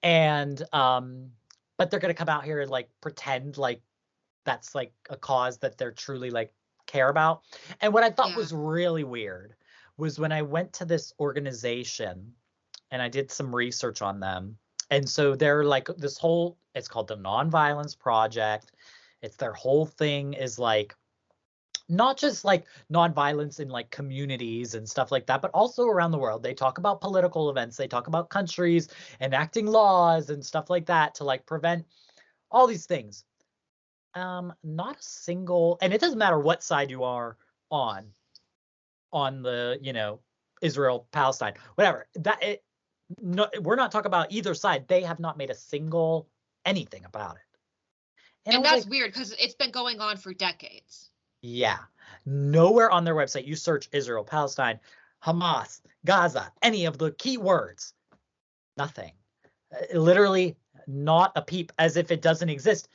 And, but they're going to come out here and, like, pretend like that's, like, a cause that they're truly, like, care about. And what I thought was really weird was when I went to this organization and I did some research on them. And so they're like this whole, it's called the Nonviolence Project. It's their whole thing is, like, not just, like, nonviolence in, like, communities and stuff like that, but also around the world. They talk about political events. They talk about countries enacting laws and stuff like that to, like, prevent all these things. Not a single, and it doesn't matter what side you are on the, Israel, Palestine, whatever, no, we're not talking about either side. They have not made a single anything about it. And that's, like, weird because it's been going on for decades. Yeah. Nowhere on their website, you search Israel, Palestine, Hamas, Gaza, any of the key words. Nothing. Literally not a peep, as if it doesn't exist.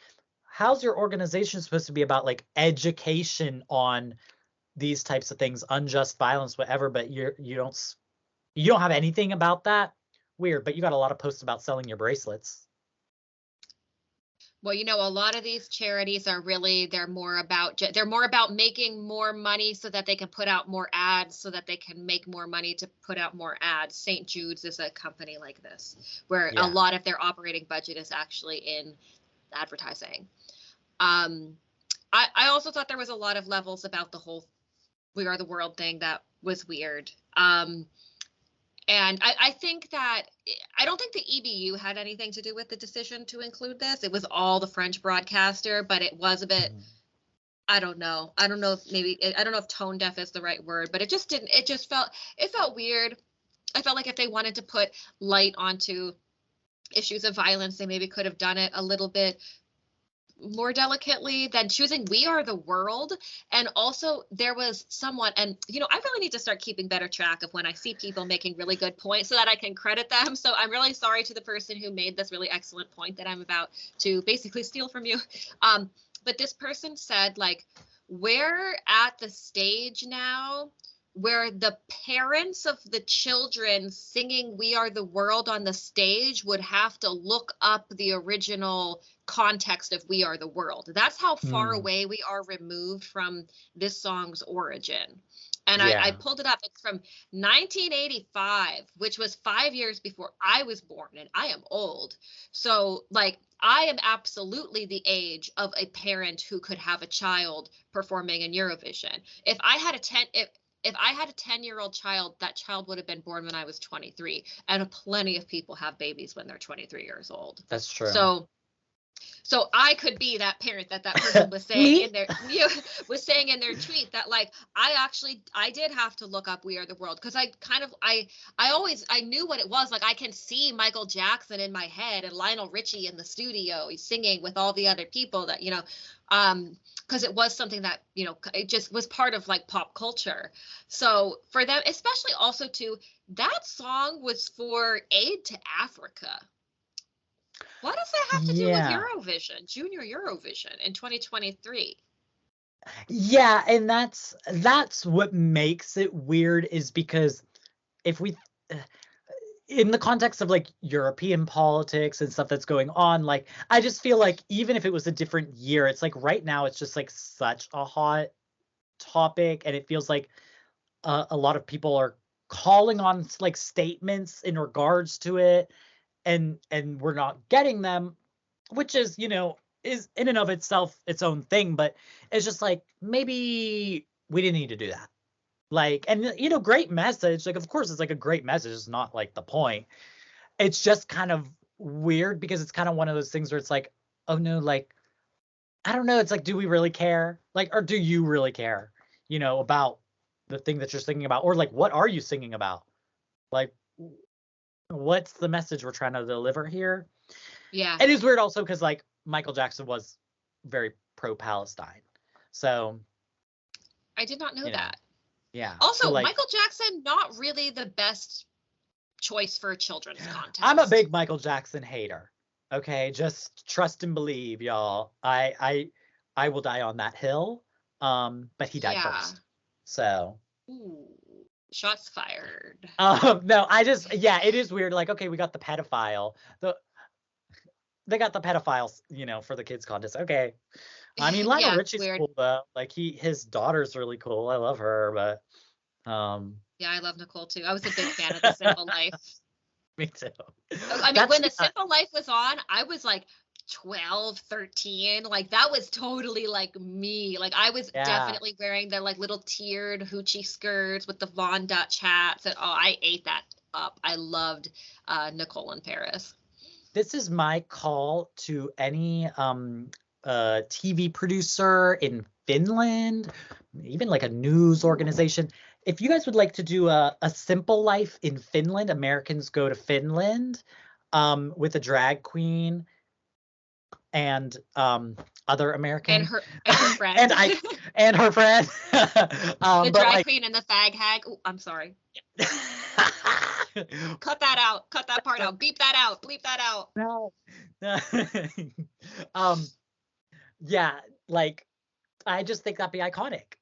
How's your organization supposed to be about, like, education on these types of things, unjust violence, whatever, but you don't have anything about that? Weird, but you got a lot of posts about selling your bracelets. Well, a lot of these charities are really, they're more about making more money so that they can put out more ads, so that they can make more money to put out more ads. St. Jude's is a company like this, where a lot of their operating budget is actually in advertising. I also thought there was a lot of levels about the whole We Are the World thing that was weird. And I think that, I don't think the EBU had anything to do with the decision to include this. It was all the French broadcaster, but it was a bit, I don't know if tone deaf is the right word, but it felt weird. I felt like if they wanted to put light onto issues of violence, they maybe could have done it a little bit more delicately than choosing We Are the World. And also there was someone, and I really need to start keeping better track of when I see people making really good points so that I can credit them. So I'm really sorry to the person who made this really excellent point that I'm about to basically steal from you. But this person said, like, we're at the stage now where the parents of the children singing We Are the World on the stage would have to look up the original context of We Are the World. That's how far away we are removed from this song's origin. And I pulled it up. It's from 1985, which was 5 years before I was born, and I am old. So, like, I am absolutely the age of a parent who could have a child performing in Eurovision. If I had a 10-year-old child, that child would have been born when I was 23. And plenty of people have babies when they're 23 years old. That's true. So I could be that parent that person was saying in their tweet, that, like, I did have to look up We Are the World, because I knew what it was. Like, I can see Michael Jackson in my head and Lionel Richie in the studio, he's singing with all the other people that, because it was something that, it just was part of, like, pop culture. So for them, especially also too, that song was for aid to Africa. What does that have to do with Eurovision, Junior Eurovision in 2023? Yeah, and that's what makes it weird, is because if we, in the context of, like, European politics and stuff that's going on, like, I just feel like even if it was a different year, it's like right now it's just, like, such a hot topic, and it feels like a lot of people are calling on like statements in regards to it, and we're not getting them, which is, you know, is in and of itself its own thing, but it's just like, maybe we didn't need to do that. Like, and you know, great message. Like, of course, it's like a great message. It's not like the point. It's just kind of weird because it's kind of one of those things where it's like, oh no, like, I don't know. It's like, do we really care? Like, or do you really care, you know, about the thing that you're singing about? Or like, what are you singing about? Like, what's the message we're trying to deliver here? Yeah. It is weird also because like Michael Jackson was very pro-Palestine. So I did not know that. Yeah. Also, so, like, Michael Jackson, not really the best choice for a children's contest. I'm a big Michael Jackson hater. Okay, just trust and believe, y'all. I will die on that hill. But he died first. So. Ooh, shots fired. No, it is weird. Like, okay, we got the pedophile. They got the pedophiles, you know, for the kids contest. Okay. I mean, Lionel Richie's cool though. Like his daughter's really cool. I love her, but yeah, I love Nicole too. I was a big fan of The Simple Life. Me too. I mean, when The Simple Life was on, I was like 12, 13. Like that was totally like me. Like I was definitely wearing the like little tiered hoochie skirts with the Von Dutch hats, and I ate that up. I loved Nicole in Paris. This is my call to any TV producer in Finland, even like a news organization. If you guys would like to do a Simple Life in Finland, Americans go to Finland with a drag queen and other Americans and her friend and her friend, the drag queen and the fag hag. Oh, I'm sorry. Cut that out. Cut that part out. Beep that out. Bleep that out. No. Yeah, like I just think that'd be iconic.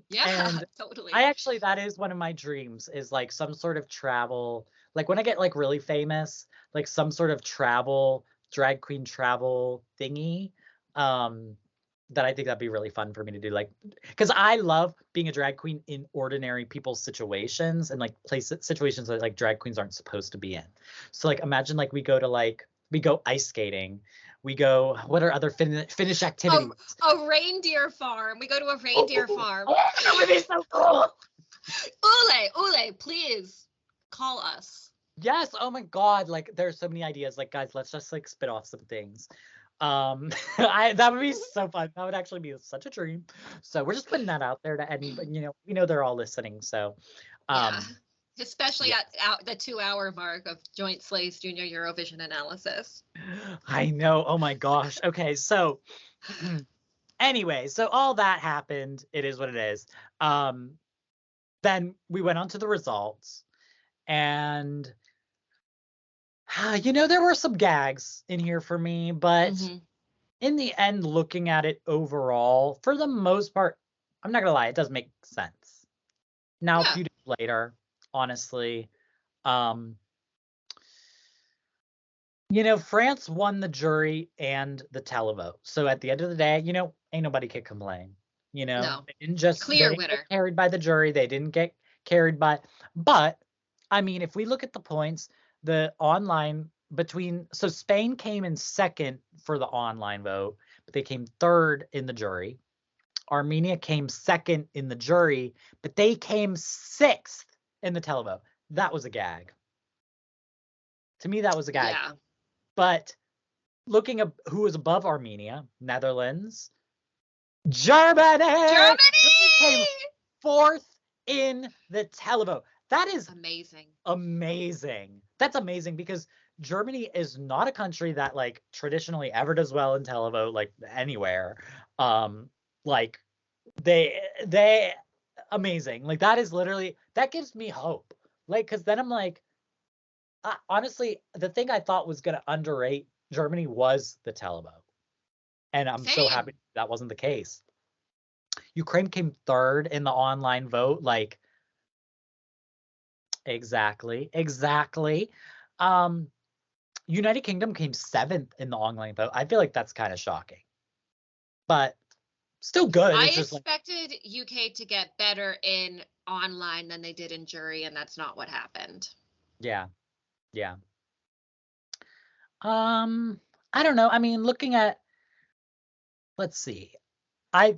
Yeah, and totally. That is one of my dreams, is like some sort of travel, like when I get like really famous, like some sort of drag queen travel thingy. That I think that'd be really fun for me to do, like, because I love being a drag queen in ordinary people's situations and like situations that like drag queens aren't supposed to be in. So like imagine like we go ice skating. We go, what are other Finnish activities? A reindeer farm. We go to a reindeer farm. That would be so cool. Ule, please call us. Yes. Oh my God. Like there's so many ideas. Like guys, let's just like spit off some things. That would be so fun. That would actually be such a dream. So we're just putting that out there to anybody. You know, we know they're all listening. So, especially at the 2-hour mark of Joint Slay's Junior Eurovision analysis. I know. Oh my gosh. Okay. So anyway, so all that happened. It is what it is. Then we went on to the results, and you know, there were some gags in here for me, but in the end, looking at it overall, for the most part, I'm not gonna lie, it does make sense. Now, a few days later, honestly, you know, France won the jury and the televote. So at the end of the day, you know, ain't nobody can complain. You know, they didn't just winner. Get carried by the jury. They didn't get carried by, but I mean, if we look at the points, the online so Spain came in second for the online vote, but they came third in the jury. Armenia came second in the jury, but they came sixth in the televote. That was a gag. To me, that was a gag. Yeah. But looking at who was above Armenia, Netherlands, Germany came fourth in the televote. That is amazing. That's amazing, because Germany is not a country that like traditionally ever does well in televote, like anywhere. Like they amazing. Like that is literally, that gives me hope. Like, cause then I'm like, honestly, the thing I thought was gonna underrate Germany was the televote. And I'm so happy that wasn't the case. Ukraine came third in the online vote, like Exactly. United Kingdom came seventh in the online vote. I feel like that's kind of shocking. But Still good. I It's just expected UK to get better in online than they did in jury, and that's not what happened. yeah. I don't know. I mean, looking at, let's see. I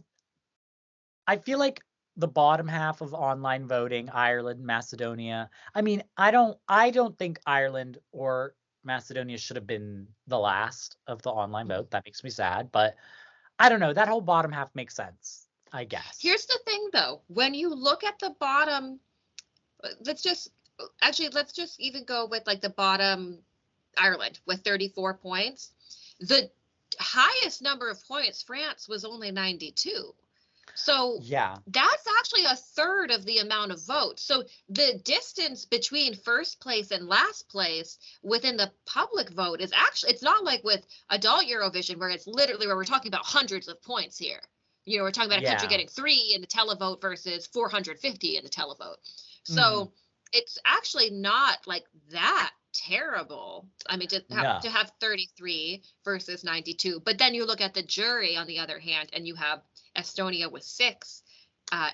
feel like the bottom half of online voting, Ireland, Macedonia. I mean, I don't think Ireland or Macedonia should have been the last of the online vote. That makes me sad, but I don't know. That whole bottom half makes sense, I guess. Here's the thing, though. When you look at the bottom, let's just even go with like the bottom Ireland with 34 points. The highest number of points, France, was only 92. So yeah, that's actually a third of the amount of votes. So the distance between first place and last place within the public vote is actually, it's not like with adult Eurovision where it's literally where we're talking about hundreds of points here. You know, we're talking about a country getting 3 in the televote versus 450 in the televote. So it's actually not like that terrible. I mean, to have 33 versus 92. But then you look at the jury on the other hand, and you have Estonia with 6,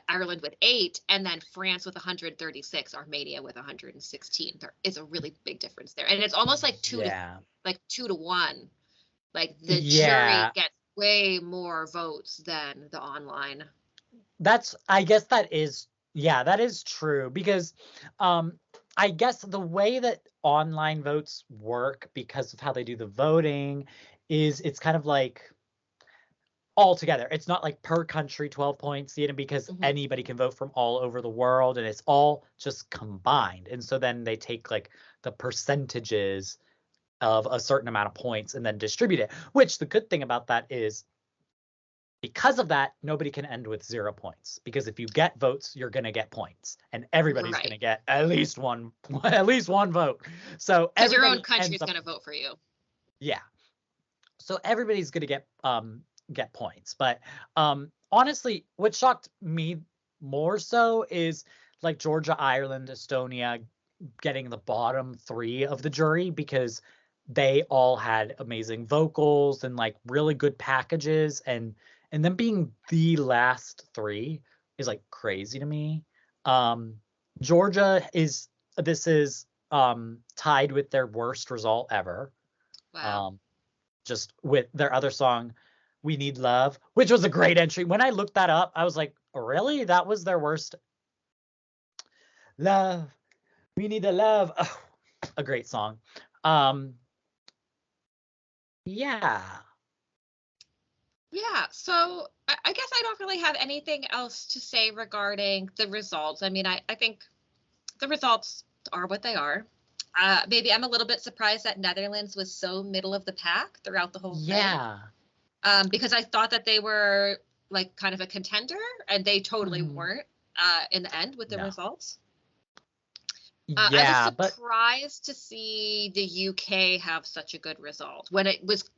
Ireland with 8, and then France with 136, Armenia with 116. There is a really big difference there, and it's almost like 2 to 1. Like the jury gets way more votes than the online. I guess that is true, because I guess the way that online votes work, because of how they do the voting, is it's kind of like all together. It's not like per country 12 points, you know, because anybody can vote from all over the world, and it's all just combined. And so then they take like the percentages of a certain amount of points and then distribute it, which the good thing about that is, because of that, nobody can end with 0 points, because if you get votes, you're going to get points, and everybody's going to get at least one vote. So because your own country's going to vote for you. Yeah. So everybody's going to get points. But honestly, what shocked me more so is like Georgia, Ireland, Estonia getting the bottom 3 of the jury, because they all had amazing vocals and like really good packages, and then being the last 3 is like crazy to me. Georgia is tied with their worst result ever. Wow. Just with their other song, We Need Love, which was a great entry. When I looked that up, I was like, really? That was their worst? Love, we need a love. Oh, a great song. Yeah. So I guess I don't really have anything else to say regarding the results. I mean, I think the results are what they are. Maybe I'm a little bit surprised that Netherlands was so middle of the pack throughout the whole thing. Because I thought that they were like kind of a contender, and they totally weren't in the end with the results. I was surprised to see the UK have such a good result. When it was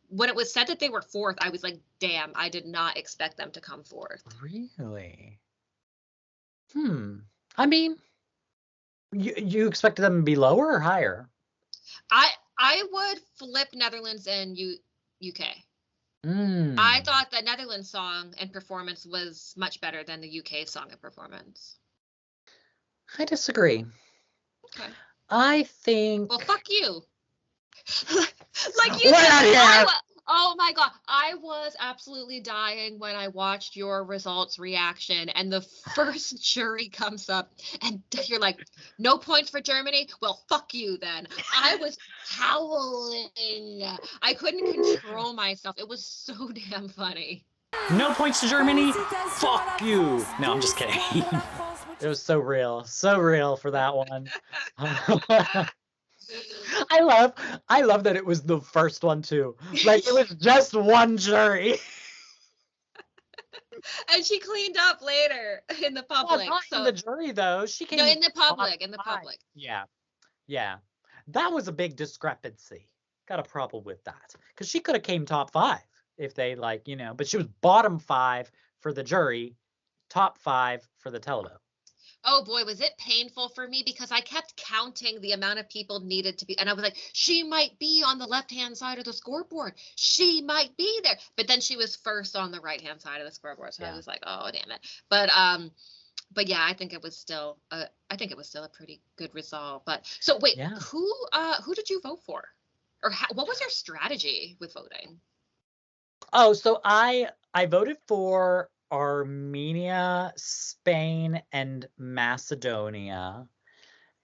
said that they were 4th, I was like, damn, I did not expect them to come 4th. Really? I mean, you expected them to be lower or higher? I would flip Netherlands and UK. I thought the Netherlands song and performance was much better than the UK song and performance. I disagree. Okay. I think. Well, fuck you. Like you said, oh my God. I was absolutely dying when I watched your results reaction, and the first jury comes up and you're like, no points for Germany? Well, fuck you then. I was howling. I couldn't control myself. It was so damn funny. No points to Germany? Fuck you. No, I'm just kidding. It was so real for that one. I love that it was the first one too. Like, it was just one jury. And she cleaned up later in the public. Well, not in the jury though. She came in the public. Yeah. That was a big discrepancy. Got a problem with that, because she could have came top 5 if they but she was bottom 5 for the jury, top 5 for the televote. Oh boy, was it painful for me because I kept counting the amount of people needed to be, and I was like, she might be on the left-hand side of the scoreboard. She might be there. But then she was first on the right-hand side of the scoreboard. So I was like, oh, damn it. But yeah, I think it was still a pretty good result. But so wait, who did you vote for? Or what was your strategy with voting? Oh, so I voted for Armenia, Spain, and Macedonia.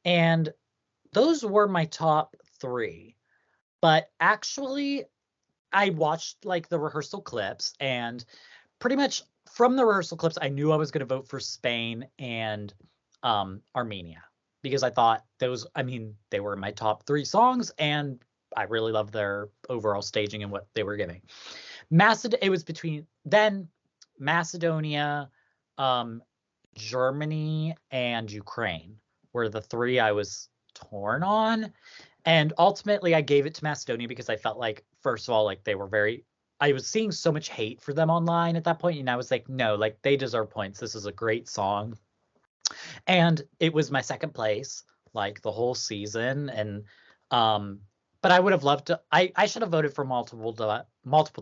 And those were my top 3. But actually, I watched like the rehearsal clips, and pretty much from the rehearsal clips, I knew I was going to vote for Spain and Armenia, because I thought they were my top 3 songs, and I really loved their overall staging and what they were giving. It was between then Macedonia, Germany, and Ukraine were the 3 I was torn on. And ultimately I gave it to Macedonia because I felt like, first of all, like I was seeing so much hate for them online at that point, and I was like, no, like they deserve points. This is a great song. And it was my second place like the whole season. And but I would have loved to. I should have voted for multiple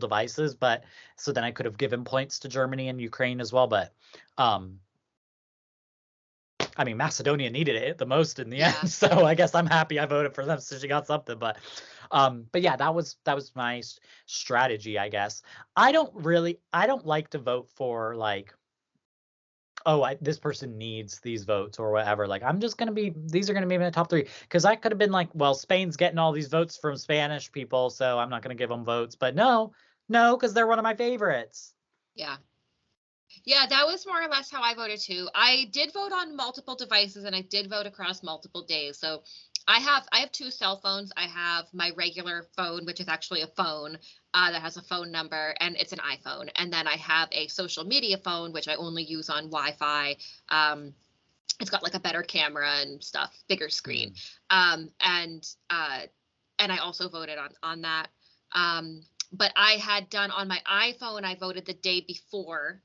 devices, but so then I could have given points to Germany and Ukraine as well. But I mean, Macedonia needed it the most in the end, so I guess I'm happy I voted for them, so she got something. But yeah, that was my strategy, I guess. I don't like to vote for like, oh, this person needs these votes or whatever. Like, these are gonna be my top 3, because I could have been like, well, Spain's getting all these votes from Spanish people, so I'm not gonna give them votes. But no, because they're one of my favorites. Yeah, that was more or less how I voted too. I did vote on multiple devices, and I did vote across multiple days. So I have 2 cell phones. I have my regular phone, which is actually a phone that has a phone number, and it's an iPhone. And then I have a social media phone, which I only use on Wi-Fi. It's got like a better camera and stuff, bigger screen. And I also voted on that. But I had done on my iPhone, I voted the day before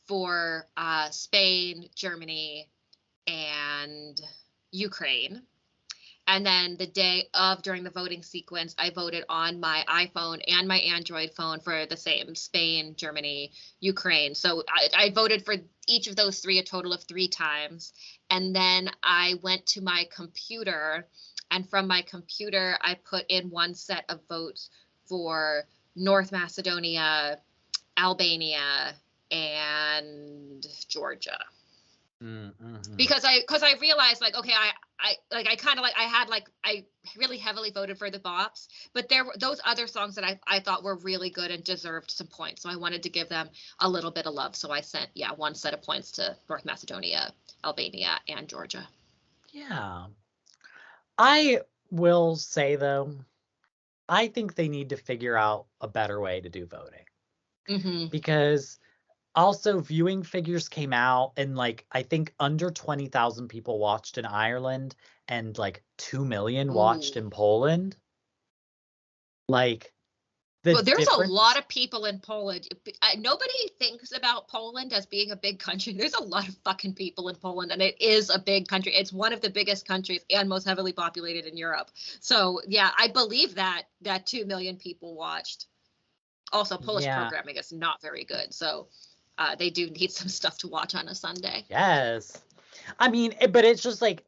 for Spain, Germany, and Ukraine. And then the day of, during the voting sequence, I voted on my iPhone and my Android phone for the same: Spain, Germany, Ukraine. So I voted for each of those 3 a total of 3 times. And then I went to my computer, and from my computer, I put in 1 set of votes for North Macedonia, Albania, and Georgia. Because I realized, like, okay, I really heavily voted for the bops, but there were those other songs that I thought were really good and deserved some points, so I wanted to give them a little bit of love. So I sent 1 set of points to North Macedonia, Albania, and Georgia. Yeah, I will say though, I think they need to figure out a better way to do voting, because also viewing figures came out, and like I think under 20,000 people watched in Ireland, and like 2 million watched in Poland. Like, well, there's a lot of people in Poland. Nobody thinks about Poland as being a big country. There's a lot of fucking people in Poland, and it is a big country. It's one of the biggest countries and most heavily populated in Europe. So yeah, I believe that 2 million people watched. Also, Polish programming is not very good, so they do need some stuff to watch on a Sunday. Yes. I mean, but it's just like,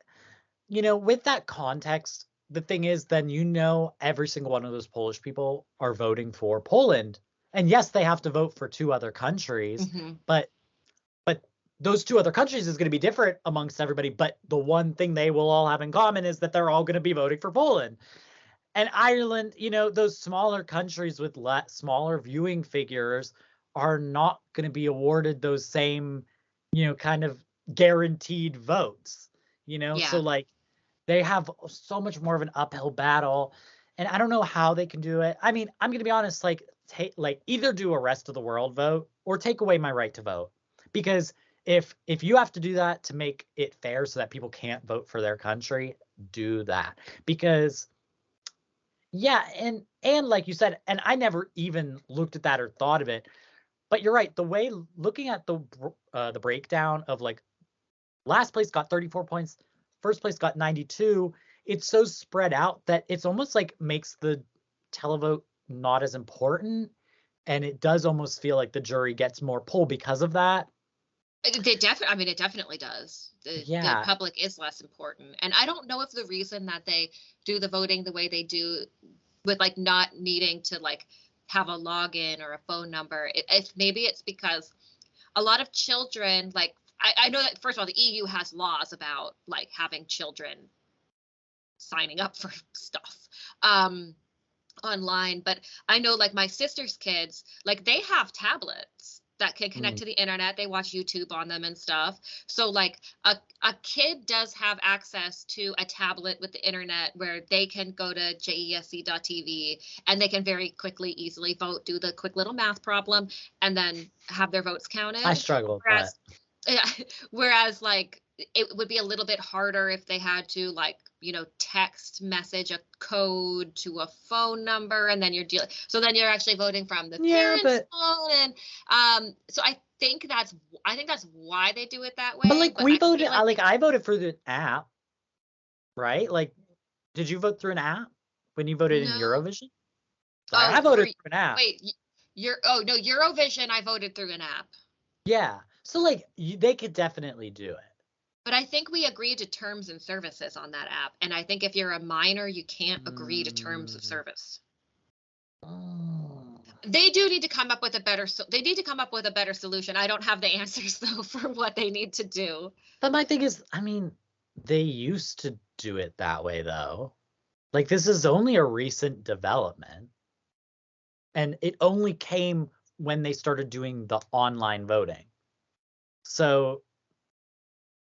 with that context, the thing is, then every single one of those Polish people are voting for Poland. And yes, they have to vote for 2 other countries, but those 2 other countries is going to be different amongst everybody. But the one thing they will all have in common is that they're all going to be voting for Poland. And Ireland, those smaller countries with smaller viewing figures are not going to be awarded those same, kind of guaranteed votes, So like, they have so much more of an uphill battle, and I don't know how they can do it. I mean, I'm going to be honest, like, either do a rest of the world vote or take away my right to vote, because if you have to do that to make it fair so that people can't vote for their country, do that. Because yeah, and like you said, and I never even looked at that or thought of it, but you're right. The way looking at the breakdown of like Last place got 34 points. First place got 92. It's so spread out that it's almost like makes the televote not as important. And it does almost feel like the jury gets more pull because of that. It definitely does. The public is less important. And I don't know if the reason that they do the voting the way they do with like not needing to like have a login or a phone number, if maybe it's because a lot of children, like I know that first of all, the EU has laws about like having children signing up for stuff online, but I know like my sister's kids, like they have tablets that can connect to the internet. They watch YouTube on them and stuff. So like a kid does have access to a tablet with the internet where they can go to 𝗤𝗎𝑐.tv and they can very quickly, easily vote, do the quick little math problem, and then have their votes counted. I struggle with that. Whereas like it would be a little bit harder if they had to like, you know, text message a code to a phone number, and then you're dealing. So then you're actually voting from the parents' phone, and so I think that's why they do it that way. But like we voted, I voted through the app, right? Like, did you vote through an app when you voted in Eurovision? I voted through an app. Wait, Eurovision, I voted through an app. Yeah, so like they could definitely do it. But I think we agreed to terms and services on that app. And I think if you're a minor, you can't agree to terms of service. Oh. They do need to come up with a better solution. I don't have the answers though for what they need to do. But my thing is, I mean, they used to do it that way though. Like this is only a recent development. And it only came when they started doing the online voting. So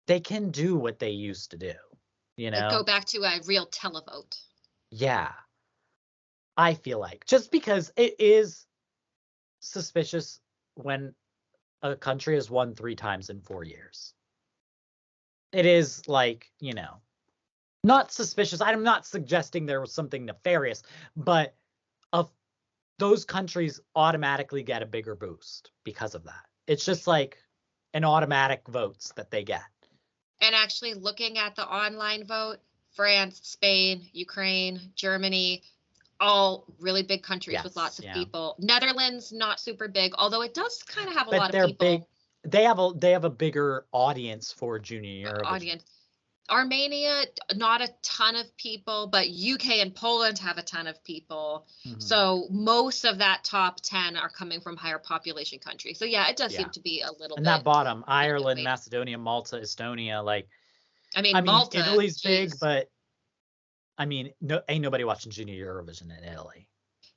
they can do what they used to do, you know? Like go back to a real televote. Yeah. I feel like just because it is suspicious when a country has won 3 times in 4 years. It is like, you know, not suspicious. I'm not suggesting there was something nefarious, but those countries automatically get a bigger boost because of that. It's just like an automatic votes that they get. And actually looking at the online vote, France, Spain, Ukraine, Germany, all really big countries with lots of people. Netherlands, not super big, although it does kind of have a lot of people. Big. They have a bigger audience for Junior Eurovision. Armenia, not a ton of people, but UK and Poland have a ton of people. Mm-hmm. So most of that top 10 are coming from higher population countries. So yeah, it does seem to be a little bit. And that bottom, Ireland, Macedonia, Malta, Estonia, like. I mean Malta, Italy's big, but I mean, ain't nobody watching Junior Eurovision in Italy.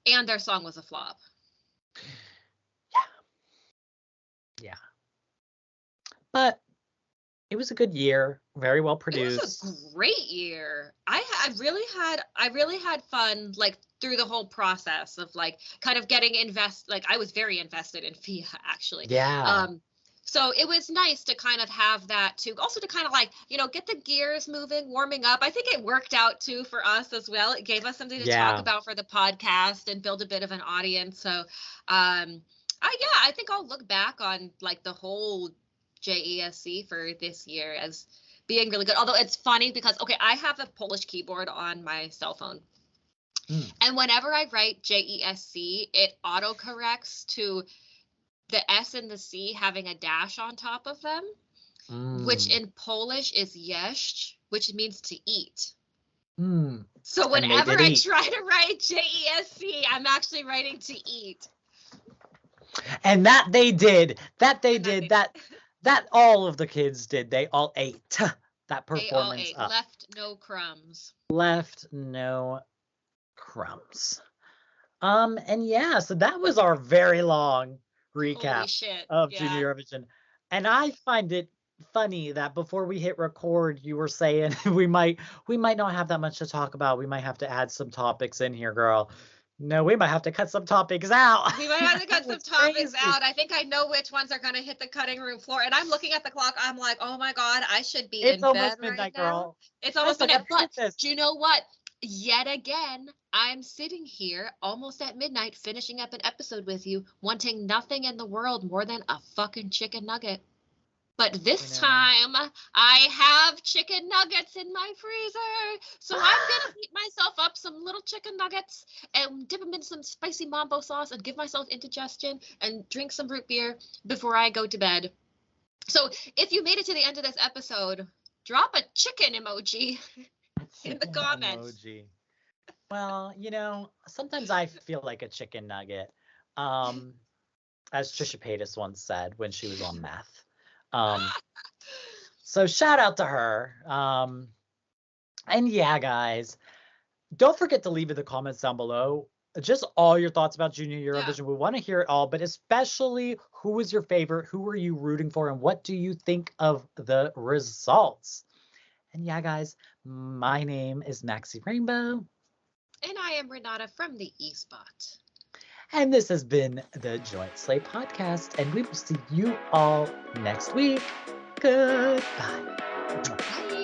And their song was a flop. Yeah. But it was a good year, very well produced. It was a great year. I really had fun like through the whole process of like kind of getting like I was very invested in 𝗤𝗏 actually. Yeah. So it was nice to kind of have that too. Also to kind of like, you know, get the gears moving, warming up. I think it worked out too for us as well. It gave us something to talk about for the podcast and build a bit of an audience. So I think I'll look back on like the whole 𝗤𝗎𝘆 for this year as being really good. Although it's funny because, I have a Polish keyboard on my cell phone. And whenever I write 𝗤𝗎𝘆, it autocorrects to the S and the C having a dash on top of them, which in Polish is jeść, which means to eat. So whenever I try to write 𝗤𝗎𝘆, I'm actually writing to eat. And that they did. That all of the kids did. They all ate that performance. They all ate. Up. Left no crumbs. Left no crumbs. And yeah, so that was our very long recap of Junior Eurovision. And I find it funny that before we hit record, you were saying we might not have that much to talk about. We might have to add some topics in here, girl. No, we might have to cut some topics out. We might have to cut some topics out. I think I know which ones are going to hit the cutting room floor. And I'm looking at the clock. I'm like, oh my God, I should be in bed right now. It's almost midnight, girl. It's almost midnight. But do you know what? Yet again, I'm sitting here almost at midnight finishing up an episode with you, wanting nothing in the world more than a fucking chicken nugget. But this time, I have chicken nuggets in my freezer. So I'm going to heat myself up some little chicken nuggets and dip them in some spicy mambo sauce and give myself indigestion and drink some root beer before I go to bed. So if you made it to the end of this episode, drop a chicken emoji in the comments. Emoji. Well, sometimes I feel like a chicken nugget. As 𝗤𝗍𝗃𝗯𝘅 once said when she was on meth. So shout out to her. And yeah, guys, don't forget to leave in the comments down below just all your thoughts about Junior Eurovision. We want to hear it all, but especially who was your favorite, who were you rooting for, and what do you think of the results? And yeah, guys, my name is 𝗫𝗫cy Rainbow. And I am Renata from the 𝗫spot. And this has been the 𝗫𝗍𝘆𝘆 podcast, and we will see you all next week. Goodbye. Bye.